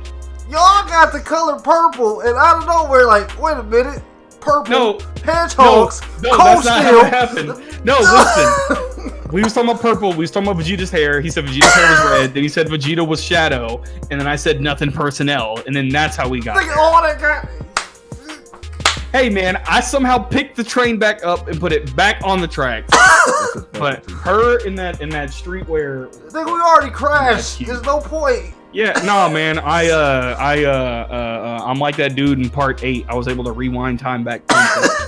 y'all got the color purple, and out of nowhere, like, wait a minute. Purple hedgehogs. No, that's not how it happened. No, listen. We was talking about purple. We was talking about Vegeta's hair. He said Vegeta's hair was red. Then he said Vegeta was shadow. And then I said nothing personnel. And then that's how we got there. all that got. Hey man, I somehow picked the train back up and put it back on the tracks. But her in that streetwear. Nigga, we already crashed. There's no point. Yeah, nah, man. I'm like that dude in part 8. I was able to rewind time back 10 seconds.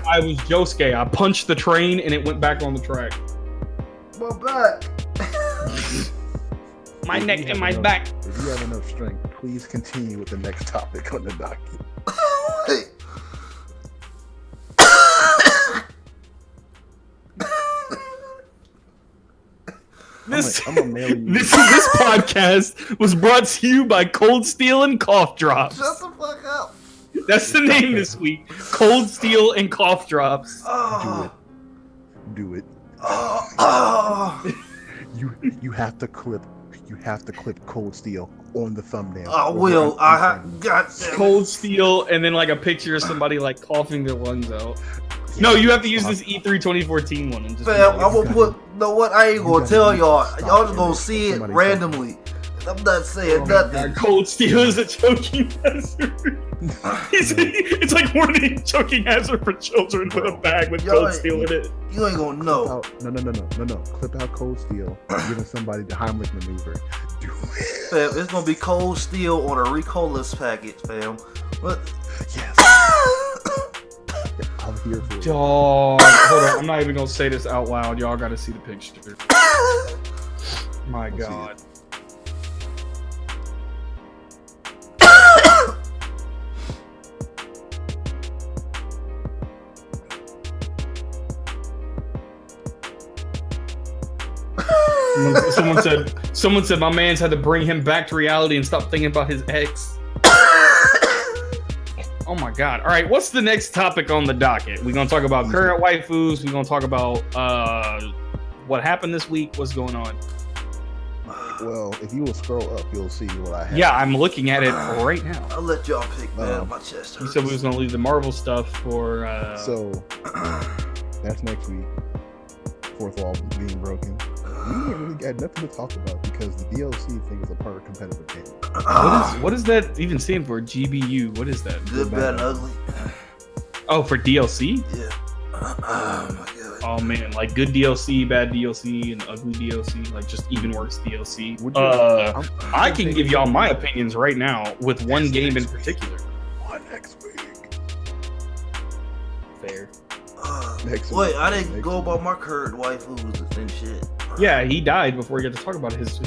I was Josuke. I punched the train and it went back on the track. My back. My neck and my back. If you have enough strength, please continue with the next topic on the docket. This podcast was brought to you by ColdSteel and Cough Drops. Shut the fuck up. That's the name this week. ColdSteel and Cough Drops. Do it. You have to clip ColdSteel on the thumbnail. I will. I have got ColdSteel and then like a picture of somebody like coughing their lungs out. No, you have to use this E3 2014 one. And just fam, I'm gonna put. No, what? I ain't gonna tell y'all. Y'all just gonna see it randomly. I'm not saying nothing. ColdSteel is a choking hazard. It's like warning choking hazard for children with a bag with ColdSteel in it. You ain't gonna know. No. Clip out ColdSteel, giving somebody the Heimlich maneuver. Do it. Fam, it's gonna be ColdSteel on a Ricoless package, fam. What? Yes. I'm here for it. Dog. Hold on. I'm not even gonna say this out loud. Y'all gotta see the picture. My God. Someone said my man's had to bring him back to reality and stop thinking about his ex. Oh my God. All right, what's the next topic on the docket? We're going to talk about current waifus. We're going to talk about what happened this week. What's going on? Well, if you will scroll up, you'll see what I have. Yeah, I'm looking at it right now. I'll let y'all pick, man. My chest hurts. You said we was going to leave the Marvel stuff for... So, that's next week. Fourth wall being broken. We ain't really got nothing to talk about because the DLC thing is a part of competitive game. What is that even stand for? GBU. What is that? Good, bad, and ugly. Oh, for DLC? Yeah. Oh my God. Oh man, like good DLC, bad DLC, and ugly DLC, like just even worse DLC. I can give y'all my opinions right now with one game in particular. One next week. Fair. Next Wait, week. I didn't go about my current waifus and shit. Yeah, he died before we get to talk about his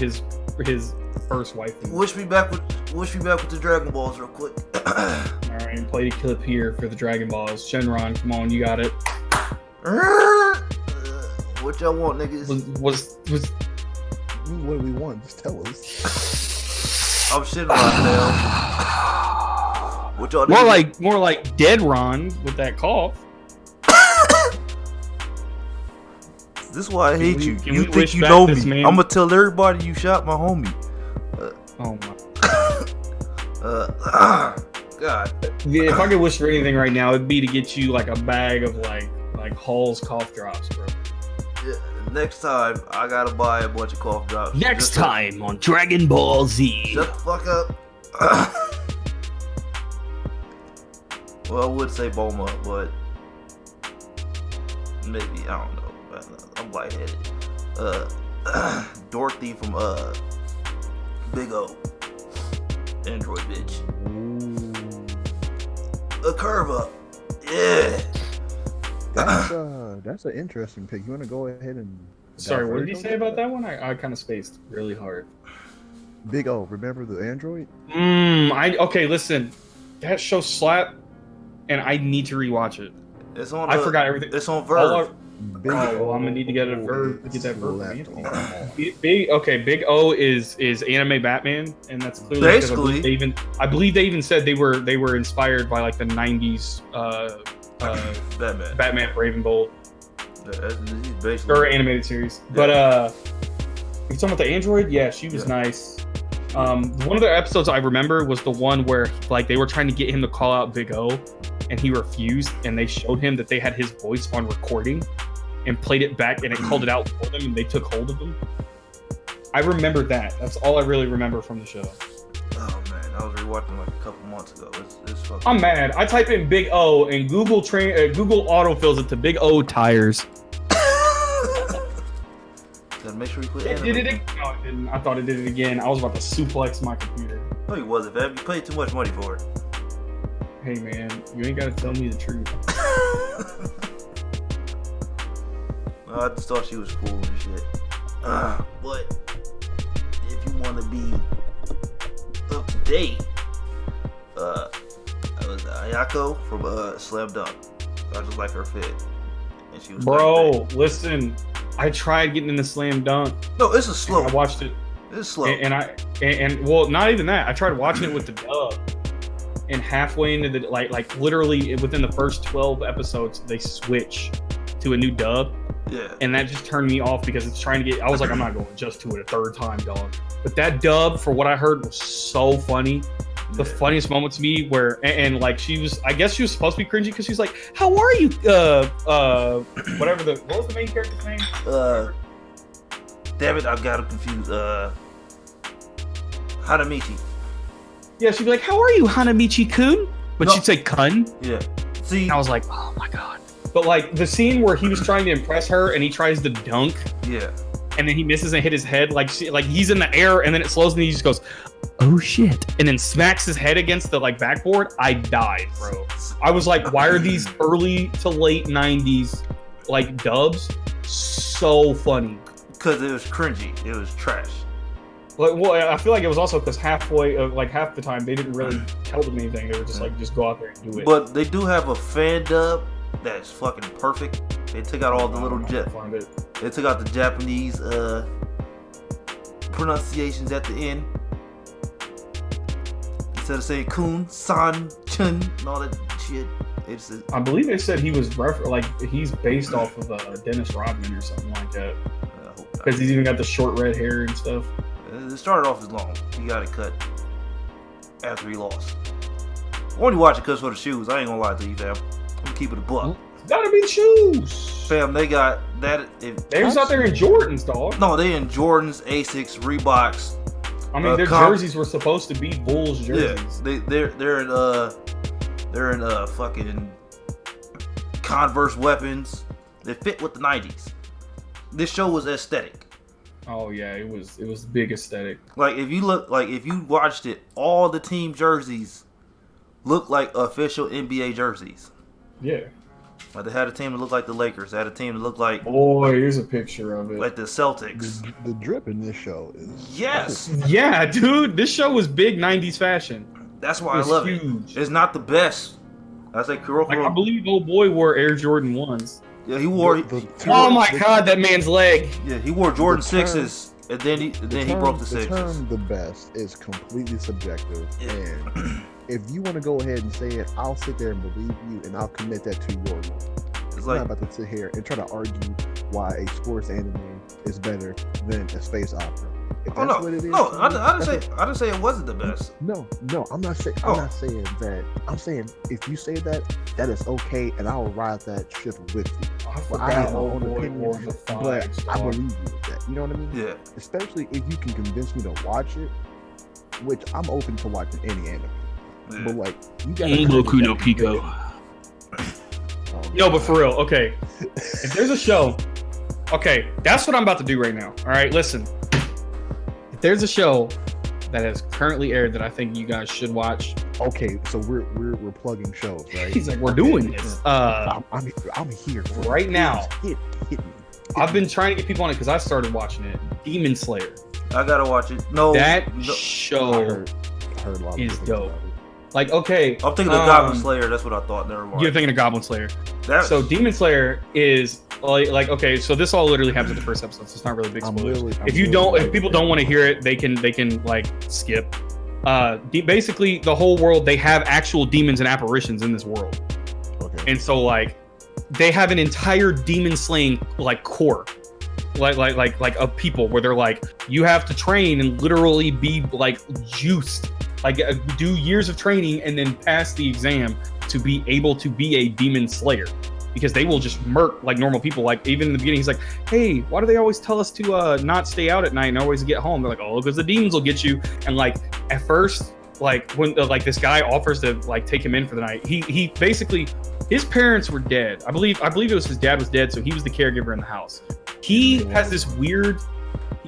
first wife. Wish me back with the Dragon Balls real quick. Alright, play the clip here for the Dragon Balls. Shenron, come on, you got it. What y'all want, niggas? Was What do we want? Just tell us. I'm shitting right now. What y'all more like Dead Ron with that cough. This is why I hate you. Can You we think wish you back know this me? man? I'm gonna tell everybody you shot my homie. Oh my. God. If I could wish for anything right now, it'd be to get you like a bag of like Hall's cough drops, bro. Yeah, next time I gotta buy a bunch of cough drops. Next time on Dragon Ball Z. Shut the fuck up. Well, I would say Bulma, but maybe I don't know. I'm lightheaded. Dorothy from Big O. Android bitch. A curve up. Yeah. That's an interesting pick. You want to go ahead and... Sorry, what did you say about that one? I kind of spaced really hard. Big O, remember the android? Okay, listen. That show slap, and I need to rewatch it. It's on. I forgot everything. It's on Verve. Well, I'm gonna need to get a Verve to get that Verve. Big O is anime Batman, and that's clearly basically. I believe they even said they were inspired by like the '90s Batman Brave and Bold. Basically. Or animated series. Yeah. But you talking about the android? Yeah, she was nice. One of the episodes I remember was the one where like they were trying to get him to call out Big O, and he refused. And they showed him that they had his voice on recording, and played it back, and it called it out for them, and they took hold of him. I remember that. That's all I really remember from the show. Oh man, I was rewatching like a couple months ago. It's fucking. I'm mad. I type in Big O, and Google autofills it to Big O tires. Gotta make sure you put. It did it again. No, it didn't. I thought it did it again. I was about to suplex my computer. No, you wasn't, fam. You paid too much money for it. Hey man, you ain't gotta tell me the truth. I just thought she was cool and shit. But if you want to be up to date, it was Ayako from Slam Dunk. I just like her fit, and she was. Bro, listen. I tried getting into Slam Dunk. No, it's a slow. I watched it. It's slow. And well, not even that. I tried watching it with the dub, and halfway into the like literally within the first 12 episodes, they switch to a new dub. Yeah. And that just turned me off because it's trying to get. I was like, I'm not going just to it a third time, dog. But that dub, for what I heard, was so funny. The funniest moment to me where and like she was, I guess she was supposed to be cringy because she's like, "How are you?" What was the main character's name? Damn it, I got him confused. Hanamichi. Yeah, she'd be like, "How are you, Hanamichi-kun?" But she'd say "kun." Yeah. See, and I was like, "Oh my god!" But like the scene where he was trying to impress her and he tries to dunk. Yeah. And then he misses and hit his head like he's in the air, and then it slows and he just goes, "Oh shit!" and then smacks his head against the like backboard. I died, bro. I was like, why are these early to late 90s like dubs so funny? Because it was cringy. It was trash. Like, well, I feel like it was also because half the time they didn't really tell them anything. They were just like, just go out there and do it. But they do have a fan dub that's fucking perfect. They took out all the little They took out the Japanese pronunciations at the end. Instead of saying kun, san, chun, and all that shit. I believe they said he was he's based off of Dennis Rodman or something like that. Because he's even got the short red hair and stuff. It started off as long. He got it cut after he lost. I only watch it because for the shoes. I ain't gonna lie to you, fam. I'm gonna keep it a buck. Gotta be the shoes. Fam, they got that. They was out there in Jordans, dog. No, they in Jordans, Asics, Reeboks. I mean, their jerseys were supposed to be Bulls jerseys. Yeah, they're in fucking Converse weapons. They fit with the 90s. This show was aesthetic. Oh yeah, it was big aesthetic. Like if you watched it, all the team jerseys look like official NBA jerseys. Yeah. Like they had a team that looked like the Lakers. They had a team that looked like. Boy, here's a picture of it. Like the Celtics. The drip in this show is. Yes. Yeah, dude, this show was big '90s fashion. That's why I love it. It's not the best. I say Kuroko. Like, I believe old boy wore Air Jordan 1s. Yeah, he wore. Oh my god, that man's leg. Yeah, he wore Jordan 6s, and then he broke the 6s. The term "the best" is completely subjective, and if you want to go ahead and say it, I'll sit there and believe you, and I'll commit that to your name. I'm not about to sit here and try to argue why a sports anime is better than a space opera. If that's what it is, I didn't say it wasn't the best. No, I'm not saying. I'm not saying that. I'm saying if you say that is okay, and I'll ride that ship with you. I have my own opinion, but I believe you with that. You know what I mean? Yeah. Especially if you can convince me to watch it, which I'm open to watching any anime. Yeah. But like, you got Boku no Pico. Yo, but for real, okay. If there's a show, okay, that's what I'm about to do right now. All right, listen. If there's a show that has currently aired that I think you guys should watch. Okay, so we're plugging shows, right? He's like, we're doing this. I'm here for right now. Hit me. I've been trying to get people on it because I started watching it. Demon Slayer. I gotta watch it. No, show is dope. Like, okay, I'm thinking of Goblin Slayer. That's what I thought. Never mind. You're thinking of Goblin Slayer. So Demon Slayer is like okay. So this all literally happens in the first episode. So it's not really big spoilers. If people don't want to hear it, they can like skip. Basically, the whole world, they have actual demons and apparitions in this world. Okay. And so like they have an entire demon slaying like core. like of people where they're like, you have to train and literally be like juiced, like do years of training and then pass the exam to be able to be a demon slayer, because they will just murk like normal people. Like even in the beginning, he's like, hey, why do they always tell us to not stay out at night and always get home? They're like, oh, because the demons will get you. And like at first, like when like this guy offers to like take him in for the night, he basically, his parents were dead. I believe it was his dad was dead, so he was the caregiver in the house. He has this weird,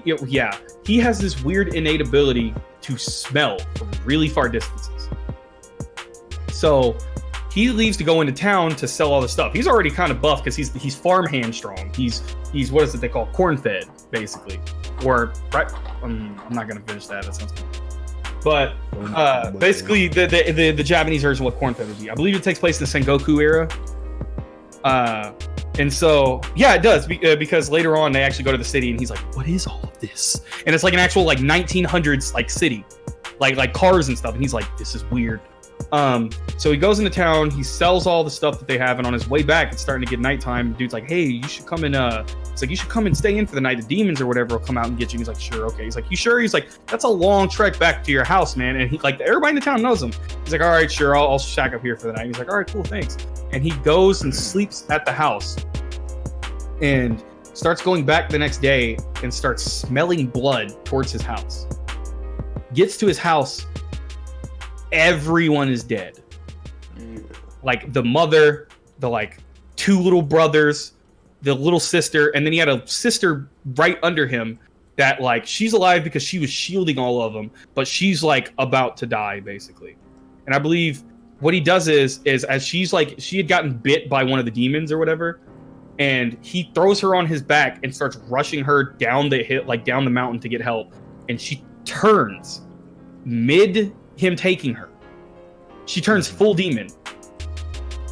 he has this weird innate ability to smell from really far distances. So he leaves to go into town to sell all the stuff. He's already kind of buff because he's farmhand strong. He's what is it they call corn fed, basically. Or right, I'm not gonna finish that. That sounds good. But basically the Japanese version of what corn fed would be. I believe it takes place in the Sengoku era. And so yeah, it does because later on they actually go to the city and he's like, what is all of this? And it's like an actual like 1900s like city, like cars and stuff. And he's like, this is weird. So he goes into town, he sells all the stuff that they have, and on his way back, it's starting to get nighttime. Dude's like, hey, you should come and it's like, you should come and stay in for the night. The demons or whatever will come out and get you. He's like, sure, okay. He's like, you sure? He's like, that's a long trek back to your house, man. And he like, everybody in the town knows him. He's like, all right, sure, I'll shack up here for the night. He's like, all right, cool, thanks. And he goes and sleeps at the house and starts going back the next day and starts smelling blood towards his house. Gets to his house, everyone is dead. Like the mother, the like two little brothers, the little sister, and then he had a sister right under him that like she's alive because she was shielding all of them, but she's like about to die basically. And I believe what he does is as she's like, she had gotten bit by one of the demons or whatever, and he throws her on his back and starts rushing her down the hill, like down the mountain to get help, and she turns mid him taking her. She turns full demon.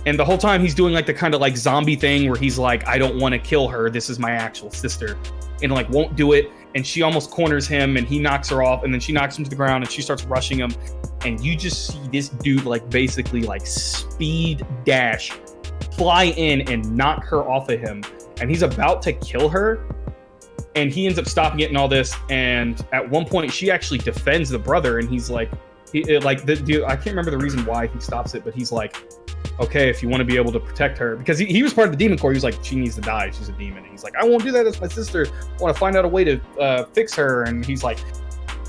And the whole time he's doing like the kind of like zombie thing where he's like, I don't want to kill her. This is my actual sister. And like won't do it. And she almost corners him and he knocks her off. And then she knocks him to the ground and she starts rushing him. And you just see this dude like basically like speed dash, fly in and knock her off of him. And he's about to kill her. And he ends up stopping it and all this. And at one point she actually defends the brother. And he's like, the dude, I can't remember the reason why he stops it, but he's like, okay, if you want to be able to protect her, because he was part of the demon corps. He was like, she needs to die, she's a demon. And he's like, I won't do that as my sister. I want to find out a way to fix her. And he's like,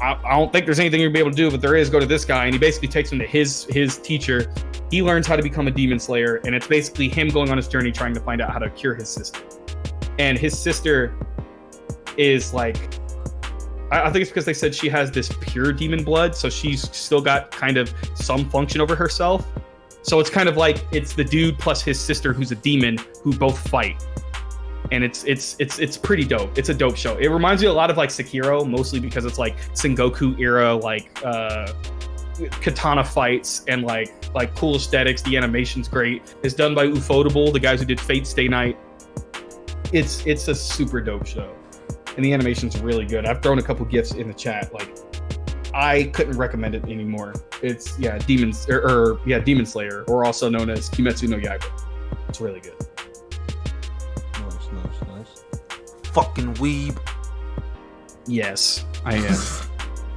I don't think there's anything you'll be able to do, but there is. Go to this guy. And he basically takes him to his teacher. He learns how to become a demon slayer, and it's basically him going on his journey trying to find out how to cure his sister. And his sister is like, I think it's because they said she has this pure demon blood, so she's still got kind of some function over herself. So it's kind of like it's the dude plus his sister who's a demon who both fight, and it's pretty dope. It's a dope show. It reminds me a lot of like Sekiro, mostly because it's like Sengoku era, like katana fights and like cool aesthetics. The animation's great. It's done by Ufotable, the guys who did Fate Stay Night. It's a super dope show. And the animation's really good. I've thrown a couple GIFs in the chat. Like, I couldn't recommend it anymore. It's Demon Slayer, or also known as Kimetsu no Yaiba. It's really good. Nice. Fucking weeb. Yes, I am.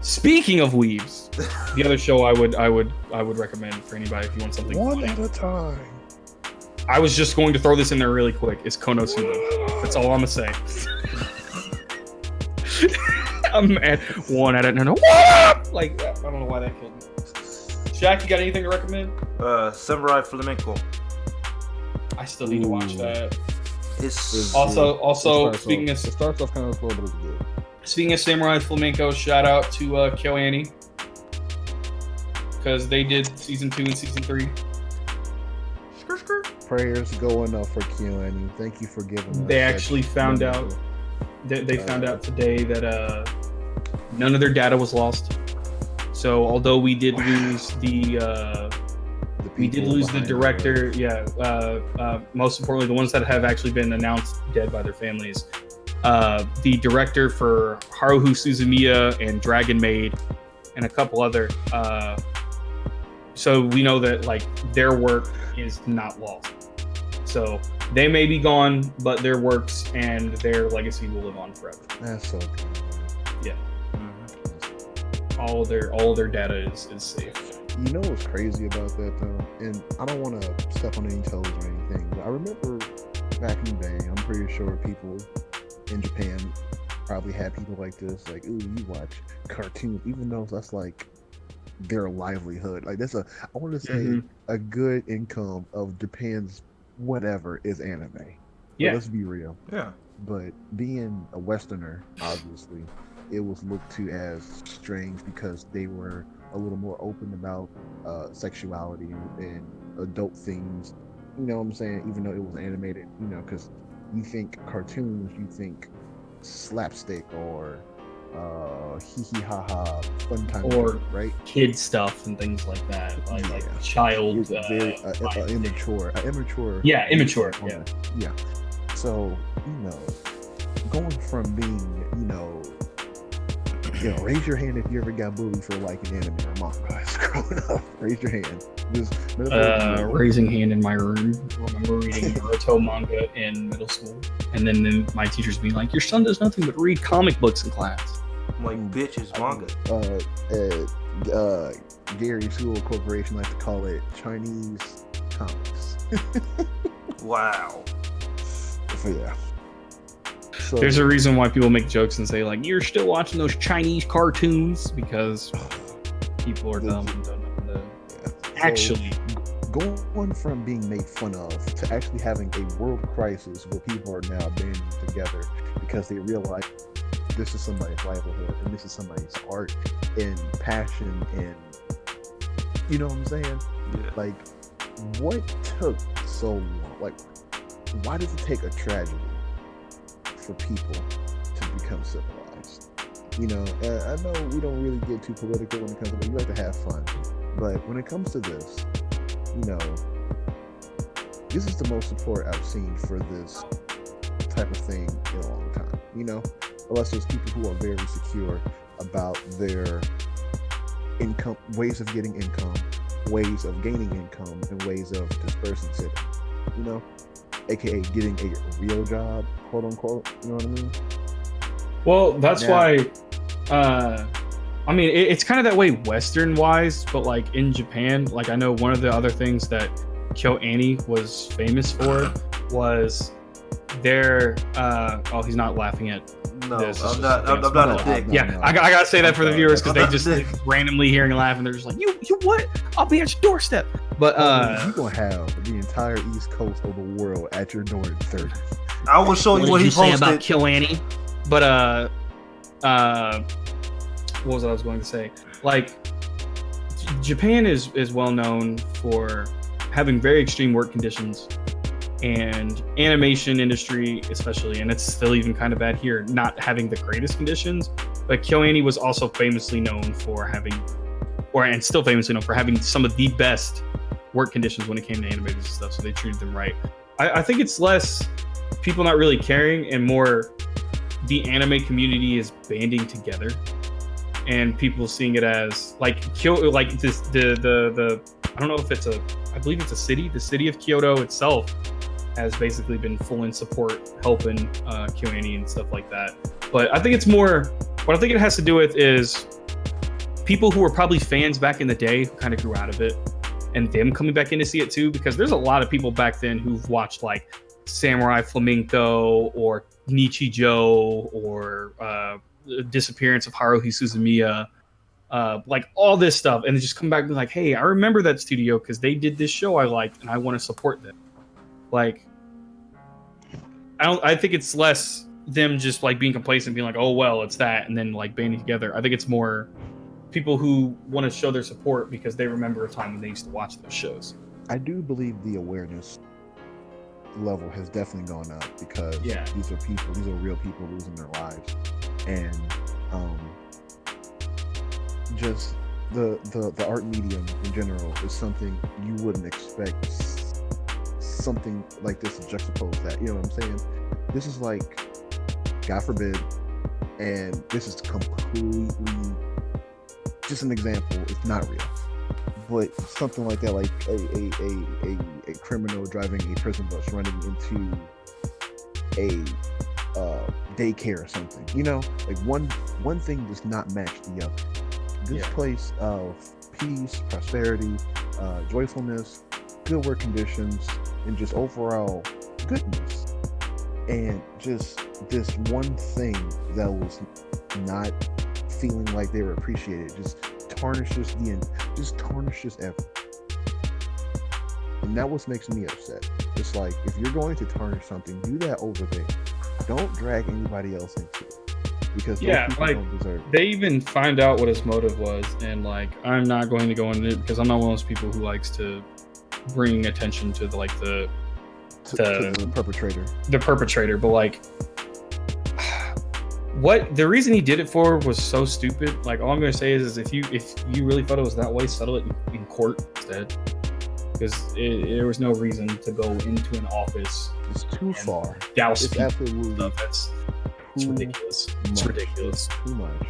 Speaking of weebs, the other show I would recommend for anybody if you want something one funny. at a time. I was just going to throw this in there really quick. Is Konosuba. That's all I'm gonna say. I'm mad. One at it. No. Like, I don't know why that killed me. Shaq, you got anything to recommend? Samurai Flamenco. I still need to watch that. It's Also, speaking it starts off kind of slow, but it's good. Speaking of Samurai Flamenco, shout out to KyoAni, because they did season 2 and season 3. Prayers going up for KyoAni. Thank you for giving us. They actually found out. They found out today that none of their data was lost. So although we did lose the director, most importantly, the ones that have actually been announced dead by their families, the director for Haruhi Suzumiya and Dragon Maid, and a couple other. So we know that like their work is not lost. So They may be gone, but their works and their legacy will live on forever. That's so good. Yeah. Mhm. All their data is safe. You know what's crazy about that though? And I don't want to step on any toes or anything, but I remember back in the day, I'm pretty sure people in Japan probably had people like this, like, ooh, you watch cartoons, even though that's like their livelihood. Like I want to say a good income of Japan's whatever is anime. But Yeah. let's be real. Yeah. But being a Westerner, obviously, it was looked to as strange because they were a little more open about sexuality and adult themes. You know what I'm saying? Even though it was animated, you know, because you think cartoons, you think slapstick or hee hee ha ha fun time, Or right? Kid stuff and things like that, like Yeah. child. It's very immature. Yeah, immature. Yeah. So, you know, going from being, you know, raise your hand if you ever got bullied for liking anime or manga growing up. Raise your hand. Just Raising hand in my room. I remember reading Naruto manga in middle school, and then my teachers being like, "Your son does nothing but read comic books in class." I'm like, bitch, it's manga. Gary School Corporation like to call it Chinese comics. Wow. So yeah. So, There's a reason why people make jokes and say like, "You're still watching those Chinese cartoons," because people are dumb and don't know the actually. Going from being made fun of to actually having a world crisis where people are now banding together because they realize this is somebody's livelihood and this is somebody's art and passion, and you know what I'm saying? Yeah. Like, what took so long? Like, why does it take a tragedy for people to become civilized? You know, I know we don't really get too political when it comes to it. We like to have fun, but when it comes to this, you know, this is the most support I've seen for this type of thing in a long time. You know, unless there's people who are very secure about their income, ways of getting income, ways of gaining income, and ways of dispersing it. You know, aka getting a real job, quote unquote. You know what I mean? Well, that's why. I mean, it's kind of that way Western wise, but like in Japan, like I know one of the other things that KyoAni was famous for was their. Oh, he's not laughing at. No, this. I'm not a dick. Yeah, I gotta say that for the viewers because they just randomly hearing and laughing. They're just like, you what? I'll be at your doorstep. But you're gonna have the entire East Coast of the world at your door in 30. I will show you what he say posted about KyoAni. But what was I was going to say? Like, Japan is well known for having very extreme work conditions, and animation industry especially, and it's still even kind of bad here, not having the greatest conditions. But KyoAni was also famously known for having, and still famously known for having some of the best work conditions when it came to animators and stuff. So they treated them right. I think it's less people not really caring and more the anime community is banding together and people seeing it as like this the I don't know if it's I believe it's a city. The city of Kyoto itself has basically been full in support, helping KyoAni and stuff like that. But I think it's more, what I think it has to do with is people who were probably fans back in the day who kind of grew out of it, and them coming back in to see it too, because there's a lot of people back then who've watched like Samurai Flamenco or Nichijou or Disappearance of Haruhi Suzumiya, like all this stuff, and they just come back and be like, hey, I remember that studio because they did this show I liked and I want to support them. Like, I think it's less them just like being complacent, being like, oh well, it's that, and then like banding together. I think it's more people who want to show their support because they remember a time when they used to watch those shows. I do believe the awareness level has definitely gone up because these are real people losing their lives, and just the art medium in general is something you wouldn't expect something like this to juxtapose that. You know what I'm saying? This is like, God forbid, and this is completely just an example. It's not real, but something like that, like a criminal driving a prison bus running into a daycare or something, you know, like one thing does not match the other. This place of peace, prosperity, joyfulness, good work conditions, and just overall goodness, and just this one thing that was not feeling like they were appreciated just tarnishes everything. And that what makes me upset. It's like, if you're going to tarnish something, do that over there. Don't drag anybody else into it, because those people don't deserve it. They even find out what his motive was, and like, I'm not going to go into it because I'm not one of those people who likes to bring attention to the perpetrator, but like, what the reason he did it for was so stupid. Like, all I'm gonna say is if you really thought it was that way, settle it in court instead, because there was no reason to go into an office. It's too far. Douse it's absolutely stuff. It's ridiculous. It's ridiculous. Too much.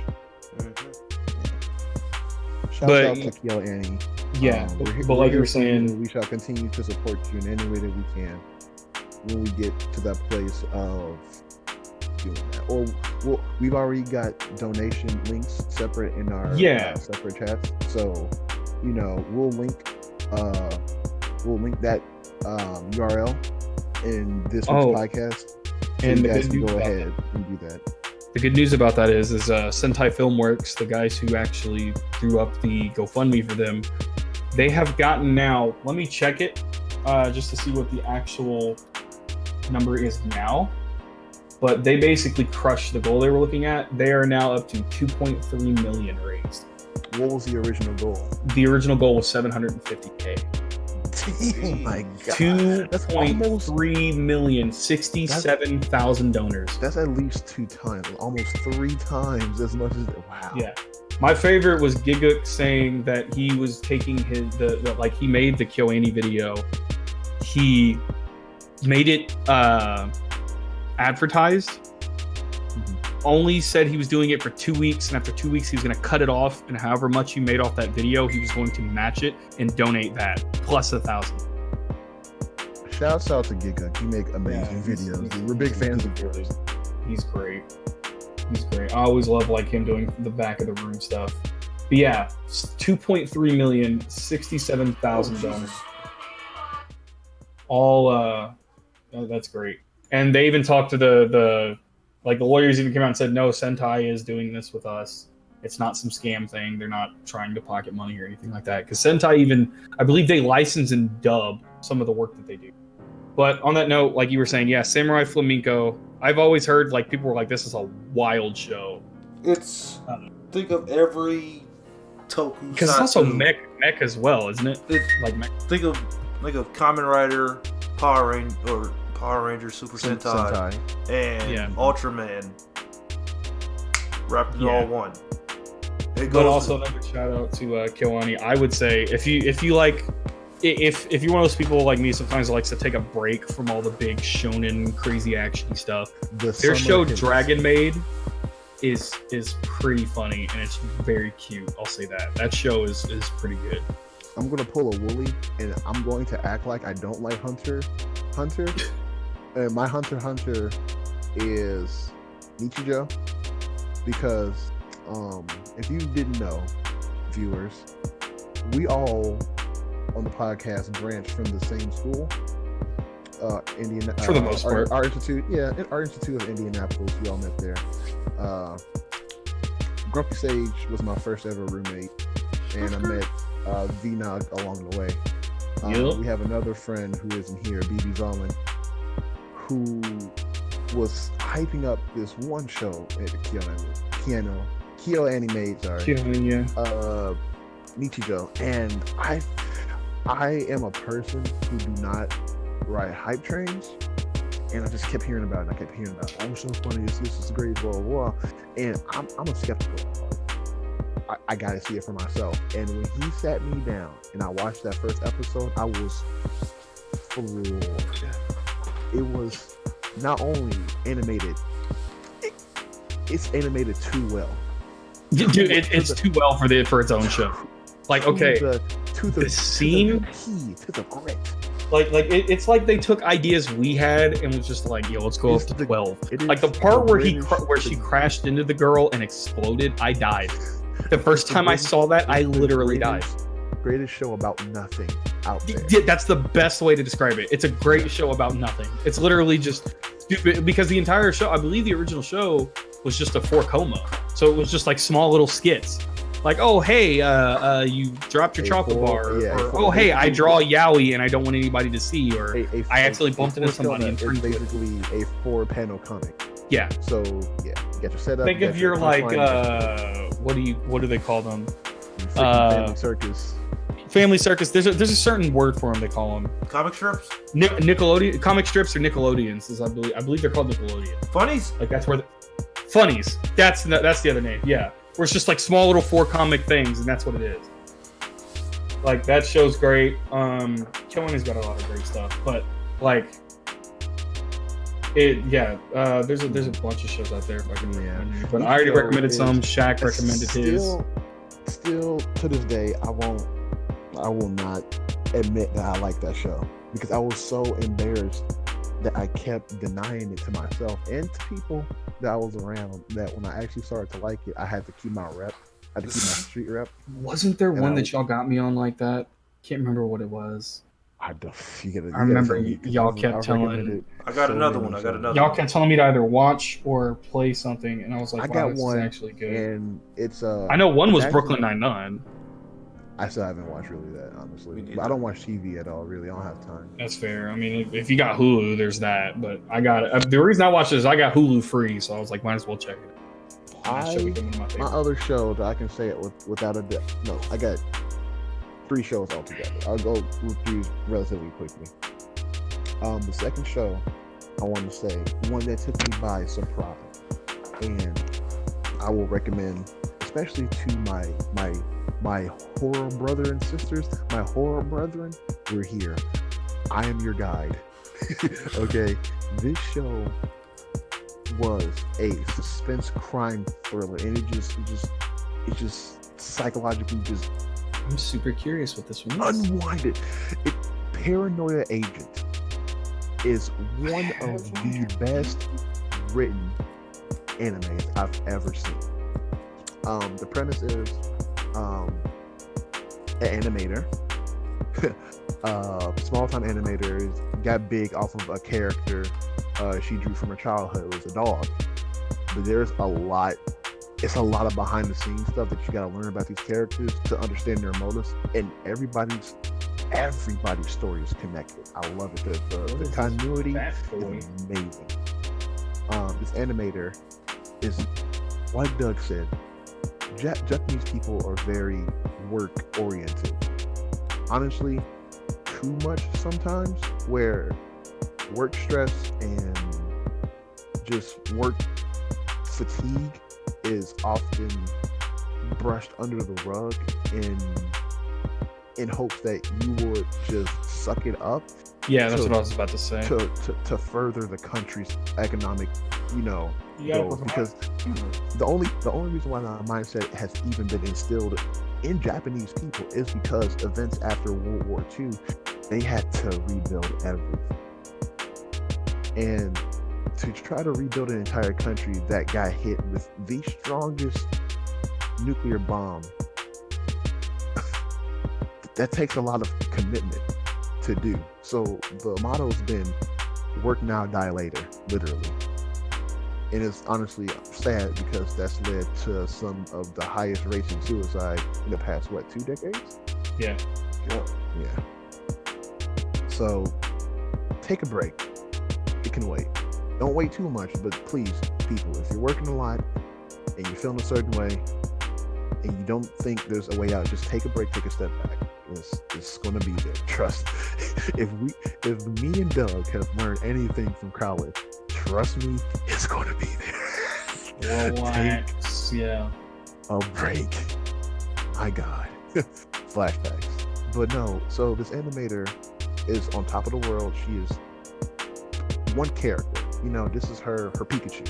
Shout out to Kill Annie. Yeah, but like you were saying, we shall continue to support you in any way that we can when we get to that place of doing that. Or we've already got donation links separate in our separate chats. So, you know, we'll link that URL in this week's podcast. So and you guys can go ahead and do that. The good news about that is Sentai Filmworks, the guys who actually threw up the GoFundMe for them, they have gotten now, let me check it just to see what the actual number is now. But they basically crushed the goal they were looking at. They are now up to 2.3 million raised. What was the original goal? The original goal was 750K. Oh my god. 2.3 million, 67,000 donors. That's at least 2 times, almost 3 times as much as wow. Yeah. My favorite was Giguk saying that he was taking like he made the KyoAni video. He made it advertised. Only said he was doing it for 2 weeks, and after 2 weeks he was going to cut it off, and however much he made off that video, he was going to match it and donate that plus 1,000. Shouts out to Giga. He make amazing videos. We're big fans of his. He's great. I always love like him doing the back of the room stuff. But yeah, 2.3 million, 67,000 donors. All that's great. And they even talked to the lawyers even came out and said, no, Sentai is doing this with us. It's not some scam thing. They're not trying to pocket money or anything like that. Because Sentai even, I believe they license and dub some of the work that they do. But on that note, like you were saying, yeah, Samurai Flamenco, I've always heard, like, people were like, this is a wild show. It's, think of every tokusatsu. Because it's also mech as well, isn't it? Like mech. Think of Kamen Rider, Power Ranger, Super Sentai, and Ultraman wrapped in all one. But also another shout out to KyoAni. I would say if you like, if you're one of those people like me, sometimes likes to take a break from all the big shonen crazy actiony stuff. Their show Dragon Maid is pretty funny, and it's very cute. I'll say that show is pretty good. I'm gonna pull a Wooly, and I'm going to act like I don't like Hunter. And my Hunter is Nichijou, because if you didn't know, viewers, we all on the podcast branched from the same school, for the most part. Our institute, our Institute of Indianapolis. We all met there. Grumpysage was my first ever roommate, and I met V-Nog along the way. We have another friend who isn't here, BB Zalman, who was hyping up this one show at the KyoAni made, Nichijou, and I am a person who do not ride hype trains, and I just kept hearing about it. Oh, so funny! This is great, blah blah blah. And I'm a skeptical. I gotta see it for myself. And when he sat me down and I watched that first episode, I was floored. It was not only animated, it's animated too well. Dude, it's too well for its own show. Like, okay, to the scene to the grit. Like it's like they took ideas we had and was just like, yo, let's go up to 12. Like the part where she crashed into the girl and exploded, I died. The first time I saw that, I literally died. Greatest show about nothing out there. Yeah, that's the best way to describe it. It's a great show about nothing. It's literally just stupid because the entire show, I believe the original show was just a 4-coma. So it was just like small little skits. Like, oh, hey, you dropped your chocolate bar. Yeah, or, oh, hey, I draw yaoi and I don't want anybody to see. Or I accidentally bumped into somebody. It's basically a 4-panel comic. Yeah. So, yeah, you got your setup. Think of your, like, what do they call them? Family Circus. Family Circus. There's a certain word for them. They call them Comic strips. Nickelodeon comic strips or Nickelodeons. Is I believe they're called Nickelodeon. Funnies. Like that's where funnies. That's the other name. Yeah, where it's just like small little 4 comic things, and that's what it is. Like that show's great. Killing has got a lot of great stuff, but like it. Yeah. There's a bunch of shows out there. If I can. Yeah. But I already recommended some. Shaq recommended his. Still to this day, I will not admit that I like that show because I was so embarrassed that I kept denying it to myself and to people that I was around, that when I actually started to like it, I had to keep my rep. I had to keep my street rep. Wasn't there one that y'all got me on like that? Can't remember what it was. I remember y'all kept telling. I got another one. Y'all kept telling me to either watch or play something, and I was like, I wow, got one actually good. And it's I know one was Brooklyn Nine-Nine. I still haven't watched really that, honestly. But I don't watch TV at all, really. I don't have time. That's fair. I mean, if you got Hulu, there's that. But I got it. The reason I watched it is I got Hulu free, so I was like, might as well check it. My other show that I can say it without a doubt. No, I got 3 shows altogether. I'll go through these relatively quickly. The second show I want to say, one that took me by surprise, and I will recommend, especially to my horror brother and sisters, my horror brethren, we're here. I am your guide. Okay, this show was a suspense crime thriller, and it just psychologically just. I'm super curious what this one is. Unwinded. Paranoia Agent is one of the best written animes I've ever seen. The premise is an animator, small-time animator, got big off of a character she drew from her childhood. It was a dog. But there's a lot. It's a lot of behind-the-scenes stuff that you gotta learn about these characters to understand their motives, and everybody's story is connected. I love it. The continuity is amazing. This animator is, like Doug said, Japanese people are very work-oriented. Honestly, too much sometimes, where work stress and just work fatigue is often brushed under the rug in hopes that you would just suck it up. Yeah, that's what I was about to say. To further the country's economic, goals. Because the only reason why that mindset has even been instilled in Japanese people is because events after World War II, they had to rebuild everything. And to try to rebuild an entire country that got hit with the strongest nuclear bomb, that takes a lot of commitment to do. So the motto's been work now, die later, literally. And it's honestly sad because that's led to some of the highest rates of suicide in the past, 2 decades? Yeah. Yeah. So take a break. It can wait. Don't wait too much, but please, people, if you're working a lot and you're feeling a certain way and you don't think there's a way out, just take a break, take a step back. It's going to be there. Trust. If me and Doug have learned anything from college, trust me, it's going to be there. Relax. Yeah. A break. My God. Flashbacks. But no, so this animator is on top of the world. She is one character. This is her Pikachu.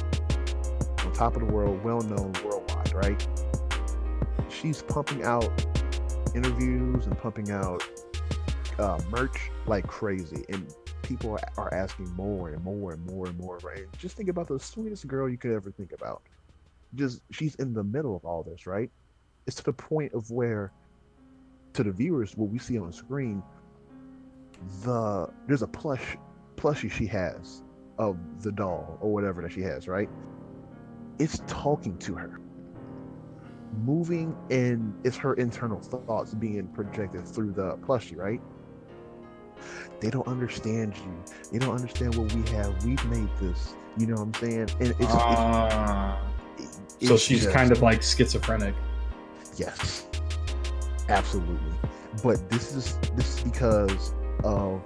On top of the world, well known worldwide, right? She's pumping out interviews and pumping out merch like crazy, and people are asking more and more and more and more. Right? Just think about the sweetest girl you could ever think about. Just she's in the middle of all this, right? It's to the point of where, to the viewers, what we see on the screen, there's a plushie she has of the doll or whatever that she has, right? It's talking to her, moving, and it's her internal thoughts being projected through the plushie, right? They don't understand you. They don't understand what we have. We've made this. You know what I'm saying? And so she's just kind of like schizophrenic. Yes, absolutely. But this is because of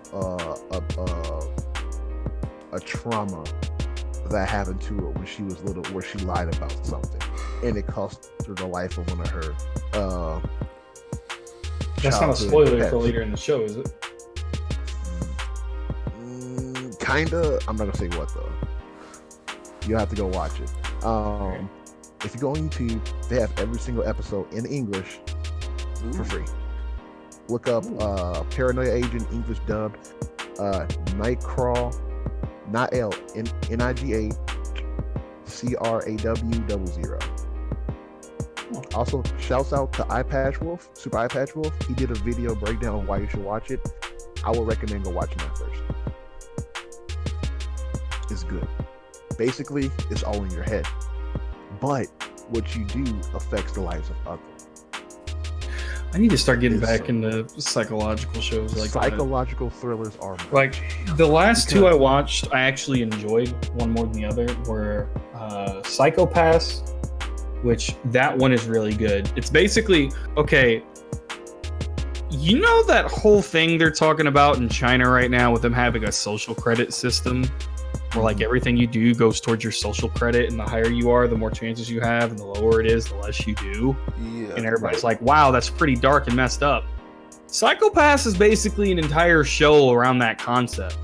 a trauma that happened to her when she was little, where she lied about something, and it cost her the life of one of her. That's not a spoiler for later in the show, is it? Kinda. I'm not gonna say what though. You'll have to go watch it. Okay. If you go on YouTube, they have every single episode in English for free. Look up Paranoia Agent English dubbed, Nightcrawl, not L, NIGA CRAW00. Also, shouts out to Super Eye Patch Wolf. He did a video breakdown on why you should watch it. I would recommend go watching that first. It's good. Basically, it's all in your head. But what you do affects the lives of others. I need to start getting back into psychological shows like psychological thrillers are like the last two I watched. I actually enjoyed one more than the other. Were Psychopaths, which that one is really good. It's basically okay. You know that whole thing they're talking about in China right now with them having a social credit system, where like everything you do goes towards your social credit, and the higher you are, the more chances you have, and the lower it is, the less you do. Yeah, and everybody's like, wow, that's pretty dark and messed up. Psychopaths is basically an entire show around that concept.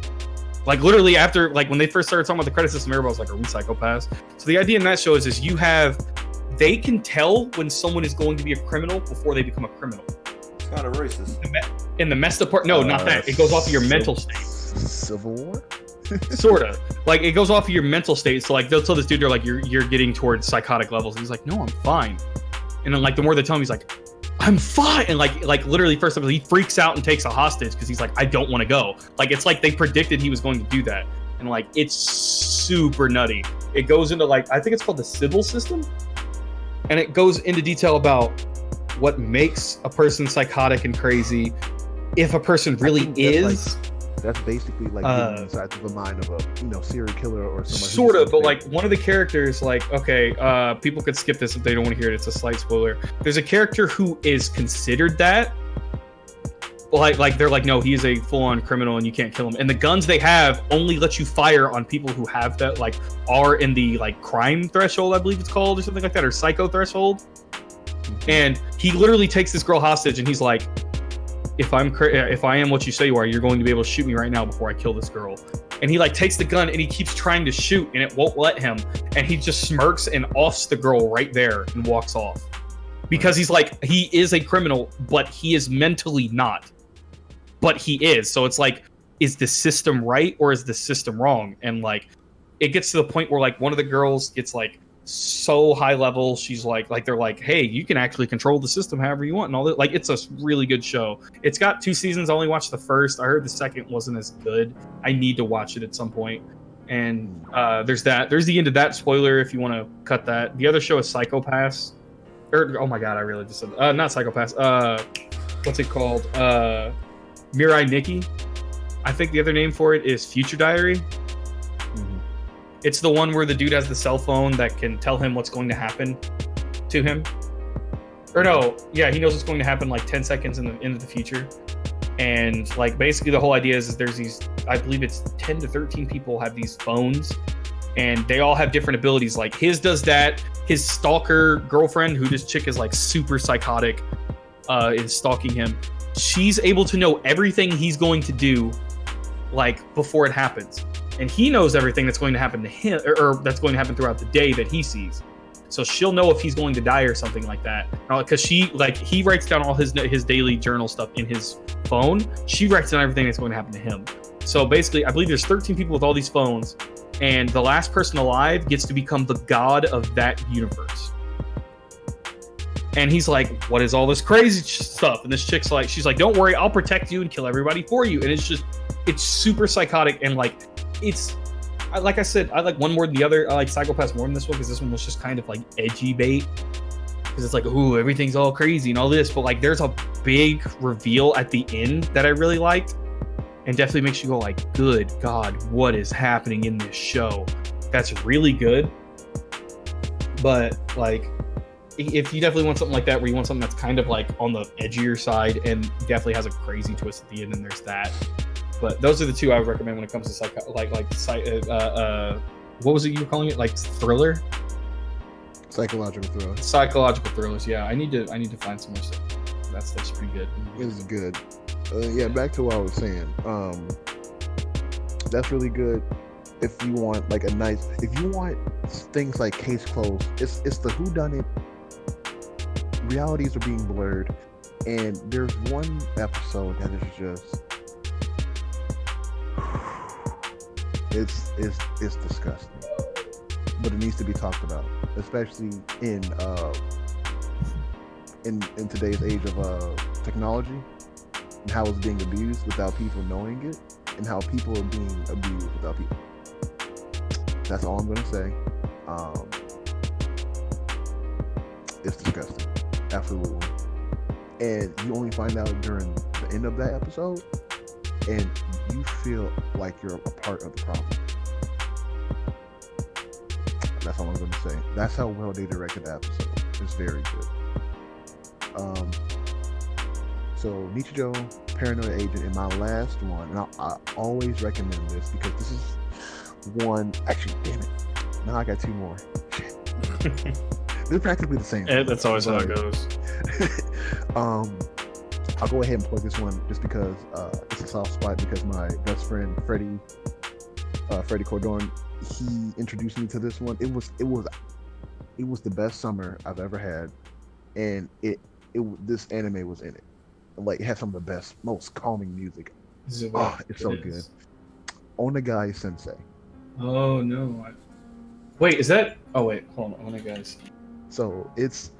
Like literally after, like when they first started talking about the credit system, everybody was like, are we psychopaths? So the idea in that show is they can tell when someone is going to be a criminal before they become a criminal. It's kind of racist. In the messed up part, no, not that. It goes off of your mental state. Civil War? Sort of. Like it goes off of your mental state. So like they'll tell this dude, they're like, you're getting towards psychotic levels. And he's like, no, I'm fine. And then like the more they tell him, he's like, I'm fine. And like literally first episode, he freaks out and takes a hostage because he's like, I don't want to go. Like it's like they predicted he was going to do that. And like it's super nutty. It goes into like, I think it's called the Sybil system. And it goes into detail about what makes a person psychotic and crazy. If a person really is. That's basically like getting inside the mind of a serial killer or somebody. Sort of, but like one of the characters, like okay, people could skip this if they don't want to hear it. It's a slight spoiler. There's a character who is considered that. Like they're like, no, he is a full-on criminal and you can't kill him. And the guns they have only let you fire on people who have that, like are in the like crime threshold, I believe it's called, or something like that, or psycho threshold. And he literally takes this girl hostage and he's like, if I am what you say you are, you're going to be able to shoot me right now before I kill this girl. And he like takes the gun and he keeps trying to shoot and it won't let him. And he just smirks and offs the girl right there and walks off. Because he's like, he is a criminal, but he is mentally not. But he is. So it's like, is the system right or is the system wrong? And like, it gets to the point where like one of the girls gets like so high level, she's like they're like, hey, you can actually control the system however you want and all that. Like it's a really good show. It's got 2 seasons. I only watched the first. I heard the second wasn't as good. I need to watch it at some point. And there's the end of that. Spoiler if you want to cut that. The other show is Psychopaths. Oh my god, I really just said not Psychopaths. What's it called? Mirai Nikki. I think the other name for it is Future Diary. It's the one where the dude has the cell phone that can tell him what's going to happen to him. Or no, yeah, he knows what's going to happen like 10 seconds into the future. And like basically the whole idea is there's these, I believe it's 10 to 13 people have these phones and they all have different abilities. Like his does that. His stalker girlfriend, who this chick is like super psychotic, is stalking him. She's able to know everything he's going to do like before it happens. And he knows everything that's going to happen to him or that's going to happen throughout the day that he sees. so she'll know if he's going to die or something like that. Because he writes down all his daily journal stuff in his phone. She writes down everything that's going to happen to him. So basically, I believe there's 13 people with all these phones, and the last person alive gets to become the god of that universe. And he's like, what is all this crazy stuff? And this chick's like, she's like, don't worry, I'll protect you and kill everybody for you. And it's super psychotic. And like, like I said, I like one more than the other. I like Psychopaths more than this one because this one was just kind of like edgy bait. Because it's like, ooh, everything's all crazy and all this. But like, there's a big reveal at the end that I really liked. And definitely makes you go like, good God, what is happening in this show? That's really good. But like, if you definitely want something like that, where you want something that's kind of like on the edgier side and definitely has a crazy twist at the end, and there's that. But those are the two I would recommend when it comes to what was it you were calling it? Like thriller? Psychological thriller. Psychological thrillers. Yeah, I need to find some more stuff. That's pretty good. It is good. Yeah, back to what I was saying. That's really good. If you want like if you want things like Case Closed, it's the whodunit. Realities are being blurred, and there's one episode that is just it's disgusting, but it needs to be talked about, especially in today's age of technology, and how it's being abused without people knowing it, and how people are being abused without people. That's all I'm gonna say. It's disgusting, absolutely. And you only find out during the end of that episode, and you feel like you're a part of the problem. That's all I'm gonna say. That's how well they directed the episode. It's very good. So Nichijou, Paranoid Agent, and my last one, and I always recommend this because this is one. Actually, damn it! Now I got two more. They're practically the same. That's always how it goes. I'll go ahead and plug this one just because it's a soft spot, because my best friend Freddie Cordon, he introduced me to this one. It was the best summer I've ever had, and this anime was in it. Like, it had some of the best, most calming music. It's so good. Onegai Sensei. Oh no! Wait, is that? Oh wait, hold on, guys. So it's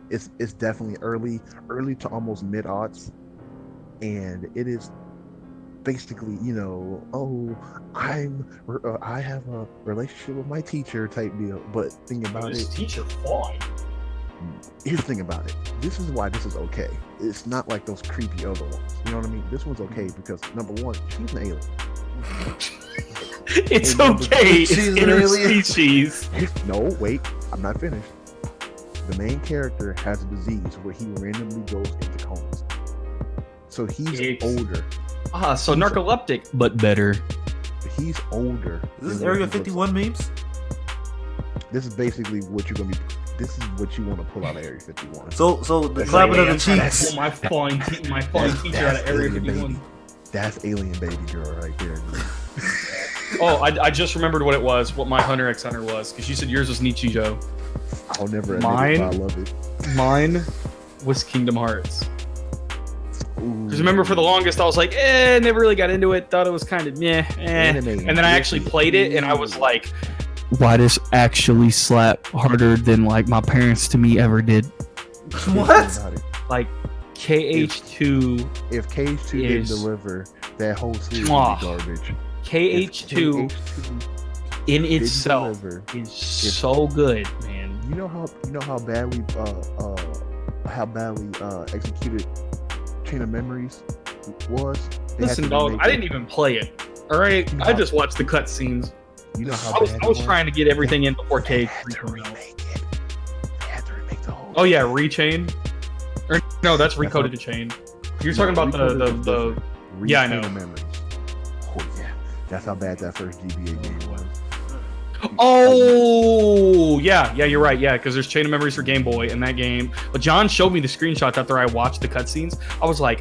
definitely early to almost mid-aughts, and it is basically, I have a relationship with my teacher type deal. But think about it. Teacher fine. Here's the thing about it. This is why this is okay. It's not like those creepy other ones. You know what I mean? This one's okay because number one, she's an alien. It's okay. It's interspecies. No, wait. I'm not finished. The main character has a disease where he randomly goes into comas. So he's older. So narcoleptic, but better. He's older. Is this Area 51 memes? This is basically what you're gonna be. This is what you want to pull out of Area 51. So the clapping of the cheeks. Pull my flying teacher out of Area 51. That's Alien Baby Girl right there. Oh, I just remembered what it was. What my Hunter x Hunter was, because you said yours was Nichijou. I'll never admit it, but I love it. Mine was Kingdom Hearts. Because remember, for the longest, I was like, never really got into it. Thought it was kind of meh. And then I actually played it, and I was like, why does actually slap harder than like my parents to me ever did? What? Like KH2. If KH2 didn't deliver, that whole series would be garbage. KH2 in itself is so good, man. You know how badly executed Chain of Memories was. Listen, dog, I didn't even play it. All right, I just watched the cutscenes. You know how I was trying to get everything in before KH3 came out. They had to remake the whole. Oh yeah, Rechain. Or no, that's Recoded to Chain. You're talking about the yeah, I know. Memories. Oh yeah, that's how bad that first GBA game was. Oh yeah, you're right. Yeah, because there's Chain of Memories for Game Boy in that game. But John showed me the screenshots after I watched the cutscenes. I was like,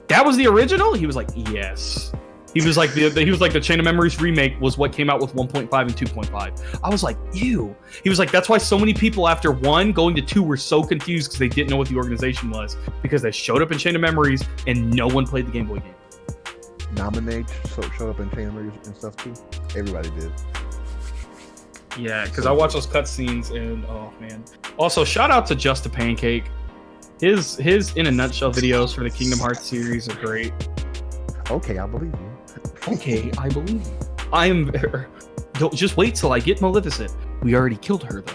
"That was the original?" He was like, "Yes." He was like the Chain of Memories remake was what came out with 1.5 and 2.5. I was like, ew. He was like, that's why so many people after 1 going to 2 were so confused because they didn't know what the organization was because they showed up in Chain of Memories and no one played the Game Boy game. Nominate showed up in Chain of Memories and stuff too. Everybody did. Yeah, because I watched those cutscenes and oh man. Also, shout out to Just a Pancake. His in a nutshell videos for the Kingdom Hearts series are great. Okay, I believe you. Okay, I believe you. I am. Don't just wait till I get Maleficent. We already killed her though.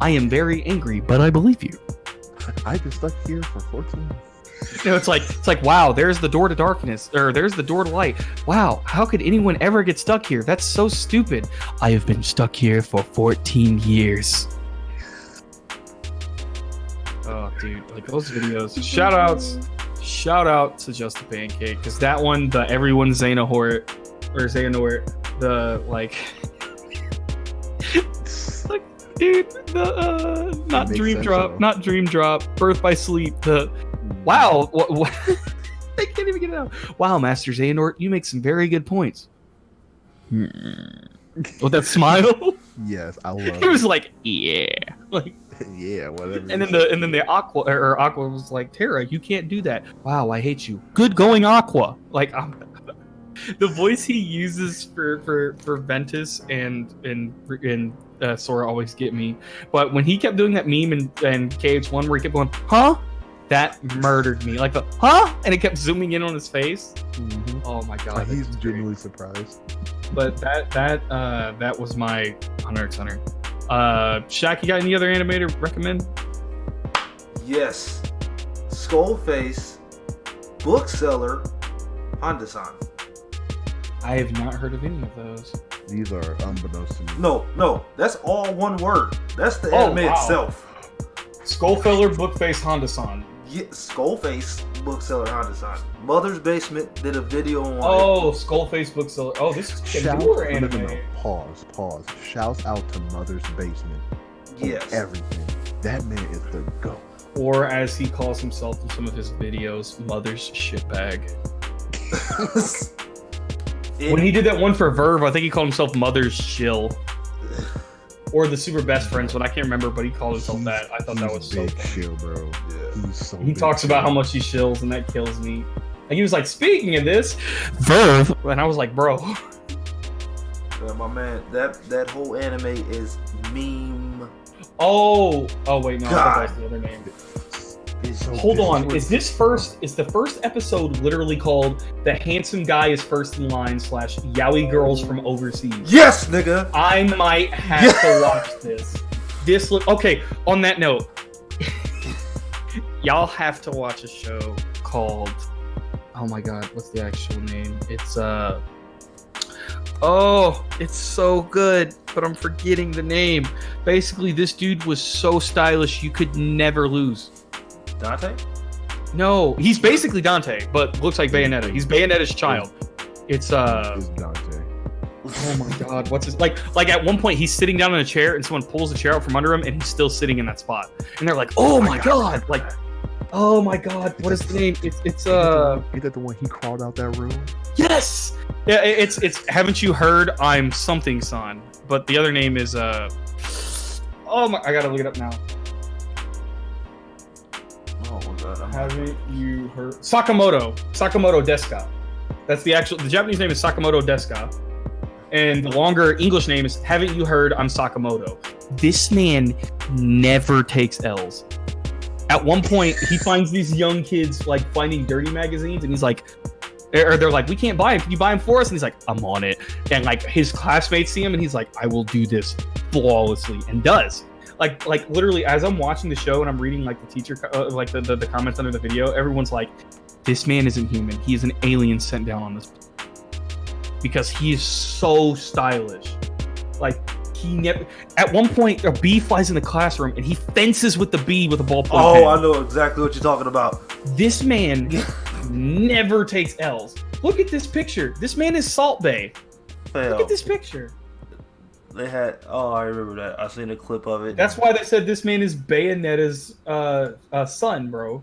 I am very angry, but I believe you. I've been stuck here for 14. No, it's like wow. There's the door to darkness, or there's the door to light. Wow, how could anyone ever get stuck here? That's so stupid. I have been stuck here for 14 years. Oh, dude, like those videos. Shout out to Just a Pancake, because that one, the everyone Xehanort, the like, dude, the not Dream Drop, Birth by Sleep. The wow, what I can't even get it out. Wow, Master Xehanort, you make some very good points. With that smile. Yes, I love it. It was like, yeah, like. Yeah, whatever. And then the Aqua was like, Terra, you can't do that. Wow, I hate you. Good going, Aqua. Like the voice he uses for Ventus and Sora always get me. But when he kept doing that meme in KH1 where he kept going, huh? That murdered me. Like the huh? And it kept zooming in on his face. Mm-hmm. Oh my god. He's genuinely surprised. But that was my Hunter x Hunter. Shaq, you got any other anime to recommend? Yes. Skullface, Bookseller, Honda-san. I have not heard of any of those. These are unbeknownst to me. No, that's all one word. That's the anime itself. Skullfeller, Bookface, Honda-san. Yeah, Skullface, Bookseller, Honda-san. Mother's Basement did a video on it. Skullface, Bookseller. Oh, this is a newer anime. No. Pause. Shouts out to Mother's Basement. Yes. Everything. That man is the GOAT. Or as he calls himself in some of his videos, Mother's Shitbag. When he did that one for Verve, I think he called himself Mother's Shill. Or the Super Best Friends, but I can't remember, but he called himself that. I thought that was so big shill, bro. Yeah. He talks about how much he shills, and that kills me. And he was like, speaking of this, Verve, and I was like, bro. My man, that whole anime is meme. Oh wait, no, I thought that was the other name. So hold on, is the first episode literally called The Handsome Guy is First in Line / Yaoi Girls from Overseas? Yes, nigga! I might have to watch this. Okay, on that note, y'all have to watch a show called, oh my god, what's the actual name? It's it's so good, but I'm forgetting the name. Basically, this dude was so stylish you could never lose. Dante? No, he's basically Dante, but looks like Bayonetta. He's Bayonetta's child. It's Dante. Oh my god, what's his like at one point he's sitting down in a chair and someone pulls the chair out from under him and he's still sitting in that spot. And they're like, "Oh my god." Like, "Oh my god, what is the name?" It's Is that the one he crawled out that room? Yes. Yeah, it's haven't you heard I'm something son, but the other name is oh my, I got to look it up now. Oh my god. Haven't you heard Sakamoto Deska. That's the Japanese name is Sakamoto Deska. And the longer English name is Haven't You Heard I'm Sakamoto. This man never takes L's. At one point, he finds these young kids like finding dirty magazines, and he's like, or they're like, "We can't buy them. Can you buy them for us?" And he's like, "I'm on it." And like his classmates see him, and he's like, "I will do this flawlessly," and does. Like literally, as I'm watching the show and I'm reading like the teacher, like the comments under the video, everyone's like, "This man isn't human. He is an alien sent down on this." Because he is so stylish. Like, he never... At one point, a bee flies in the classroom, and he fences with the bee with a ballpoint pen. Oh, I know exactly what you're talking about. This man never takes L's. Look at this picture. This man is Salt Bae. Look at this picture. They had... Oh, I remember that. I seen a clip of it. That's why they said this man is Bayonetta's son, bro.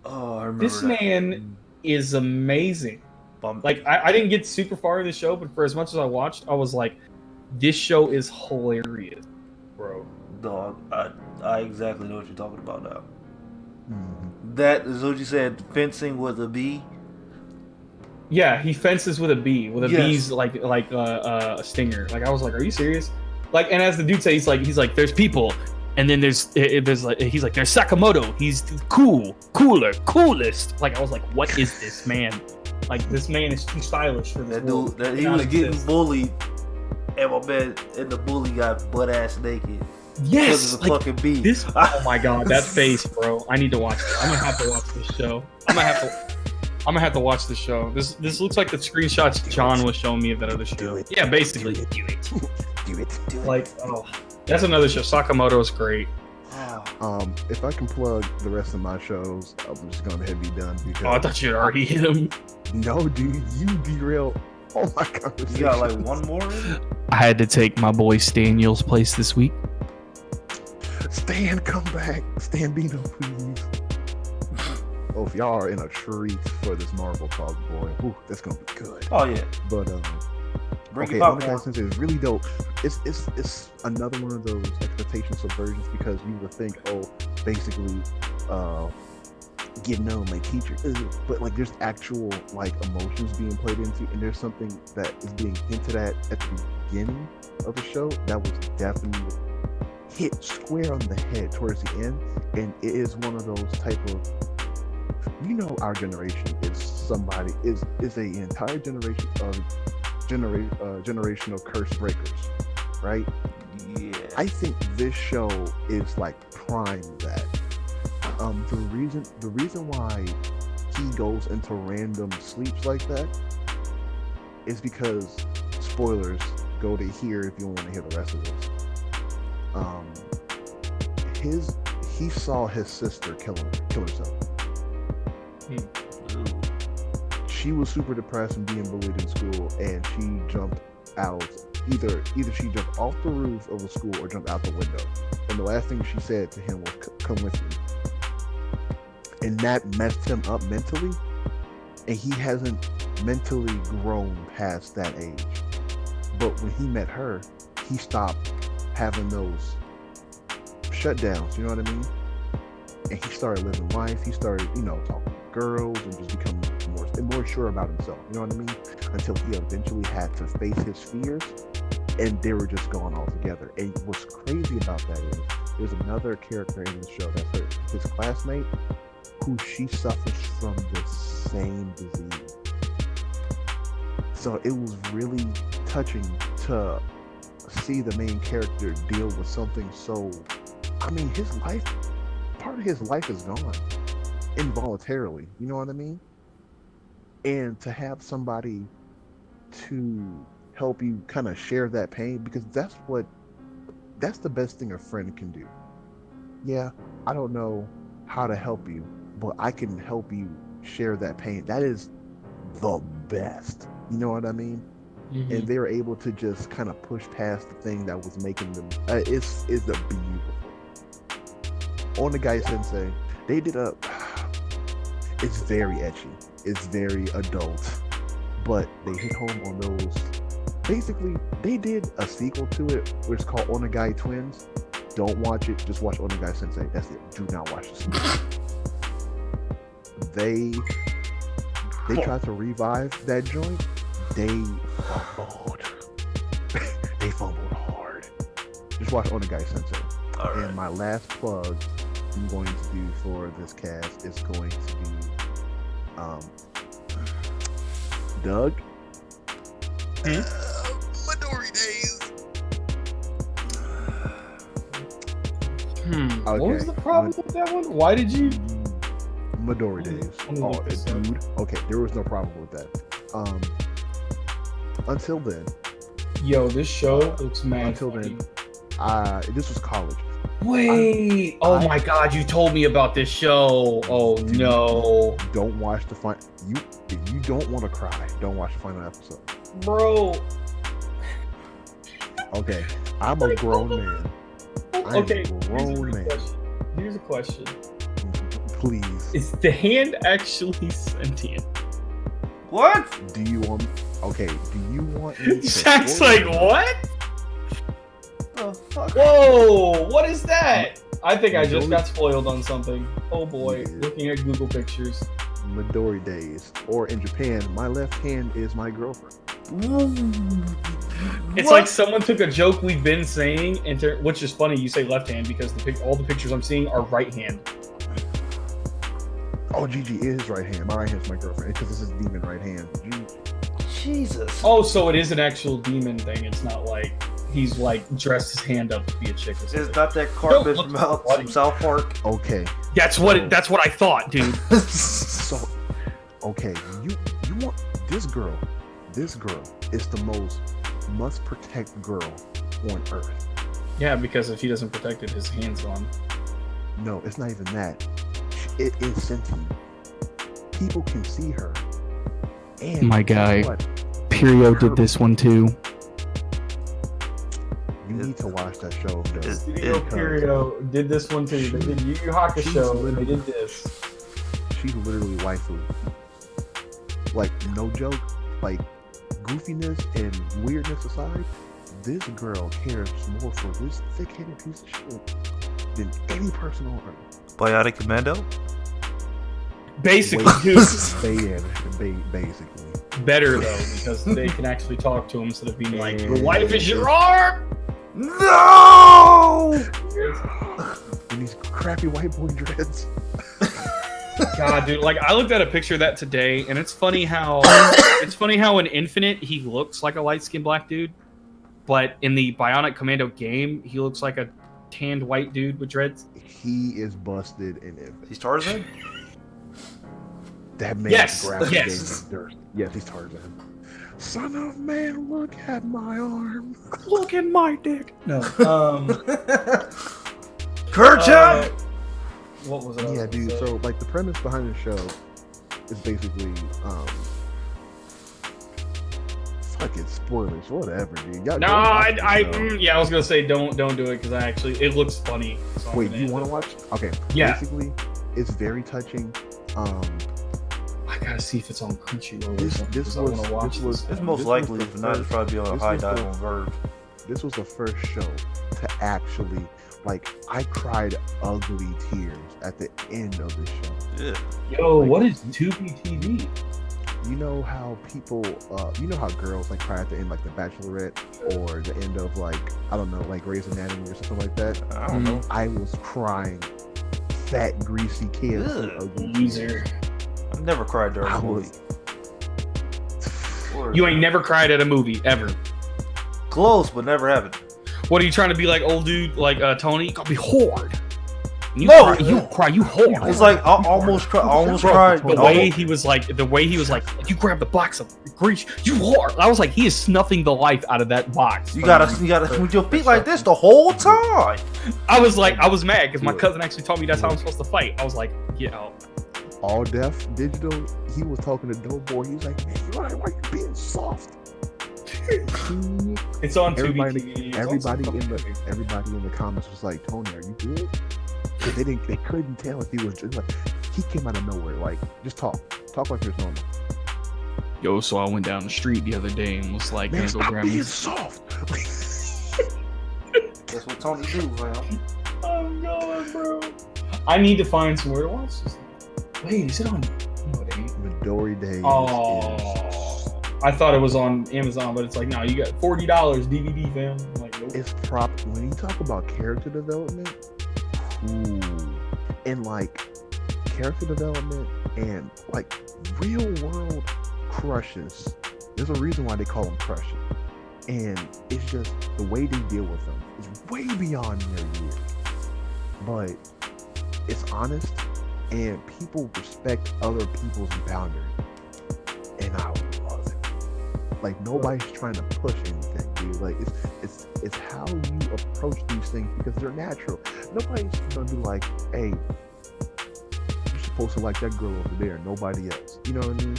Oh, I remember this that. man is amazing. Like I didn't get super far in the show, but for as much as I watched, I was like, this show is hilarious, bro. Dog, I exactly know what you're talking about now. Mhm. That is what you said. Fencing with a B. Yeah, he fences with a bee. With a Yes. bee's like a stinger. Like I was like, are you serious? Like, and as the dude said, he's like, there's people, and then there's like, he's like, there's Sakamoto. He's coolest. Like I was like, what is this man? Like this man is too stylish for this That world. dude, that he Cannot was getting exist. bullied, and my man, and the bully got butt ass naked. Yes, Because of like, a fucking bee. this. Oh my god, that face, bro. I need to watch it. I'm gonna have to watch this show. I'm gonna have to watch the show. This looks like the screenshots John was showing me of that other show. Do it. Yeah, basically. Do it. Do it. Like, oh, that's another show. Sakamoto is great. Wow. If I can plug the rest of my shows, I'm just gonna ahead be done because Oh, I thought you'd already hit him. no, dude, you derailed all my conversation. You got like one more in it? I had to take my boy Staniel's place this week. Stan, come back. Stan Bino, please. Oh, if y'all are in a treat for this Marvel talk, boy, ooh, that's gonna be good. Oh yeah. But Bring okay, your Onegai popcorn. Sensei is really dope. It's another one of those expectation subversions because you would think, oh, basically, getting to know my teacher, but like there's actual like emotions being played into, and there's something that is being hinted at the beginning of the show that was definitely hit square on the head towards the end, and it is one of those type of, you know, our generation is an entire generation of generational curse breakers, right? Yeah. I think this show is like prime that. The reason why he goes into random sleeps like that is because, spoilers, go to here if you want to hear the rest of this. He saw his sister kill herself. Ooh. She was super depressed and being bullied in school, and she jumped out. Either she jumped off the roof of the school or jumped out the window. And the last thing she said to him was, "Come with me." And that messed him up mentally, and he hasn't mentally grown past that age. But when he met her, he stopped having those shutdowns, you know what I mean? And he started living life. He started, talking to girls and just becoming more sure about himself, you know what I mean? Until he eventually had to face his fears, and they were just gone altogether. And what's crazy about that is there's another character in the show that's his classmate, who she suffers from the same disease. So it was really touching to see the main character deal with something so, part of his life is gone involuntarily, you know what I mean? And to have somebody to help you kind of share that pain, because that's the best thing a friend can do. Yeah, I don't know how to help you, but I can help you share that pain. That is the best. You know what I mean? Mm-hmm. And they were able to just kind of push past the thing that was making them. It's a beautiful. Onegai Sensei, they did it's very ecchi. It's very adult, but they hit home on those. Basically, they did a sequel to it, which is called Onegai Twins. Don't watch it. Just watch Onegai Sensei. That's it. Do not watch this movie. They tried to revive that joint. They fumbled. They fumbled hard. Just watch Onegai Sensei. All right. And my last plug I'm going to do for this cast is going to be Doug. Midori Days. What was the problem with that one? Why did you? Midori Days. Let me look this up. Dude. Okay, there was no problem with that. Until then. Yo, this show looks mad. Until funny. then, this was college. Wait! Oh my god, you told me about this show. Oh no, Don't watch the final. If you don't want to cry, don't watch the final episode. bro. Okay, I'm a grown man. I'm Okay, a grown man. Here's a question. Please. Is the hand actually sentient? What? Do you want? Okay. Do you want me to? Zach's like, what? The fuck? Whoa! What is that? I think I just got spoiled on something. Oh boy! Looking at Google pictures. Midori days, or in Japan, my left hand is my girlfriend. It's What? like someone took a joke we've been saying, which is funny. You say left hand because all the pictures I'm seeing are right hand. Oh, Gigi is right hand. My right hand's my girlfriend because this is demon right hand. Jesus. Oh, so it is an actual demon thing. It's not like he's like dressed his hand up to be a chick. Or something. It's not that carpet Don't from South Park. Okay. That's what I thought, dude. So, okay, you want this girl? This girl is the most must protect girl on earth. Yeah, because if he doesn't protect it, his hand's gone. No, it's not even that. It is sentient. People can see her. And My guy. what? Perio did this one too. You need to watch that show. Though. Studio Perio did this one too. They did Yu Yu Hakusho, and they did this. She's literally waifu. Like, no joke. Like, goofiness and weirdness aside, this girl cares more for this thick-headed piece of shit than any person on earth. Biotic Commando? Basically, Basically. better though, because they can actually talk to him instead of being like, "Your And- wife is your arm." No! And these crappy white boy dreads. God, dude, like I looked at a picture of that today, and it's funny how in Infinite he looks like a light-skinned black dude, but in the Bionic Commando game he looks like a tanned white dude with dreads. He is busted in Infinite. He's Tarzan? That man Yes, graphic yes. game dirt. Yes, he's Tarzan. Son of man, look at my arm. Look at my dick. No. Kerchak! What was it? Yeah, dude. So, like, the premise behind the show is basically, fucking spoilers, whatever, dude. Y'all No, go watch I the show. yeah, I was gonna say don't do it because it looks funny. So I'm Wait, gonna you want to watch? Okay. Yeah. Basically, it's very touching. I gotta see if it's on Crunchyroll or This- something. this 'cause I was- wanna watch this was- this. It's most This likely, was the if not, it's first- probably on a this high was dive the- on Verve. This was the first show to actually, like, I cried ugly tears at the end of the show. Yeah. Yo, what is 2B TV? You know how people, you know how girls like cry at the end, like The Bachelorette, or the end of like, I don't know, like Grey's Anatomy or something like that. I don't know. I was crying, fat greasy kid, Ugh. ugly Loser. I've never cried during I a movie. was You ain't never cried at a movie ever. Close, but never happened. What are you trying to be like, old dude? Like Tony? You gotta be hard. You No! cry, you cry, you hard. It's like I almost cried. The way he was like, you grab the box of grease, you hard. I was like, he is snuffing the life out of that box. You gotta with your feet like this the whole time. I was mad because my cousin actually told me that's how I'm supposed to fight. I was like, get out. all deaf digital. He was talking to Doughboy. He was like, man, why you being soft? It's on Everybody, TV. everybody in the comments was like, Tony, are you good? 'Cause they couldn't tell if he was just like, he came out of nowhere. Like, just talk like you're normal. Yo, so I went down the street the other day and was like, Man, gonna go stop grab me. being soft. That's what Tony do, fam. I'm going, bro. I need to find somewhere to watch this. Wait, is it on? No, it ain't. Midori Days. Oh, I thought it was on Amazon, but it's like, no, you got $40 DVD, fam. I'm like, nope. It's prop. When you talk about character development, ooh, and like character development and like real world crushes. There's a reason why they call them crushes, and it's just the way they deal with them is way beyond their years. But it's honest, and people respect other people's boundaries, and I love it. Like nobody's trying to push anything, dude. Like it's how you approach these things because they're natural. Nobody's gonna be like, hey, you're supposed to like that girl over there, nobody else. You know what I mean?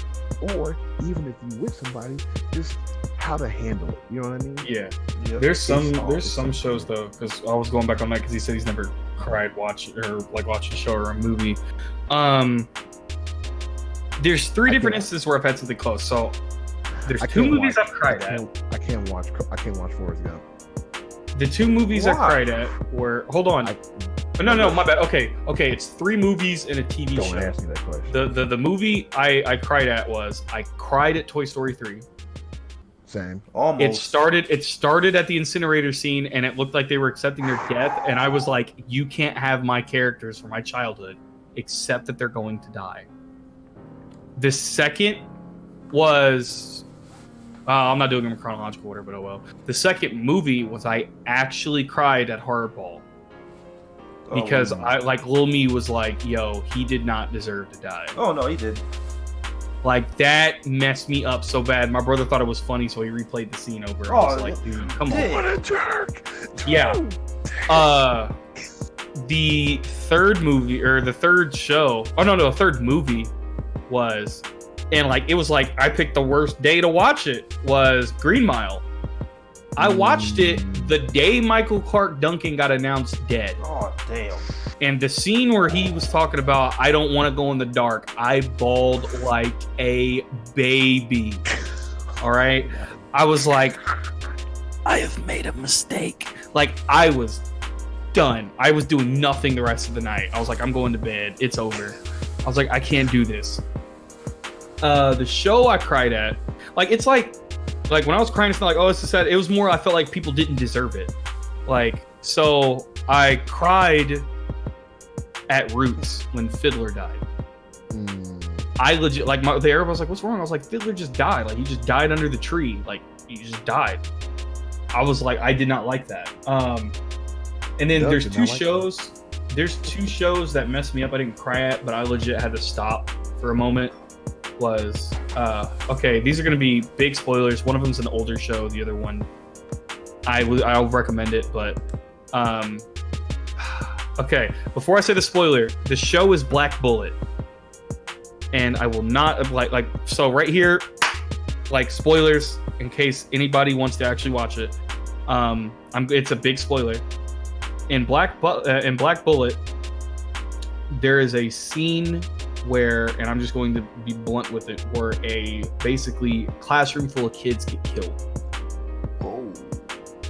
Or even if you with somebody, just how to handle it. You know what I mean? Yeah. Yeah. There's some shows though, because I was going back on that because he said he's never cried watching a show or a movie. There's three different instances where I've had something close. So there's two movies I've cried at. I can't watch Forrest Gump. The two movies I cried at were No, my bad. Okay, it's 3 movies and a TV show. Don't ask me that question. The movie I cried at was I cried at Toy Story 3. Same. Almost. It started at the incinerator scene, and it looked like they were accepting their death, and I was like, you can't have my characters from my childhood, except that they're going to die. The second was... I'm not doing them in chronological order, but oh well. The second movie was I actually cried at Hardball. Because Lil Me was like, yo, he did not deserve to die. Oh, no, he did. Like, that messed me up so bad. My brother thought it was funny, so he replayed the scene over. I was like, dude, come on. What a jerk! Yeah. The third movie, or the third show... Oh, no, the third movie was... And, like, it was like, I picked the worst day to watch it, was Green Mile. I watched it the day Michael Clark Duncan got announced dead. Oh, damn. And the scene where he was talking about, I don't want to go in the dark, I bawled like a baby. All right? I was like, I have made a mistake. Like, I was done. I was doing nothing the rest of the night. I was like, I'm going to bed. It's over. I was like, I can't do this. The show I cried at, like, it's like when I was crying, it's not like, oh, it's so sad. It was more, I felt like people didn't deserve it. Like, so I cried at Roots when Fiddler died. I legit, like, the everyone was like, what's wrong? I was like, Fiddler just died. Like, he just died under the tree. Like, he just died. I was like, I did not like that. And then there's two shows. There's 2 shows that messed me up. I didn't cry at, but I legit had to stop for a moment. Was okay, these are going to be big spoilers. One of them's an older show, the other one I'll recommend it, but okay, before I say the spoiler, the show is Black Bullet, and I will not like so right here, like, spoilers in case anybody wants to actually watch it. It's a big spoiler. In Black Bullet, there is a scene where, and I'm just going to be blunt with it, where a basically classroom full of kids get killed. Oh.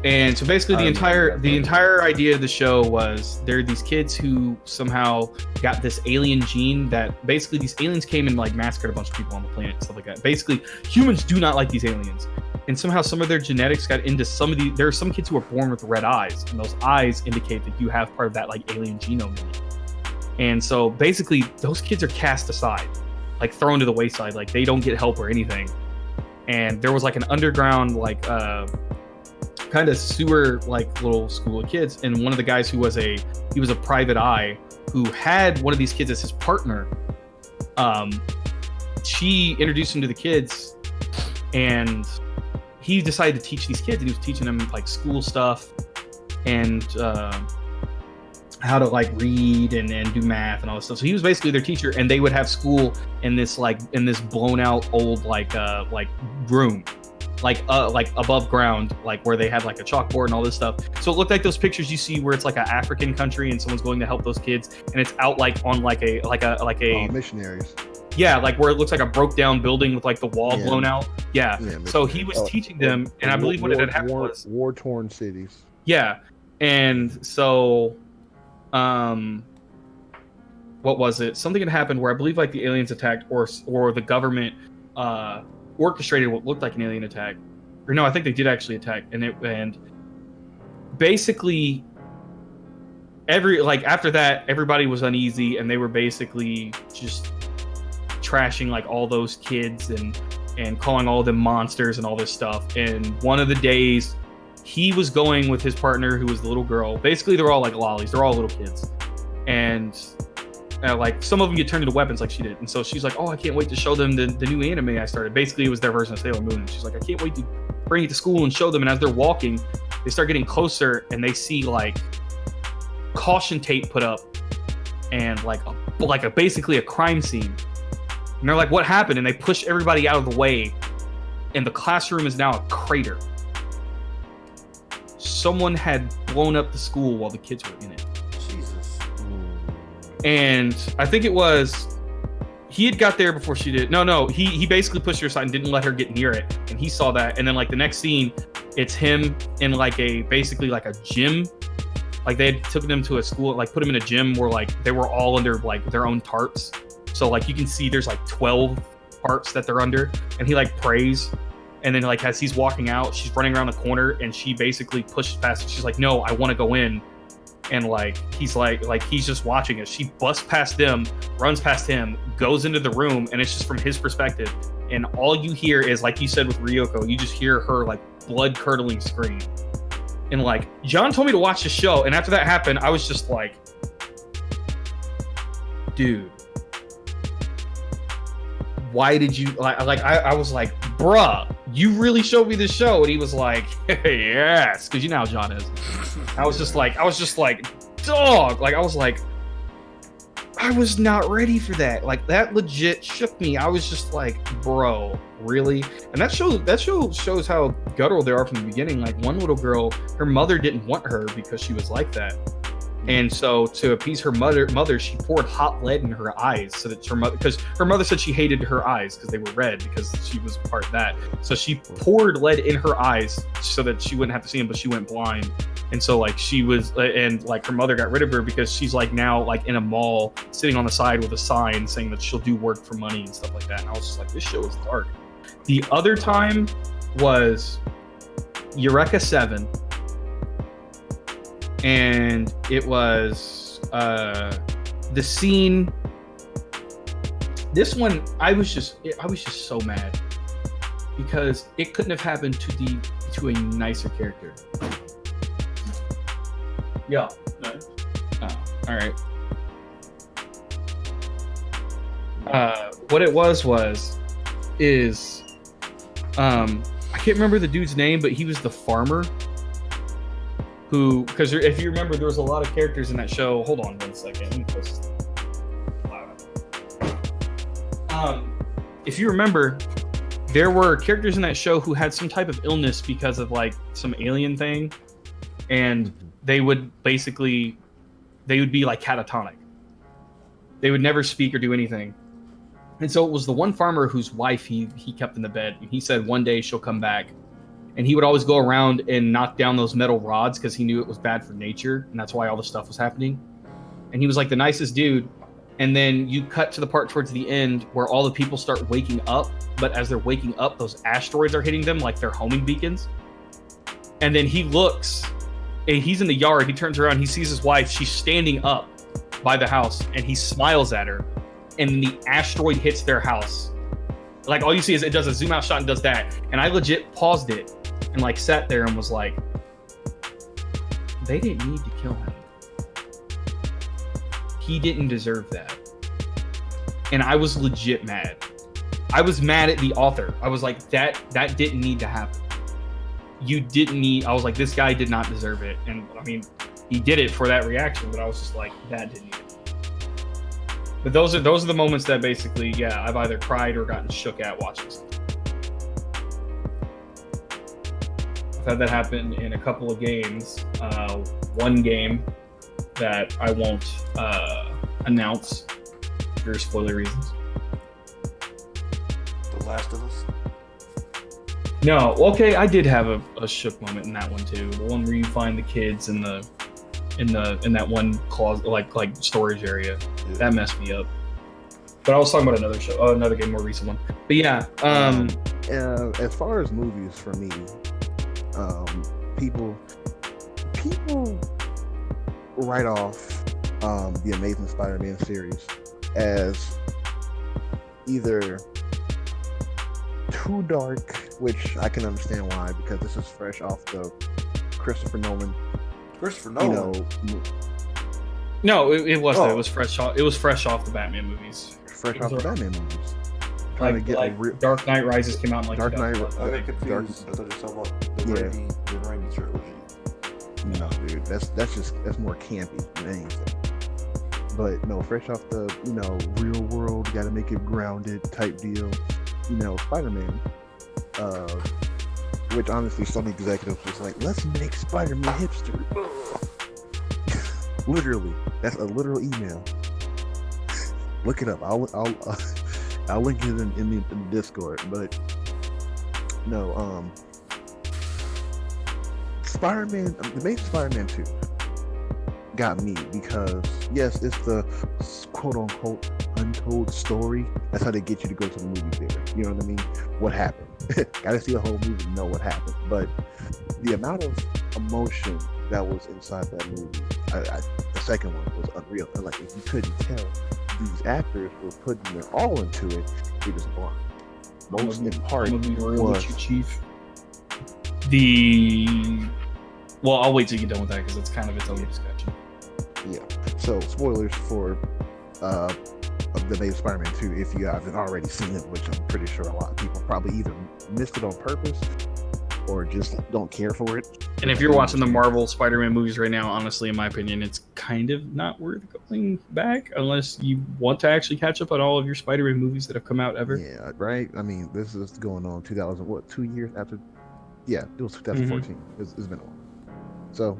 And so basically the entire idea of the show was there are these kids who somehow got this alien gene that basically these aliens came and like massacred a bunch of people on the planet and stuff like that. Basically, humans do not like these aliens. And somehow some of their genetics got into there are some kids who are born with red eyes, and those eyes indicate that you have part of that like alien genome in you. And so basically those kids are cast aside, like thrown to the wayside, like they don't get help or anything. And there was like an underground, like kind of sewer, like little school of kids. And one of the guys he was a private eye who had one of these kids as his partner. She introduced him to the kids, and he decided to teach these kids, and he was teaching them like school stuff and how to like read and do math and all this stuff. So he was basically their teacher, and they would have school in this blown out old like room, like above ground, like where they had like a chalkboard and all this stuff. So it looked like those pictures you see where it's like an African country and someone's going to help those kids, and it's out like on like a missionaries. Yeah, like where it looks like a broke down building with like the wall blown out. Yeah. So he was teaching them, and I believe what had happened was war torn cities. Yeah, and so. What was it? Something had happened where I believe like the aliens attacked, or the government orchestrated what looked like an alien attack. Or no, I think they did actually attack, and basically after that, everybody was uneasy, and they were basically just trashing like all those kids and calling all of them monsters and all this stuff. And one of the days, he was going with his partner, who was the little girl. Basically, they're all like lollies. They're all little kids. And like some of them get turned into weapons like she did. And so she's like, oh, I can't wait to show them the new anime I started. Basically, it was their version of Sailor Moon. And she's like, I can't wait to bring it to school and show them. And as they're walking, they start getting closer, and they see like caution tape put up and like basically a crime scene. And they're like, what happened? And they push everybody out of the way. And the classroom is now a crater. Someone had blown up the school while the kids were in it. Jesus. And I think it was he had got there before she did. No, he basically pushed her aside and didn't let her get near it, and he saw that. And then like the next scene, it's him in like basically like a gym. Like they had taken him to a school, like put him in a gym where like they were all under like their own tarps. So like you can see there's like 12 tarps that they're under, and he like prays. And then like as he's walking out, she's running around the corner, and she basically pushes past it. She's like, no, I want to go in. And like he's just watching it. She busts past them, runs past him, goes into the room, and it's just from his perspective. And all you hear is, like you said with Ryoko, you just hear her like blood curdling scream. And like John told me to watch the show, and after that happened, I was just like, dude, why did you I was like, bruh, you really showed me this show? And he was like, hey, yes, because you know how John is. I was just like, dog. Like I was like, I was not ready for that. Like that legit shook me. I was just like, bro, really? And that show shows how guttural they are from the beginning. Like one little girl, her mother didn't want her because she was like that. And so to appease her mother, she poured hot lead in her eyes so that because her mother said she hated her eyes because they were red because she was part of that. So she poured lead in her eyes so that she wouldn't have to see them, but she went blind. And so like she was, and like her mother got rid of her because she's like now like in a mall sitting on the side with a sign saying that she'll do work for money and stuff like that. And I was just like, this show is dark. The other time was Eureka 7. And it was the scene. This one, I was just so mad because it couldn't have happened to a nicer character. Yeah. Nice. Oh, all right. What it was I can't remember the dude's name, but he was the farmer. Who, because if you remember, there was a lot of characters in that show. Hold on 1 second. Let me post this. If you remember, there were characters in that show who had some type of illness because of like some alien thing, and they would be like catatonic. They would never speak or do anything. And so it was the one farmer whose wife he kept in the bed, and he said one day she'll come back. And he would always go around and knock down those metal rods because he knew it was bad for nature, and that's why all this stuff was happening. And he was like the nicest dude. And then you cut to the part towards the end where all the people start waking up, but as they're waking up, those asteroids are hitting them like they're homing beacons. And then he looks, and he's in the yard. He turns around, he sees his wife. She's standing up by the house, and he smiles at her. And then the asteroid hits their house. Like all you see is it does a zoom out shot and does that. And I legit paused it and like sat there and was like, they didn't need to kill him. He didn't deserve that. And I was legit mad. I was mad at the author. I was like, that didn't need to happen. I was like, this guy did not deserve it. And I mean, he did it for that reaction, but I was just like, that didn't need it. But those are the moments that basically, yeah, I've either cried or gotten shook at watching something. I've had that happen in a couple of games. One game that I won't announce for spoiler reasons. The Last of Us? No, okay, I did have a shook moment in that one too. The one where you find the kids in that one closet, like storage area. Yeah. That messed me up. But I was talking about another game, more recent one. But yeah, as far as movies for me, people write off the Amazing Spider-Man series as either too dark, which I can understand why, because this is fresh off the Christopher Nolan. No, it wasn't. It was fresh off. It was fresh off the Batman movies. Batman movies. Dark Knight Rises came out in like Dark Knight. I get confused. I thought you were talking about the Raimi trilogy. No, dude, that's more campy than anything. But no, fresh off the real world, got to make it grounded type deal. Spider-Man. Which honestly, some executives was like, let's make Spider-Man hipster. Literally, that's a literal email. Look it up. I'll link it in the Discord. But no, Spider-Man, the Amazing Spider-Man 2 got me because yes, it's the quote unquote untold story. That's how they get you to go to the movie theater. You know what I mean? What happened? Gotta see a whole movie to know what happened. But the amount of emotion that was inside that movie, the second one was unreal. And like, if you couldn't tell, these actors were putting their all into it. It was blind. Most in part I'm gonna be real was with you, Chief. Well, I'll wait till you get done with that because it's kind of its own discussion. yeah. So spoilers for of the Amazing Spider-Man 2 if you haven't already seen it, which I'm pretty sure a lot of people probably either missed it on purpose or just don't care for it. And if you're watching the Marvel Spider-Man movies right now, honestly, in my opinion, it's kind of not worth going back unless you want to actually catch up on all of your Spider-Man movies that have come out ever. Yeah, right. I mean, this is going on 2 years after. Yeah, it was 2014. It's been a while. So,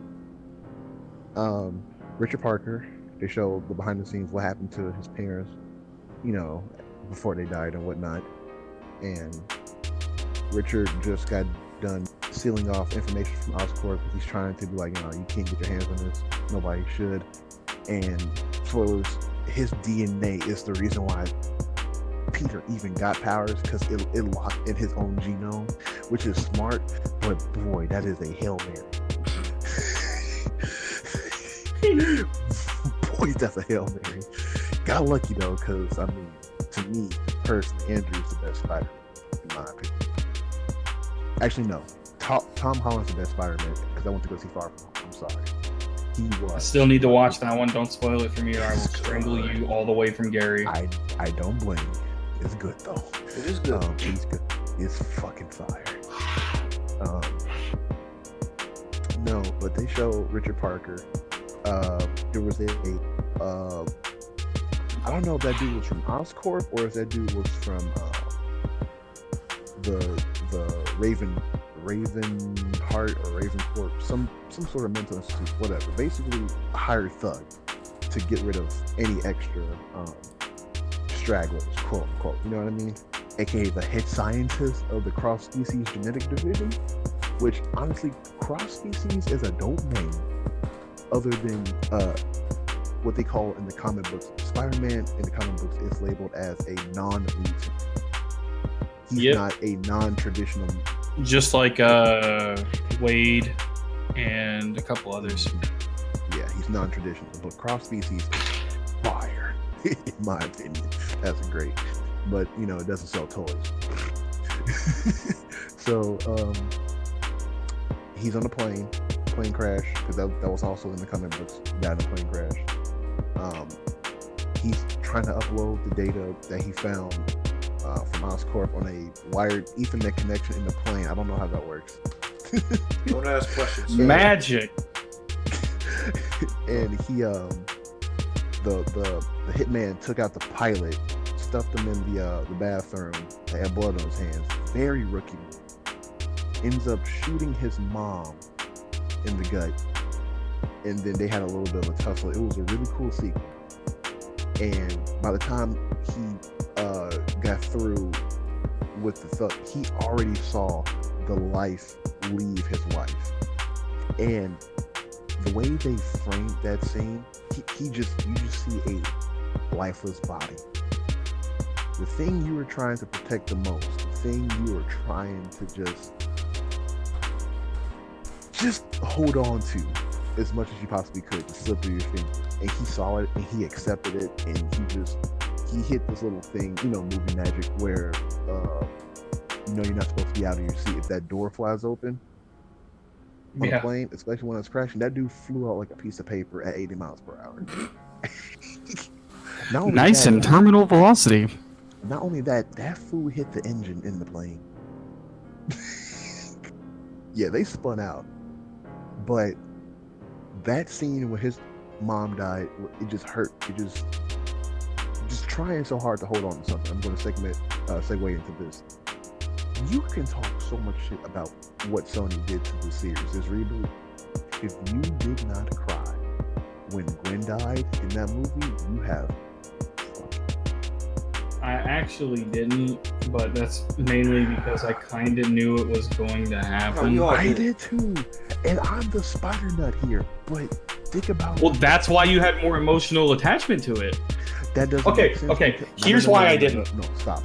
Richard Parker, they showed the behind the scenes what happened to his parents, you know, before they died and whatnot. And Richard just got done sealing off information from Oscorp. He's trying to be like, you know, you can't get your hands on this. Nobody should. And spoilers, his DNA is the reason why Peter even got powers, because it locked in his own genome, which is smart, but boy, that is a Hail Mary. Boy, that's a Hail Mary. Got lucky though, because I mean, to me personally, Andrew's the best Spider-Man, in my opinion. Actually, no. Tom Holland's the best Spider-Man, because I went to go see Far From Home. I'm sorry. He was. I still need to watch that one. Don't spoil it for me, or I will strangle you all the way from Gary. I don't blame you. It's good though. It is good. It's good. It's fucking fire. No, but they show Richard Parker. There was I don't know if that dude was from Oscorp or if that dude was from the Ravenheart or Ravencorp, some sort of mental institute, whatever. Basically, a hired thug to get rid of any extra stragglers, quote unquote. You know what I mean? AKA the head scientist of the cross species genetic division. Which honestly, cross species is a dope name, other than what they call in the comic books. Spider-Man in the comic books is labeled as a non-mutant. He's not a non-traditional. Just like Wade and a couple others. Yeah, he's non-traditional, but cross species is fire, in my opinion. That's great, but you know, it doesn't sell toys. So he's on a plane crash, because that was also in the comic books. Got in a plane crash. He's trying to upload the data that he found from Oscorp on a wired Ethernet connection in the plane. I don't know how that works. Don't ask questions. Magic. And he the hitman took out the pilot, stuffed him in the bathroom, had blood on his hands. Very rookie. Ends up shooting his mom in the gut, and then they had a little bit of a tussle. It was a really cool sequence. And by the time he got through with the thug, he already saw the life leave his wife. And the way they framed that scene, you just see a lifeless body. The thing you were trying to protect the most, the thing you were trying to just hold on to as much as you possibly could, to slip through your fingers. And he saw it and he accepted it, and he hit this little thing, you know, movie magic, where you know, you're not supposed to be out of your seat if that door flies open on a plane, especially when it's crashing. That dude flew out like a piece of paper at 80 miles per hour. Nice and terminal velocity. Not only that, that fool hit the engine in the plane. Yeah, they spun out. But that scene where his mom died, it just hurt. It just trying so hard to hold on to something. I'm going to segue into this. You can talk so much shit about what Sony did to the series, this reboot. If you did not cry when Gwen died in that movie, you have I actually didn't, but that's mainly because I kind of knew it was going to happen. you all I did. did too, and I'm the spider nut here. But think about Well, that's why you had more emotional attachment to it. that. Doesn't Okay, make sense okay. because- Here's why I didn't. No, stop.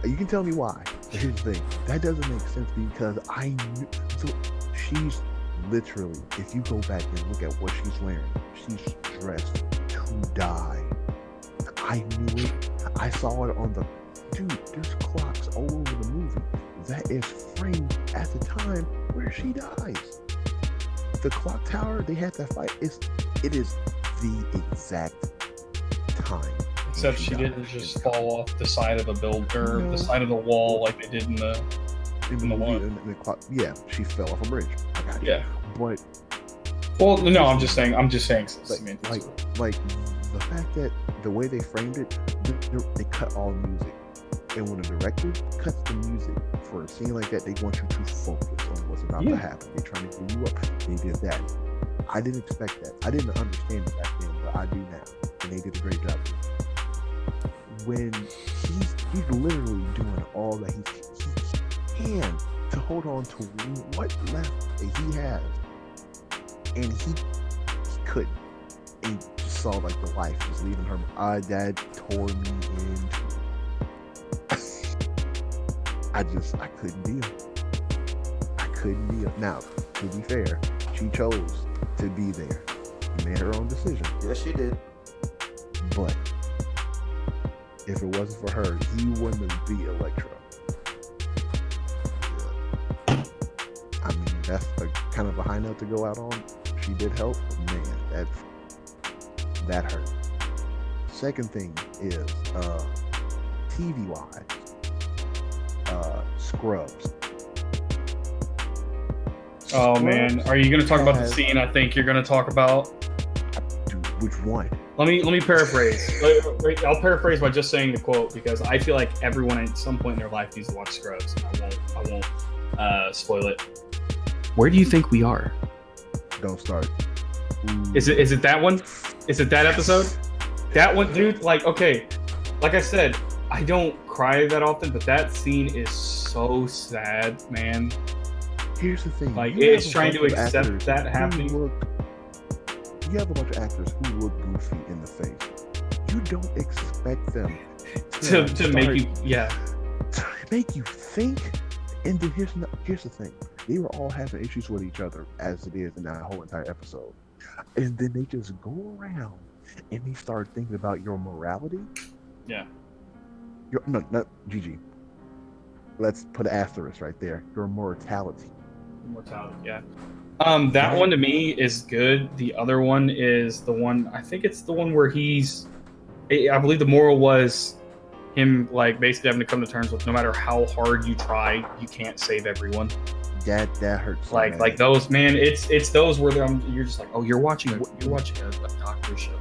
You can tell me why. But here's the thing. That doesn't make sense because I knew. So she's literally, if you go back and look at what she's wearing, she's dressed to die. I knew it. I saw it on the. Dude, there's clocks all over the movie that is framed at the time where she dies. The clock tower, they had that fight. It is the exact time. Except she didn't just fall off the side of a building, No. the side of the wall like they did in the. In the one. in the clock, yeah, she fell off a bridge. I got you. Yeah. But Well, no, I'm just saying. like the fact that the way they framed it, they cut all music, and when the director cuts the music for a scene like that, they want you to focus on what's about to happen. They're trying to gear you up. They did that. I didn't expect that. I didn't understand it back then, but I do now, and they did a great job. When he's literally doing all that he can to hold on to what left that he has, and he couldn't. And you just saw like the life just leaving her. That tore me into. I couldn't deal. I couldn't deal. Now, to be fair, she chose to be there. She made her own decision. Yes, she did. But if it wasn't for her, he wouldn't have beat Electro. I mean, that's a kind of a high note to go out on. She did help, but man, that hurt. Second thing is TV wise, Scrubs. Oh man, are you gonna talk about the has- scene? I think you're gonna talk about. Dude, which one? Let me paraphrase. I'll paraphrase by just saying the quote because I feel like everyone at some point in their life needs to watch Scrubs. I won't spoil it. Where do you think we are? Don't start. Is it that one? Is it that episode? That one, dude. Like, okay, like I said, I don't cry that often, but that scene is so sad, man. Here's the thing. Like, You it's have a trying bunch to of accept actors that who happening. You have a bunch of actors who look goofy in the face. You don't expect them To make you, yeah. to make you think. And then here's the thing: they were all having issues with each other, as it is in that whole entire episode. And then they just go around and they start thinking about your morality. Yeah. No, not Gigi. Let's put an asterisk right there. Your mortality. Immortality, yeah. That one to me is good. The other one is the one, I think it's the one where I believe the moral was him like basically having to come to terms with no matter how hard you try, you can't save everyone. That hurts. So Like bad. like those, man. It's those where you're just like, oh, you're watching a doctor show.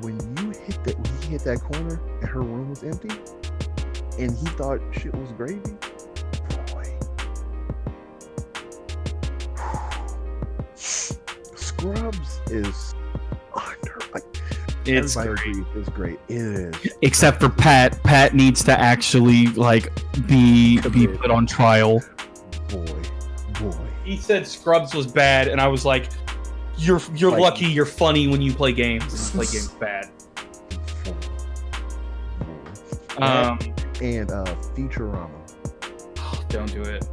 When he hit that corner and her room was empty, and he thought shit was gravy. Boy, Scrubs is under. Like, It's everybody great. agrees it's great. It is. Except for Pat. Pat needs to actually like be put on trial. Boy. He said Scrubs was bad, and I was like, you're Like- lucky you're funny when you play games. And you play games bad. And Futurama. Don't do it.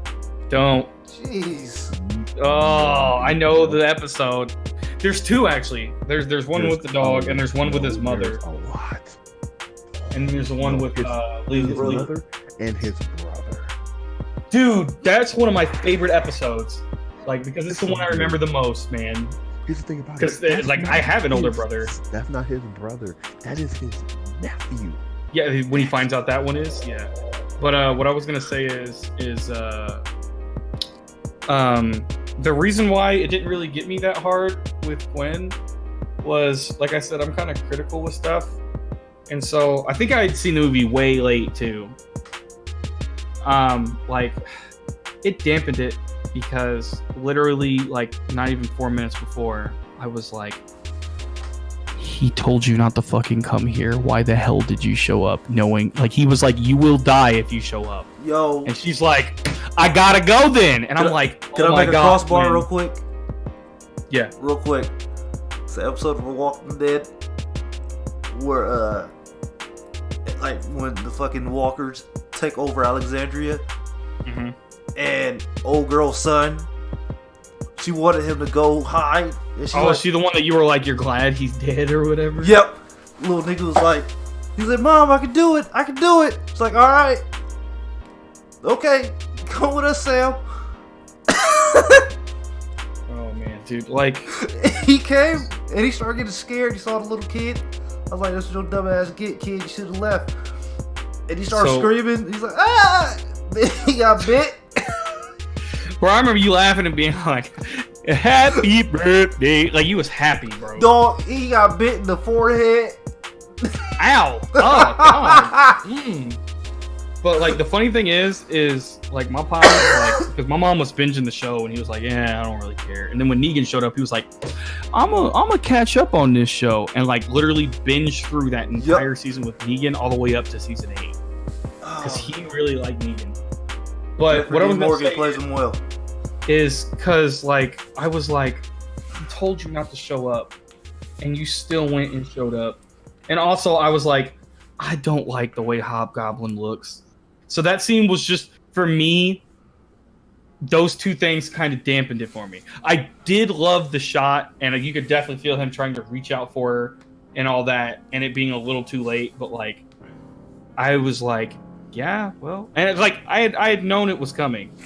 Don't. Jeez. Oh, I know the episode. There's two actually. There's one with the dog, and there's one with his mother, There's a lot. and there's the one with his Lee. mother and his brother. Dude, that's one of my favorite episodes. Like because it's the one I remember the most, man. Here's the thing about it. Because That's like not I have an older his- brother. That's not his brother. That is his nephew. Yeah, when he finds out that one is, yeah. But what I was gonna say is the reason why it didn't really get me that hard with Gwen was, like I said, I'm kind of critical with stuff, and so I think I had seen the movie way late too. Like it dampened it because literally like not even 4 minutes before I was like, he told you not to fucking come here. Why the hell did you show up? Knowing, like, he was like, you will die if you show up. Yo. And she's like, I gotta go then. And I'm like, can I make a crossbar real quick? Yeah. Real quick. It's an episode of The Walking Dead where, like, when the fucking walkers take over Alexandria, and old girl's son, she wanted him to go hide. And she is she the one that you were like, you're glad he's dead or whatever? Yep. Little nigga was like, he's like, Mom, I can do it. I can do it. It's like, all right. Okay. Come with us, Sam. Oh, man, dude. Like, he came and he started getting scared. He saw the little kid. I was like, that's what your dumb ass kid. You should have left. And he started screaming. He's like, ah! Then he got bit. Bro, I remember you laughing and being like, happy birthday. Like, you was happy, bro. Dog, he got bit in the forehead. Ow. Oh, God. But, like, the funny thing is, like, my pop, like, because my mom was binging the show, and he was like, yeah, I don't really care. And then when Negan showed up, he was like, I'm gonna catch up on this show. And, like, literally binge through that entire season with Negan all the way up to season 8. Because he really liked Negan. But what I was Morgan say plays him well. Is because, like, I was like, he told you not to show up, and you still went and showed up. And also, I was like, I don't like the way Hobgoblin looks. So that scene was just, for me, those two things kind of dampened it for me. I did love the shot, and you could definitely feel him trying to reach out for her and all that, and it being a little too late. But, like, I was like, yeah, well, and it's like I had known it was coming.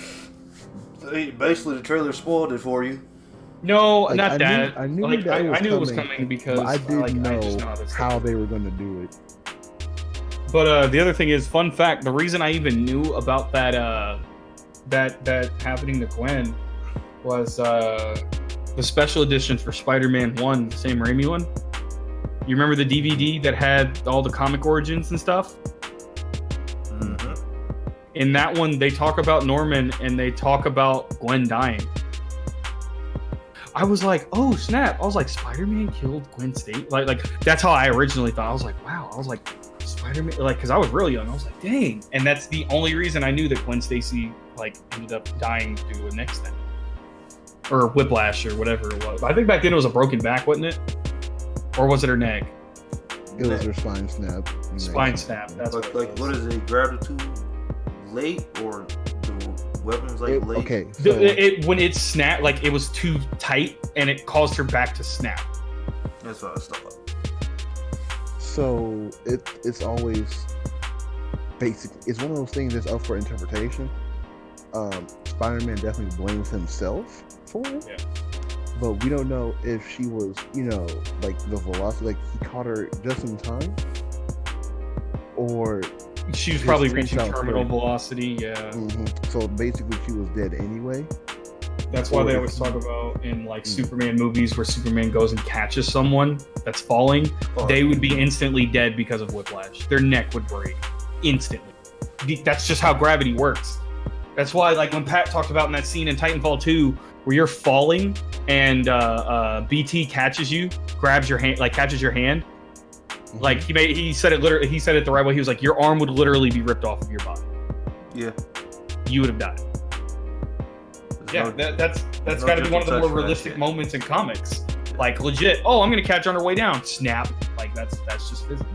Basically, the trailer spoiled it for you. No, Like, not I that. Knew, I knew like, that I knew it was coming because I didn't know how how they were going to do it. But the other thing is, fun fact: the reason I even knew about that that happening to Gwen was the special editions for Spider-Man 1, the Sam Raimi one. You remember the DVD that had all the comic origins and stuff? In that one, they talk about Norman and they talk about Gwen dying. I was like, oh snap! I was like, Spider-Man killed Gwen Stacy. Like that's how I originally thought. I was like, wow. I was like, Spider-Man, like, because I was really young. I was like, dang. And that's the only reason I knew that Gwen Stacy like ended up dying due to a neck snap or whiplash or whatever it was. I think back then it was a broken back, wasn't it? Or was it her neck? It was her spine snap. Spine snap. That's like what is it? Gratitude late or the weapons like late? Okay. So, when it snapped, like it was too tight and it caused her back to snap. That's what I thought. So it's always basically, it's one of those things that's up for interpretation. Spider-Man definitely blames himself for it. Yeah. But we don't know if she was, like the velocity, like he caught her just in time, or she was probably reaching terminal velocity. Yeah. Mm-hmm. So basically, she was dead anyway. That's why they always talk about in like Superman movies where Superman goes and catches someone that's falling, they would be instantly dead because of whiplash. Their neck would break instantly. That's just how gravity works. That's why, like when Pat talked about in that scene in Titanfall 2 where you're falling and BT catches you, grabs your hand, like catches your hand. Like he said it literally. He said it the right way. He was like, your arm would literally be ripped off of your body. Yeah, you would have died. Yeah, that's got to be one of the more realistic moments in comics. Like legit. Oh, I'm gonna catch her on her way down. Snap. Like that's just physical.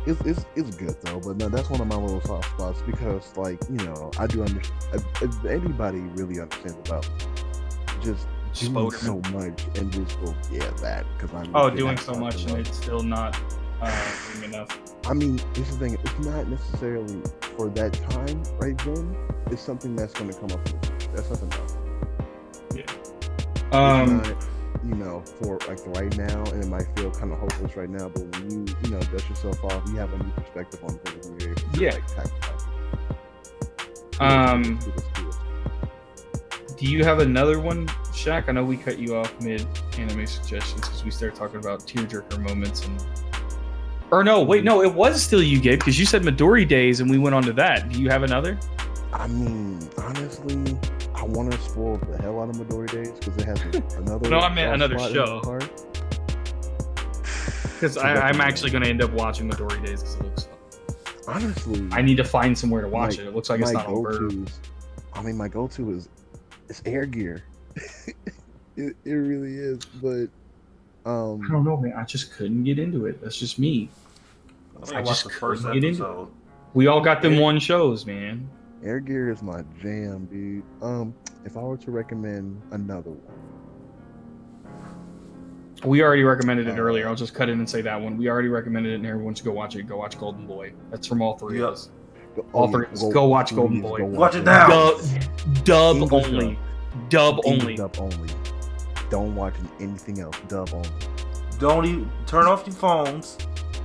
Yeah. It's good though, but no, that's one of my little soft spots because, like, I do understand. If anybody really understands about just doing so much and just go, yeah, that because I'm doing so much and it's still not doing enough. I mean, this is the thing. It's not necessarily for that time right then. It's something that's going to come up in the future. That's nothing else. Yeah. For like right now, and it might feel kind of hopeless right now, but when you dust yourself off, you have a new perspective on things. And you're able to, do you have another one, Shaq? I know we cut you off mid anime suggestions because we started talking about tearjerker moments and. Or no, wait, no, it was still you, Gabe, because you said Midori Days and we went on to that. Do you have another? I mean, honestly, I want to spoil the hell out of Midori Days because it has another. No, I meant another show. Because I'm actually going to end up watching Midori Days because it looks fun. Honestly, I need to find somewhere to watch it. It looks like it's not on Bird. I mean, my go-to is Air Gear. it really is, but I don't know, man. I just couldn't get into it. That's just me. I watched the first episode. We all got them one shows, man. Air Gear is my jam, dude. If I were to recommend another one, we already recommended it earlier. I'll just cut in and say that one. We already recommended it, and everyone should go watch it. Go watch Golden Boy. That's from all three of us. All three of us. Go watch Golden Boy. Watch it now. Dub only. Dub only. Dub only. Don't watch anything else. Dub only. Don't even turn off your phones.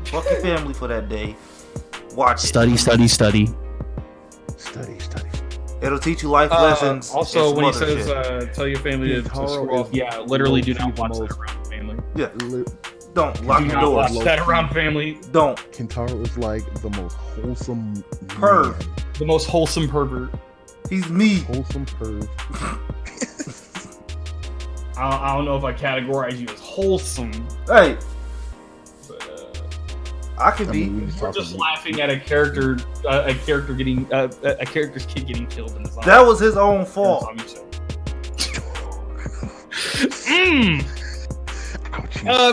Fuck your family for that day. Watch it. Study. Study. It'll teach you life lessons. Also, when he says tell your family to screw off, literally do not watch that around family. Yeah. Don't lock your doors. Watch that around family. Don't. Kentaro is like the most wholesome perv. man. The most wholesome pervert. He's me. Wholesome perv. I don't know if I categorize you as wholesome. Hey. But, I could be. We're just laughing at a character's kid getting killed in the zombie. That was his own fault.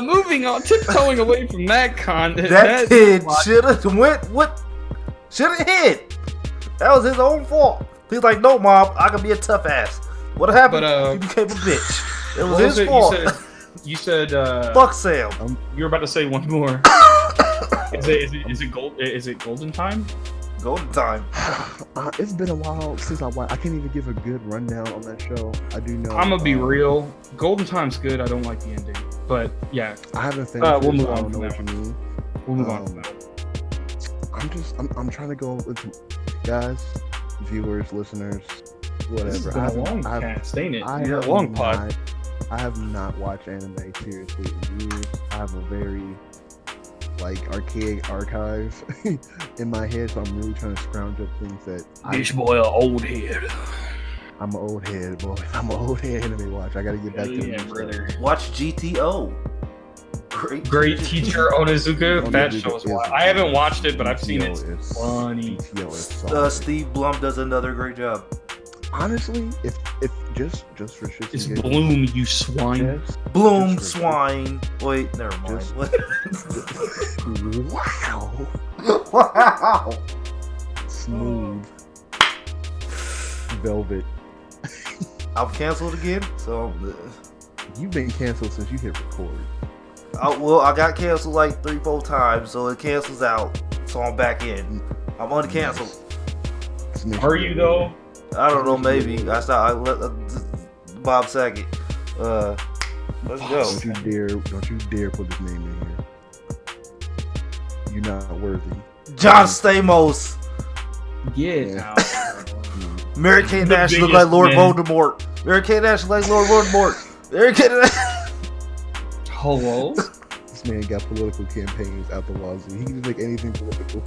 Moving on, tiptoeing away from that content. That kid should have went. What? Should have hit. That was his own fault. He's like, no, mom, I can be a tough ass. What happened? He became a bitch. It was his fault. You said fuck Sam. You were about to say one more. Is it Golden Time? Golden Time. It's been a while since I watched. I can't even give a good rundown on that show. I do know. I'm gonna be real. Golden Time's good. I don't like the ending, but yeah. I haven't finished. We'll move on. I don't know what you mean. We'll move on from that. I'm trying to go with guys, viewers, listeners, whatever. This has been a long cast, ain't it? A long pod. I have not watched anime seriously in years. I have a very archaic archive in my head, so I'm really trying to scrounge up things that This boy, old head. I'm an old head, boy. I'm an old head anime watch. I gotta get back to it. Brother. Watch GTO. Great Teacher Onizuka. That show's wild. I haven't watched it, but I've seen it. It's funny. Steve Blum does another great job. Honestly, if just for shit, it's Bloom, you swine. Bloom, swine. Wait, never mind. Wow. Smooth. Velvet. I'm canceled again, so you've been canceled since you hit record. Well, I got canceled like 3-4 times, so it cancels out. So I'm back in. I'm uncanceled. Are you though? I don't know. Maybe I Bob Saget. Let's go. Don't you dare put his name in here. You're not worthy. John Stamos. Yeah. Mary Kate Nash look like Lord Voldemort. Mary Kate Nash look like Lord Voldemort. Mary Kate Nash. Hello? This man got political campaigns out the wazoo. He can just make anything political.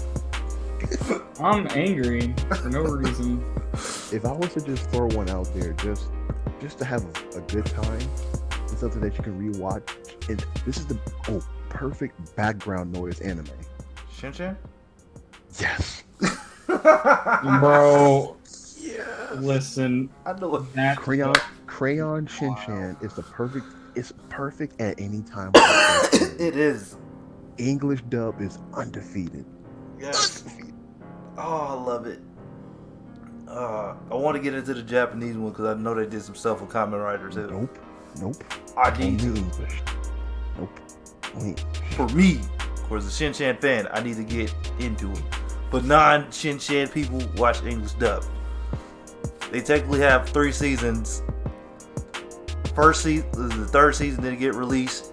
I'm angry for no reason. If I was to just throw one out there, just to have a good time, and something that you can rewatch, and this is the perfect background noise anime. Shin-chan? Yes. Bro. Yeah. Listen. I know what that Crayon Shin-chan is the perfect. It's perfect at any time. It is. English dub is undefeated. Yes. Oh, I love it. I want to get into the Japanese one because I know they did some stuff with Kamen Rider too. Nope. I need to. English. Nope. For me, of course, a Shin-chan fan, I need to get into it. But non-Shin-chan people watch English dub. They technically have 3 seasons. The third season didn't get released.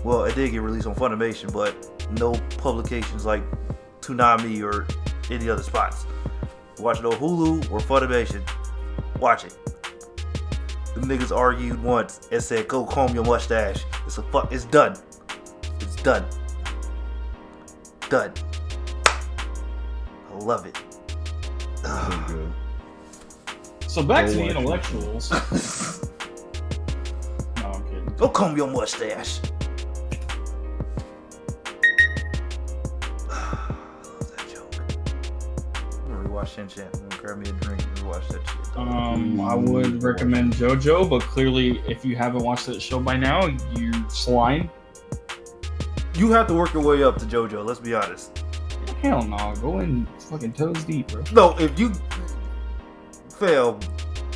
Well, it did get released on Funimation, but no publications like Toonami or any other spots. Watch it on Hulu or Funimation. Watch it. The niggas argued once and said, "Go comb your mustache." It's done. It's done. Done. I love it. Good. So back to the intellectuals. No, I'm kidding. Go comb your mustache. watch Shin Chan. I'm gonna grab me a drink and watch that shit. I would recommend JoJo, but clearly, if you haven't watched that show by now, you're swine. You have to work your way up to JoJo. Let's be honest. Hell no, go in fucking toes deep, bro. No, if you fail,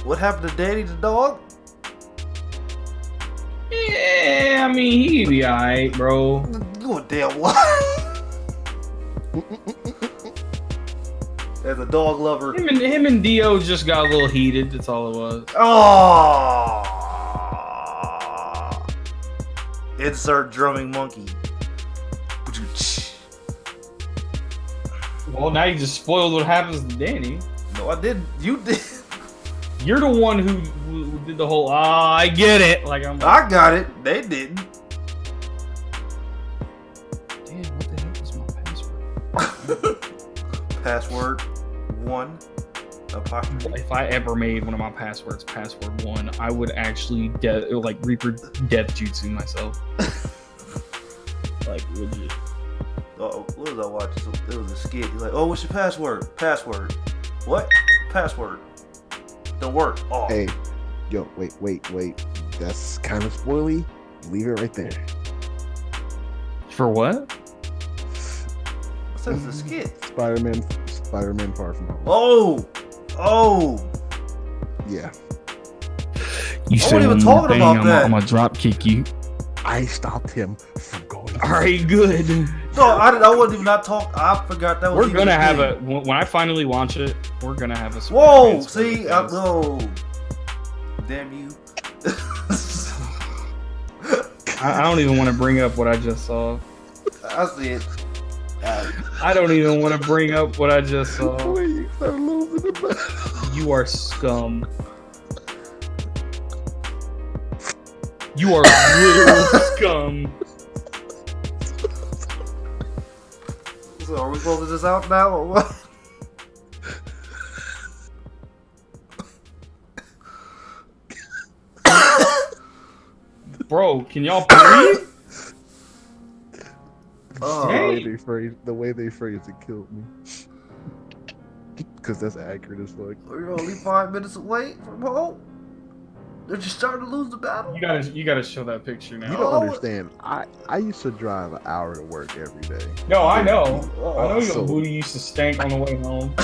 what happened to Danny the dog? Yeah, I mean, he'd be alright, bro. You a damn what? As a dog lover. Him and Dio just got a little heated. That's all it was. Oh! Insert drumming monkey. Well, now you just spoiled what happens to Danny. No, I didn't. You did. You're the one who did the whole. I get it. Like I got it. They didn't. Damn, what the heck is my password? Password 1 apostrophe. If I ever made one of my passwords password 1, I would actually Reaper death jutsu myself. Like legit. Oh, what was I watching? So there was a skit. He's like, "Oh, what's your password? Password. What? Password. Don't work." Oh. Hey, yo, wait. That's kind of spoily. Leave it right there. For what? I said it's a skit. Spider-Man Far From Home. Oh. Yeah. You I wasn't even talking about that. I'm gonna drop kick you. I stopped him from going. All right, good. No, I wasn't even not talking. I forgot that was. We're gonna have a when I finally launch it. We're gonna have a. Whoa! See, no. Damn you. I don't even want to bring up what I just saw. I see it. I don't even want to bring up what I just saw. Wait, I'm losing the battle. You are scum. You are literal scum. So are we closing this out now or what? Bro, can y'all breathe? The way they phrased it killed me. Because that's accurate as fuck. We're only 5 minutes away from home. They're just starting to lose the battle. You gotta show that picture now. You don't understand. I used to drive an hour to work every day. No, I know. I know your so- booty used to stank on the way home.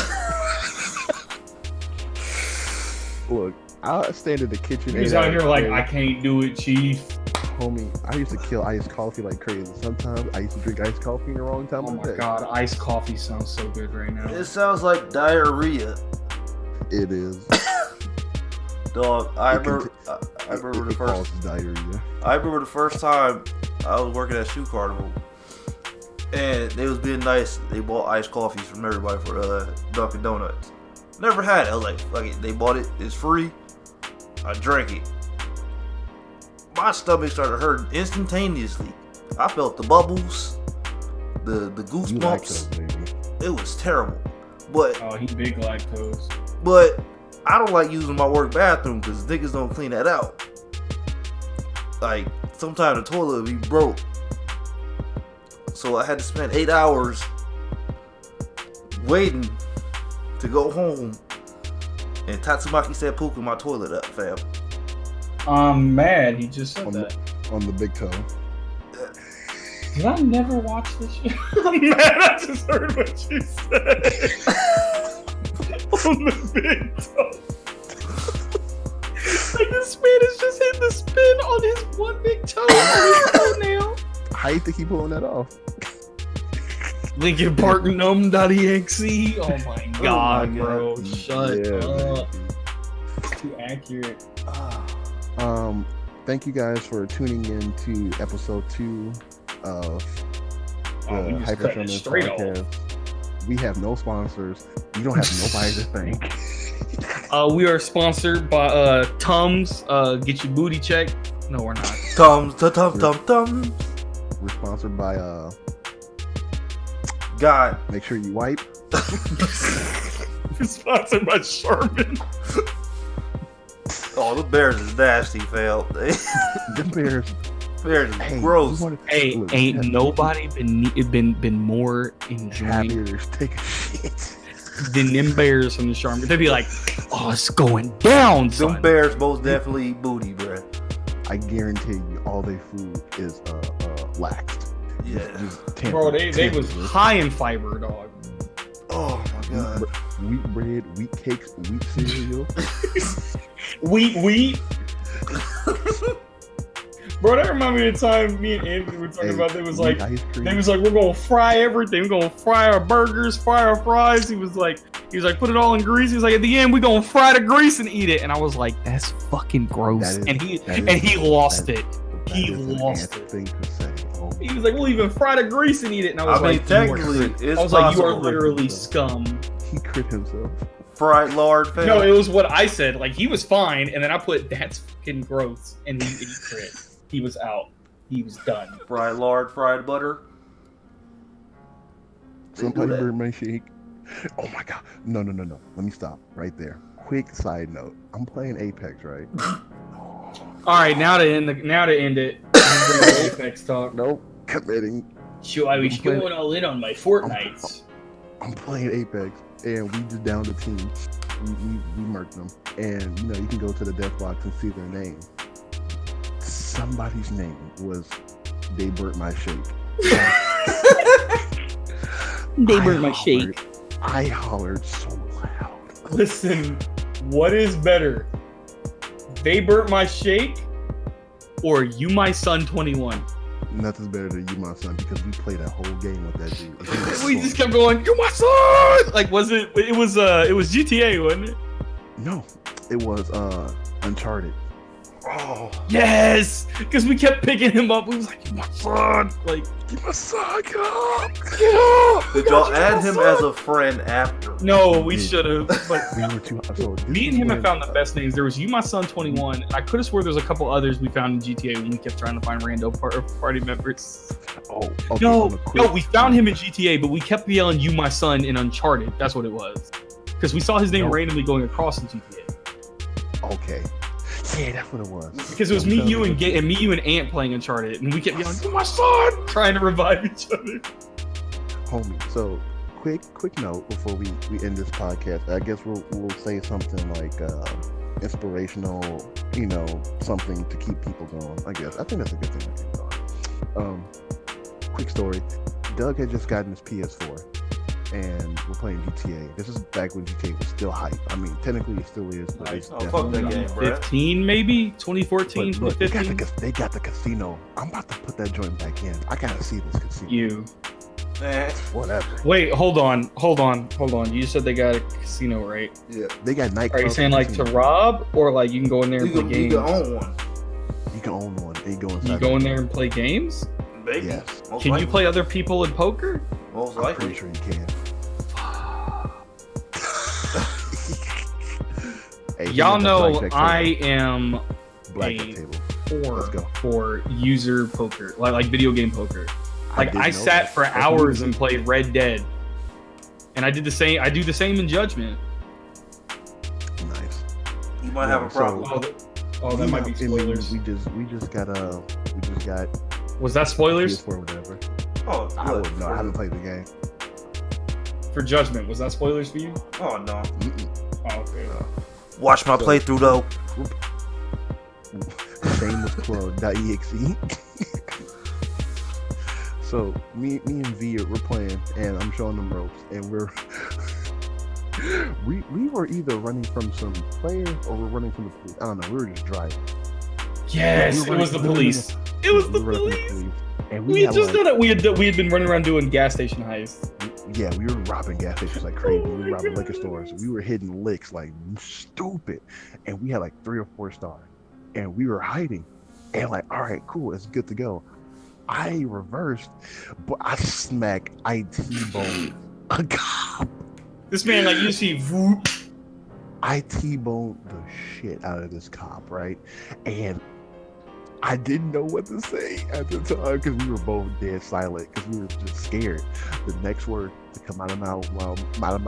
Look, I stand in the kitchen. He was out here like, I can't do it, chief. Homie, I used to kill iced coffee like crazy. Sometimes I used to drink iced coffee in the wrong time Oh of my the day. god, iced coffee sounds so good right now. It sounds like diarrhea. It is. Dog, I remember the It first. causes diarrhea. I remember the first time I was working at Shoe Carnival, and they was being nice. They bought iced coffees from everybody for Dunkin' Donuts. Never had it. I was like, fuck it. They bought it. It's free. I drank it. My stomach started hurting instantaneously. I felt the bubbles, the You like goosebumps. those, baby. It was terrible. But Oh, he big lactose. I don't like using my work bathroom because niggas don't clean that out. Like, sometimes the toilet would be broke. So I had to spend 8 hours waiting to go home. And Tatsumaki said pooping my toilet up, fam. I'm mad. He just said On that. On the big toe. Did I never watch this shit? I'm mad. I just heard what you said. On the big toe. Like this man is just hitting the spin on his one big toe on his toenail. How you think he pulling that off? Linkin Park numb.exe. Oh my god, God. bro. Shut Yeah, up. baby. It's too accurate. Thank you guys for tuning in to episode 2 of Oh, we the just Hyper cut it Showman straight off. podcast. We have no sponsors. We don't have nobody to thank. We are sponsored by Tums. Get your booty checked. No, we're not. Tums. We're sponsored by God. make sure you wipe. We're sponsored by Sherman. Oh, the Bears is nasty, fam. The Bears. Bears is Hey, gross. we wanna- Hey, look, ain't we nobody been more enjoying. happier to take a shit. than them bears from the Charmin. They'd be like, "Oh, it's going down, son." Them bears most definitely eat booty, bro. I guarantee you, all their food is laxed. Yeah. Bro, they was high in fiber, dog. Oh my god. Wheat bread, wheat cakes, wheat cereal. Wheat. Bro, that reminded me of the time me and Anthony were talking about. They was like, we're gonna fry everything. We're gonna fry our burgers, fry our fries. He was like, put it all in grease. He was like, at the end, we're gonna fry the grease and eat it. And I was like, that's fucking gross. He lost it. He lost it. Thing to say. Oh. He was like, we'll even fry the grease and eat it. And I was like, technically, you are literally scum. He crit himself. Fried lard. Fail. No, it was what I said. Like, he was fine, and then I put, that's fucking gross, and he crit. He was out. He was done. Fried lard, fried butter. Somebody heard my shake. Oh my god. No. Let me stop right there. Quick side note. I'm playing Apex, right? All right, now to end it. I'm doing Apex talk. Nope. Committing. Should I be going all in on my Fortnites? I'm playing Apex, and we just downed the team. We murked them, and you can go to the death box and see their name. Somebody's name was "They Burnt My Shake." They burnt my shake. I hollered so loud. Listen, what is better? They burnt my shake, or you my son 21? Nothing's better than you, my son, because we played a whole game with that dude. We just kept going, "You my son!" Like, was it? It was GTA, wasn't it? No, it was Uncharted. Oh yes, because we kept picking him up. We was like, "You my son!" Like, "You my son, get up!" Did y'all add him as a friend after? No, we should have. But we were too. So me and him have found the best names. There was "You My Son 21," and I could have swore there's a couple others we found in GTA when we kept trying to find random party members. Oh, okay, no, we found him in GTA, but we kept yelling "You My Son" in Uncharted. That's what it was, because we saw his name randomly going across in GTA. Okay. Yeah, that's what it was. Because it was me, you, and Ant playing Uncharted, and we kept yelling, "You my son!" trying to revive each other. Homie, so quick note before we end this podcast. I guess we'll say something like inspirational, something to keep people going. I guess I think that's a good thing to keep going. Quick story: Doug had just gotten his PS4. And we're playing GTA. This is back when GTA was still hype. I mean, technically it still is, but it's fuck that game, bro. 15 maybe? 2014, 2015? They got the casino. I'm about to put that joint back in. I gotta see this casino. You. Whatever. Wait, hold on. You just said they got a casino, right? Yeah. They got nightclubs. Are you saying like to rob, or like you can go in there and play games? You can own one. You can own one. And you go inside. You go in there and play games? Maybe. Yes. Can you play other people in poker? Most I'm likely. pretty sure you can. Hey, y'all know I am blackjack table. for user poker, like video game poker. Like I sat for hours and played Red Dead, and I did the same. I do the same in Judgment. Nice. You might have a problem. That might be spoilers. We just got. Was that spoilers? PS4 or whatever. Oh, I wouldn't know. I haven't played the game. For Judgment, was that spoilers for you? Oh no. Oh, okay. Watch my playthrough though. Shamelessclub.exe. So me and V we're playing, and I'm showing them ropes, and we were either running from some players or we're running from the police. I don't know. We were just driving. Yes, it was the police. It was the police. And we had just done it. We had been running around doing gas station heists. Yeah, we were robbing gas stations like crazy. We were robbing liquor stores. We were hitting licks like stupid. And we had like 3 or 4 stars. And we were hiding. And like, all right, cool, it's good to go. I reversed, but I T-boned a cop. This man, like, you see, whoop. I T-boned the shit out of this cop, right? And I didn't know what to say at the time because we were both dead silent because we were just scared. The next word to come out of my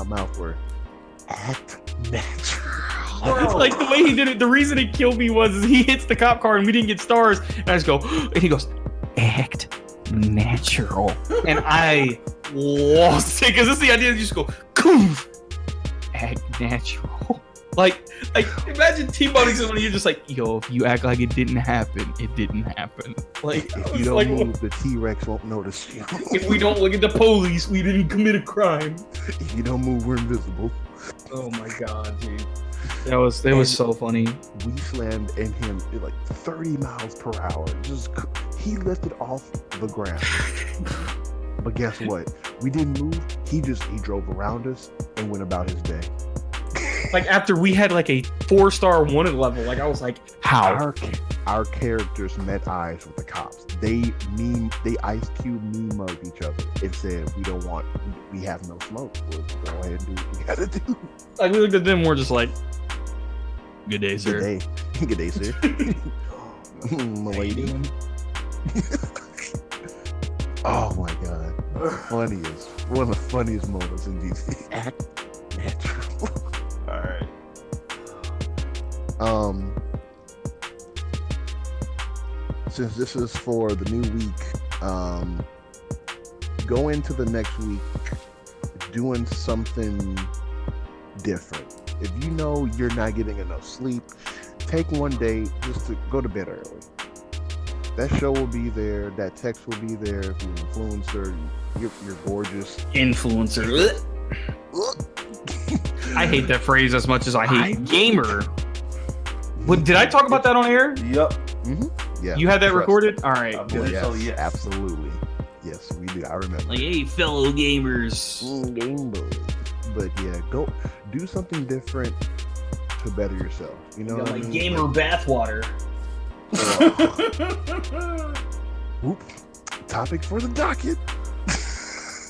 mouth were act natural. It's like the way he did it. The reason it killed me was he hits the cop car and we didn't get stars. And I just go, and he goes, act natural. And I lost it because it's the idea that you just go, goof, act natural. Like imagine T-boning someone and you're just like, yo, if you act like it didn't happen, it didn't happen. Like, If you don't move, the T-Rex won't notice you. if we don't look at the police, we didn't commit a crime. If you don't move, we're invisible. Oh my god, dude. It was so funny. We slammed in him at like 30 miles per hour. He lifted off the ground. But guess what? We didn't move. He drove around us and went about his day. Like after we had like a 4-star wanted level, like I was like, how? Our characters met eyes with the cops. They Ice Cube meme mugged each other and said, we have no smoke. We'll go ahead and do what we gotta do. Like we looked at them, we're just like, good day, sir. Good day. Good day, sir. My lady. Oh my god. One of the funniest moments in GTA. Act natural. Alright. Since this is for the new week, go into the next week doing something different. If you know you're not getting enough sleep, take one day just to go to bed early. That show will be there. That text will be there. If you're an influencer, you're gorgeous. Influencer. I hate that phrase as much as I hate gamer. What, did I talk about that on air? Yep. Mm-hmm. Yeah. You had that trust. recorded? All right. Good. Yes, So, yes. absolutely. Yes, we do. I remember. Like, hey, fellow gamers. Game Boy. But yeah, go do something different to better yourself. You know, what I Like mean? gamer bathwater. Oop. Topic for the docket.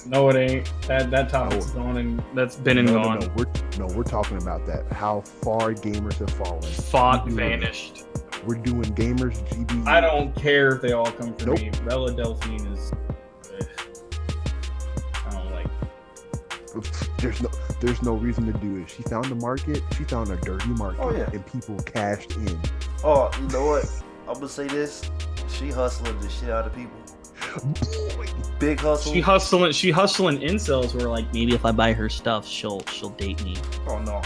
No, it ain't. That topic's gone and that's been and gone. We're talking about that. How far gamers have fallen. Fought, vanished. We're doing gamers GB. I don't care if they all come for Nope. me. Bella Delphine is. I don't like. There's no reason to do it. She found the market. She found a dirty market. Oh, yeah. And people cashed in. Oh, you know what? I'm gonna say this. She hustling the shit out of people. Big hustle. She hustling incels who are like, Maybe if I buy her stuff, she'll date me. Oh no.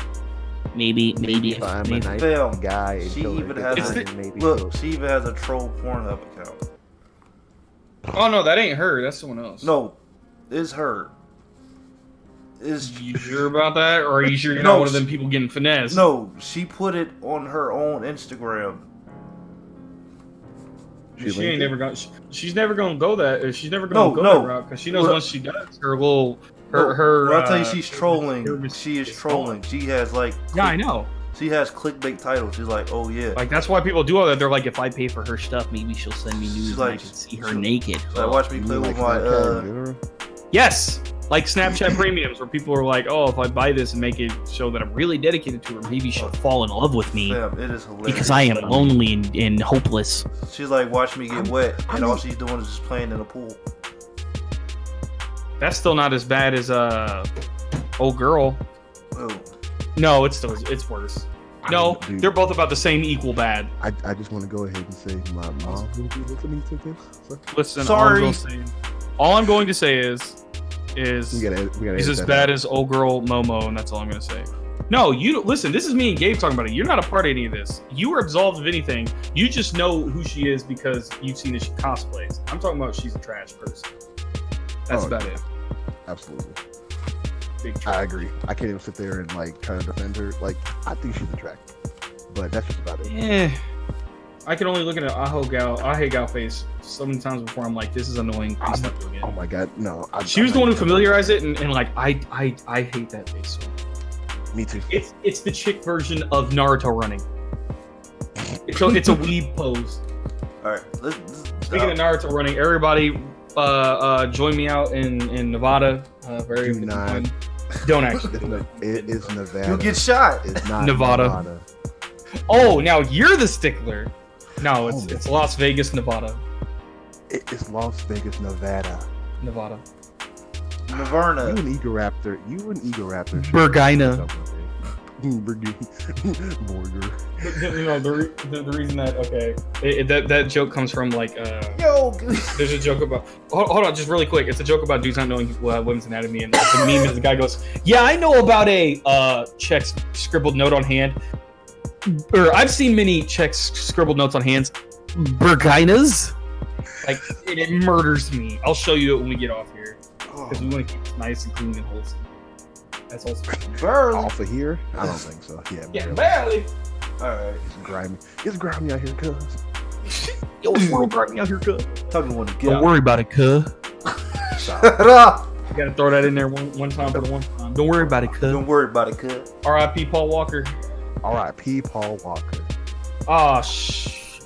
Maybe If I'm a nice Fam, guy and she kill her even good has time, maybe Look, she'll- she even has a troll Pornhub account. oh no, that ain't her. That's someone else. No, it's her. It's You sure about that, or are you sure you're No, not one of them people getting finessed? no. She put it on her own Instagram. she ain't never gonna. She's never gonna go that. She's never gonna go that route because she knows Look. once she does, her little her. When I tell you she's her trolling, she is is trolling. She has like Yeah, I know. she has clickbait titles. She's like, oh yeah. Like that's why people do all that. They're like, If I pay for her stuff, maybe she'll send me news She's and like- I can see her she's- naked. Like, watch me You play mean with like my Snapchat, you know? yes, like Snapchat premiums, where people are like, oh, if I buy this and make it show that I'm really dedicated to her, maybe she'll Fall in love with me Fam, it is hilarious. because I am lonely and hopeless. She's like, watch me get wet, and I all mean- she's doing is just playing in the pool. That's still not as bad as old girl. Oh, No, it's worse. No, Dude, they're both about the same equal bad. I just want to go ahead and say my mom will be listening to this. So Listen, Sorry. all I'm going to say is we gotta he's as bad as old girl Momo, and that's all I'm gonna say. No, you listen. This is me and Gabe talking about it. You're not a part of any of this. You are absolved of anything. You just know who she is because you've seen that she cosplays. I'm talking about she's a trash person. That's about it. Absolutely. Big trash. I agree. I can't even sit there and like try to defend her. Like, I think she's attractive, but that's just about it. Eh. I can only look at an Ahe Gal face so many times before I'm like, this is annoying. Please stop doing it. Oh my god, no. She was the one who familiarized it, and like I hate that face so much. Me too. It's the chick version of Naruto running. It's a weeb pose. all right. Speaking of Naruto running, everybody join me out in Nevada. Very Do not. fun. Don't actually do it. It is Nevada. you get shot. It's not Nevada. Oh, now you're the stickler. No, it's Las Vegas, Nevada. It's Las Vegas, Nevada. Nevada. Navarna. You an Ego Raptor. Bergina. Burger. You know, the reason that that joke comes from like there's a joke about hold on just really quick. It's a joke about dudes not knowing women's anatomy, and the meme is the guy goes, yeah, I know about a Czech's scribbled note on hand, or I've seen many Czechs scribbled notes on hands. Burginas, like it murders me. I'll show you it when we get off here because we want to keep it nice and clean and wholesome. That's also Barely. Off of here? I don't think so. Yeah, barely. Alright. It's grimy out here, cuz. Yo, it's real grimy out here, cuz. Talking to one to get Don't worry about it, cuz. Shut up. You gotta throw that in there one time for the one time. Don't worry about it, cuz. Don't worry about it, cuz. R.I.P. Paul Walker. R.I.P. Paul Walker. Oh,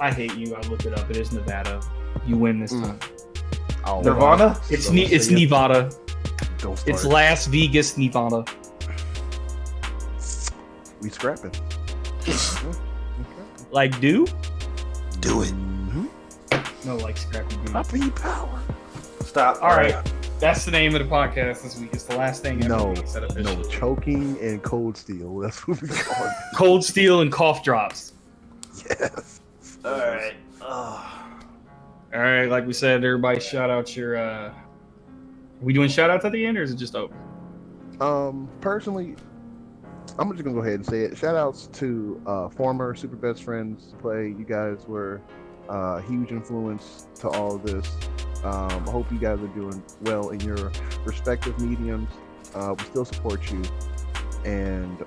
I hate you. I looked it up. It is Nevada. You win this time. Oh, Nirvana? It's Nevada. Don't start. It's Las Vegas, Nevada. We scrapping. Like do? Do it. No, like scrappy do. Happy power. Stop. All right. That's the name of the podcast this week. It's the last thing ever No, we said officially. no, choking and ColdSteel. That's what we call it. ColdSteel and cough drops. Yes. Alright. All right, like we said, everybody shout out your are we doing shout outs at the end or is it just open? Personally, I'm just gonna go ahead and say it. Shout outs to former Super Best Friends play. You guys were a huge influence to all of this. I hope you guys are doing well in your respective mediums. We still support you, and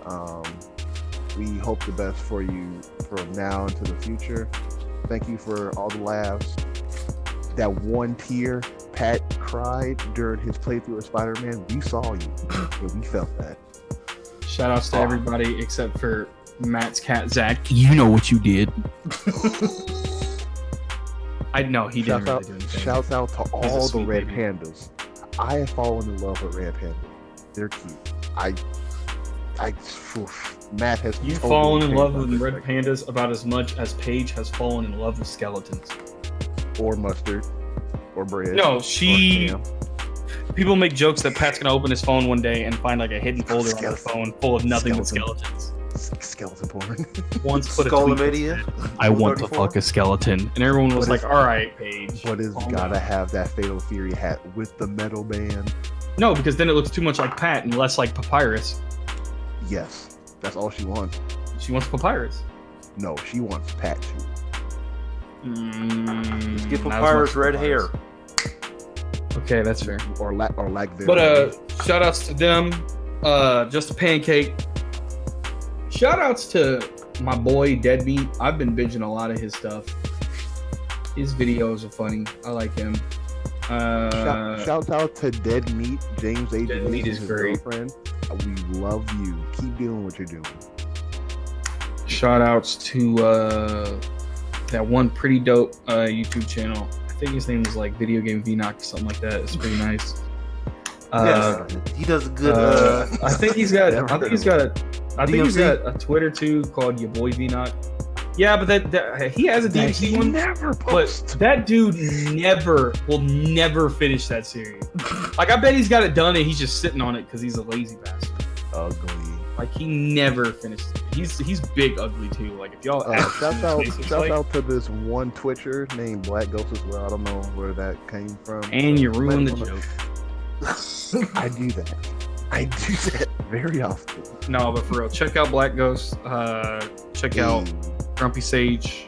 we hope the best for you from now into the future. Thank you for all the laughs. That one tear Pat cried during his playthrough of Spider-Man, we saw you, and we felt that. Shout outs to everybody except for Matt's cat Zach. You know what you did. I know he didn't really do anything. Shouts out to all the sweet red baby. pandas. I have fallen in love with red pandas. They're cute. Matt has. You've totally fallen in changed love my with red perspective. pandas about as much as Paige has fallen in love with skeletons. Or mustard, or bread. No, or she. ham. People make jokes that Pat's gonna open his phone one day and find like a hidden folder on the Skeleton. phone full of nothing but Skeleton. skeletons. Skeleton porn. Once put a tweet that Skullomania? said, I want to 34? fuck a skeleton, and everyone was What like, "All right, Paige." What is calm gotta down." have that Fatal Fury hat with the metal band? No, because then it looks too much like Pat and less like Papyrus. Yes, that's all she wants. She wants Papyrus. No, she wants Pat too. Let's get not as Papyrus much red hair. Okay, that's fair. Or like their. But shout outs to them. Just a pancake. Shout outs to my boy Deadbeat. I've been binging a lot of his stuff. His videos are funny. I like him. Shouts out to Dead Meat, James A. Dead Meat is his great. girlfriend. We love you. Keep doing what you're doing. Shout outs to that one pretty dope YouTube channel. I think his name is like Video Game VNock or something like that. It's pretty nice. He does a good. I think he's got. Never I think heard he's of got a. I think he's DMC? got a Twitter too called Your Boy VNock. Yeah, but that he has a That DMC he one. never But posts. that dude will never finish that series. Like I bet he's got it done and he's just sitting on it because he's a lazy bastard. Ugly. Like he never finishes it. He's big ugly too. Like if y'all Shouts it's out like- to this one Twitcher named BlaQGhoste as well. I don't know where that came from. and you So, ruined the let him joke. know. I do that. I do that very often. No, but for real, check out BlaQGhoste. Check out Grumpysage.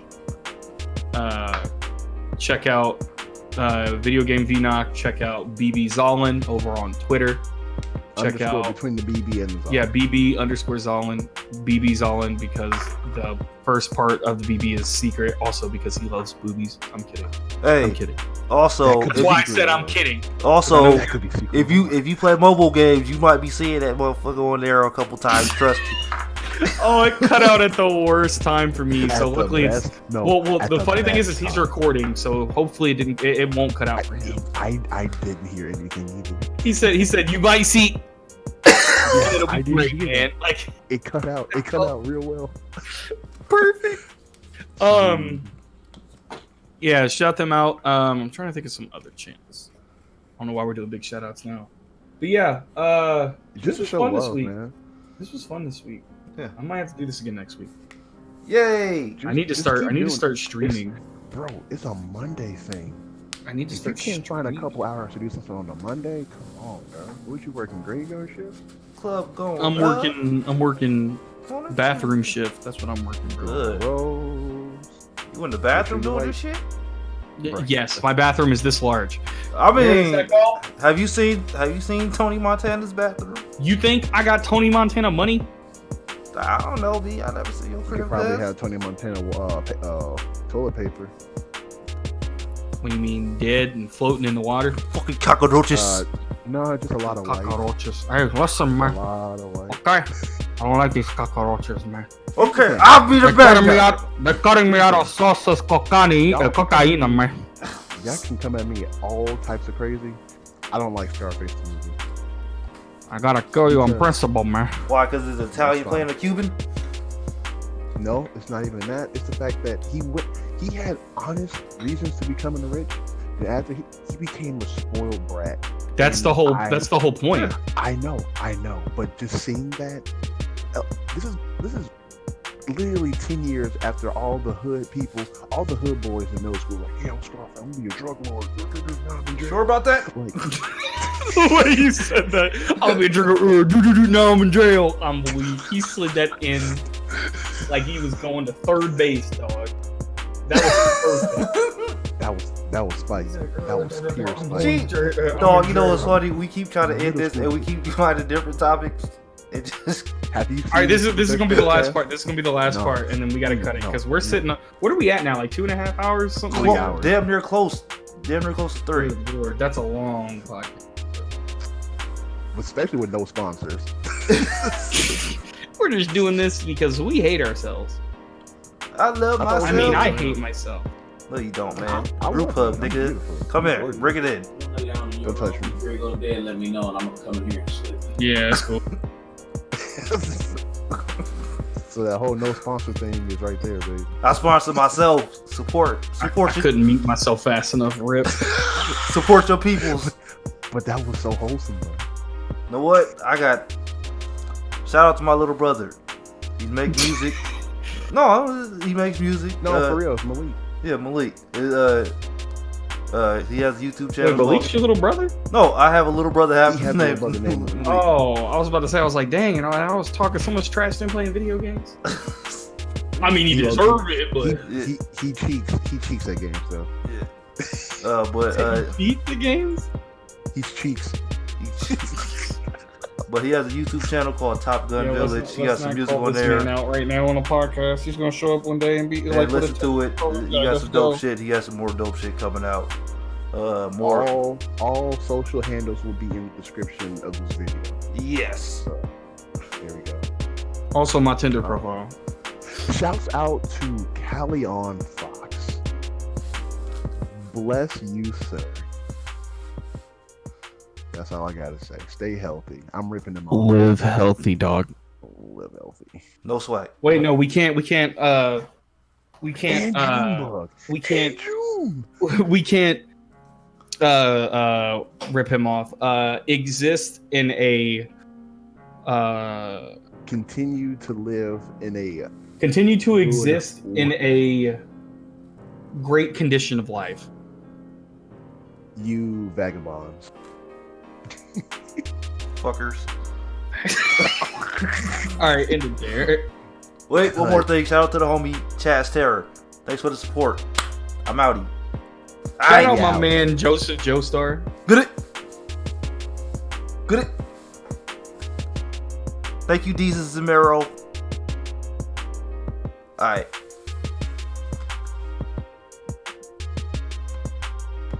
Check out Video Game VNock. Check out BB Zollin over on Twitter. Check Underscore out between the BB and the Zol. yeah BB_Zollin, BB Zollin because the first part of the BB is secret. Also because he loves boobies. I'm kidding. Hey, I'm kidding. also, That could That's be why I secret. said I'm kidding. also, That could be secret. if you play mobile games, you might be seeing that motherfucker on there a couple times. Trust me. Oh, it cut out at the worst time for me. At So the luckily it's best- no, well at the funny thing is best he's time. recording, so hopefully it won't cut out for him. I didn't hear anything either. He said you might see. It'll I be didn't great, hear man. Like It cut out. It cut out real well. perfect. Yeah, shout them out. I'm trying to think of some other channels. I don't know why we're doing big shout outs now. But yeah, Just was show fun this love, week. man. this was fun this week. I might have to do this again next week. Yay! I need to start streaming. Bro, it's a Monday thing. I need to If you start. can't find a streaming. couple hours to do something on a Monday, come on, bro. What you working graveyard shift? Club going. I'm working bathroom shift. That's what I'm working, bro. Good. Bro. You in the bathroom doing this shit? Yes, my bathroom is this large. I mean, have you seen Tony Montana's bathroom? You think I got Tony Montana money? I don't know, B. I never seen your You crib. could probably there. have Tony Montana toilet paper. What do you mean, dead and floating in the water? Fucking cockroaches. No, just a lot of white. Cockroaches. Hey, listen, A man. lot of white. Okay. I don't like these cockroaches, man. Okay, I'll be the bad guy. They're cutting me out of sauces, cocaine, man. Y'all can come at me all types of crazy. I don't like Scarface the movie. I gotta kill you on principle, man. Why? Because it's Italian That's playing a Cuban? No, it's not even that. It's the fact that he had honest reasons to becoming rich, and after he became a spoiled brat. That's the whole point. I know, but just seeing that, this is literally 10 years after all the hood people, all the hood boys in middle school, like, yeah, I'm Scarface, I'm gonna be a drug lord. Sure about that? Like, The way you said that, I'll be a drinker. Now I'm in jail. I'm weak. He slid that in like he was going to third base, dog. That was perfect. that was spicy. That was pure Gee, spicy. dog, you know what's funny? We keep trying to end this and we keep finding different topics. It just Have you? All right, this is gonna be the last part. This is gonna be the last No. part, and then we gotta cut it No. because we're sitting. What are we at now? Like 2.5 hours, something Three like hours. damn near close. Damn near close to 3. that. Good Lord, that's a long podcast. Especially with no sponsors. We're just doing this because we hate ourselves. I love I myself. I mean, I hate myself. No, you don't, man. I Group love hug, you. I'm nigga. beautiful. Come here, Gorgeous. bring it in. Don't touch me. Before you go to bed, let me know, and I'm gonna come in here and sleep. Yeah, that's cool. So that whole no sponsor thing is right there, baby. I sponsor myself. Support I your, couldn't mute myself fast enough. Rip. support your peoples. But that was so wholesome, though. You know what? Shout out to my little brother. He makes music. No, he makes music. No, for real, it's Malik. Yeah, Malik. He has a YouTube Wait, channel. Malik's your little brother? No, I have a little brother. Half He his has a name. little brother named Malik. Oh, I was about to say. I was like, dang, you know, I was talking so much trash to him playing video games. I mean, he deserved it, but He cheeks that game, so But beat the games. he's cheeks. but he has a YouTube channel called Top Gun Yeah, Village. He got some music on This there. man out right now on a podcast. He's gonna show up one day and be Hey, like, listen to it. Oh, He yeah, got let's some dope go. shit. He got some more dope shit coming out. More. All social handles will be in the description of this video. Yes. So there we go. Also, my Tinder profile. Shouts out to Callion Fox. Bless you, sir. That's all I gotta say. Stay healthy. I'm ripping them off. Live healthy, dog. Live healthy. No swag. Wait, no, we can't. We can't. And Junebug. We can't. June. We can't. Rip him off. Exist in a. Continue to live in a Continue to exist in a great condition of life. you vagabonds. Fuckers. All right, end it there. Wait, one more thing. Shout out to the homie Chaz Terror. Thanks for the support. I'm outie. Shout out my out. man Joseph Joestar. Good it. Good it. Thank you, Jesus Zamero. Alright.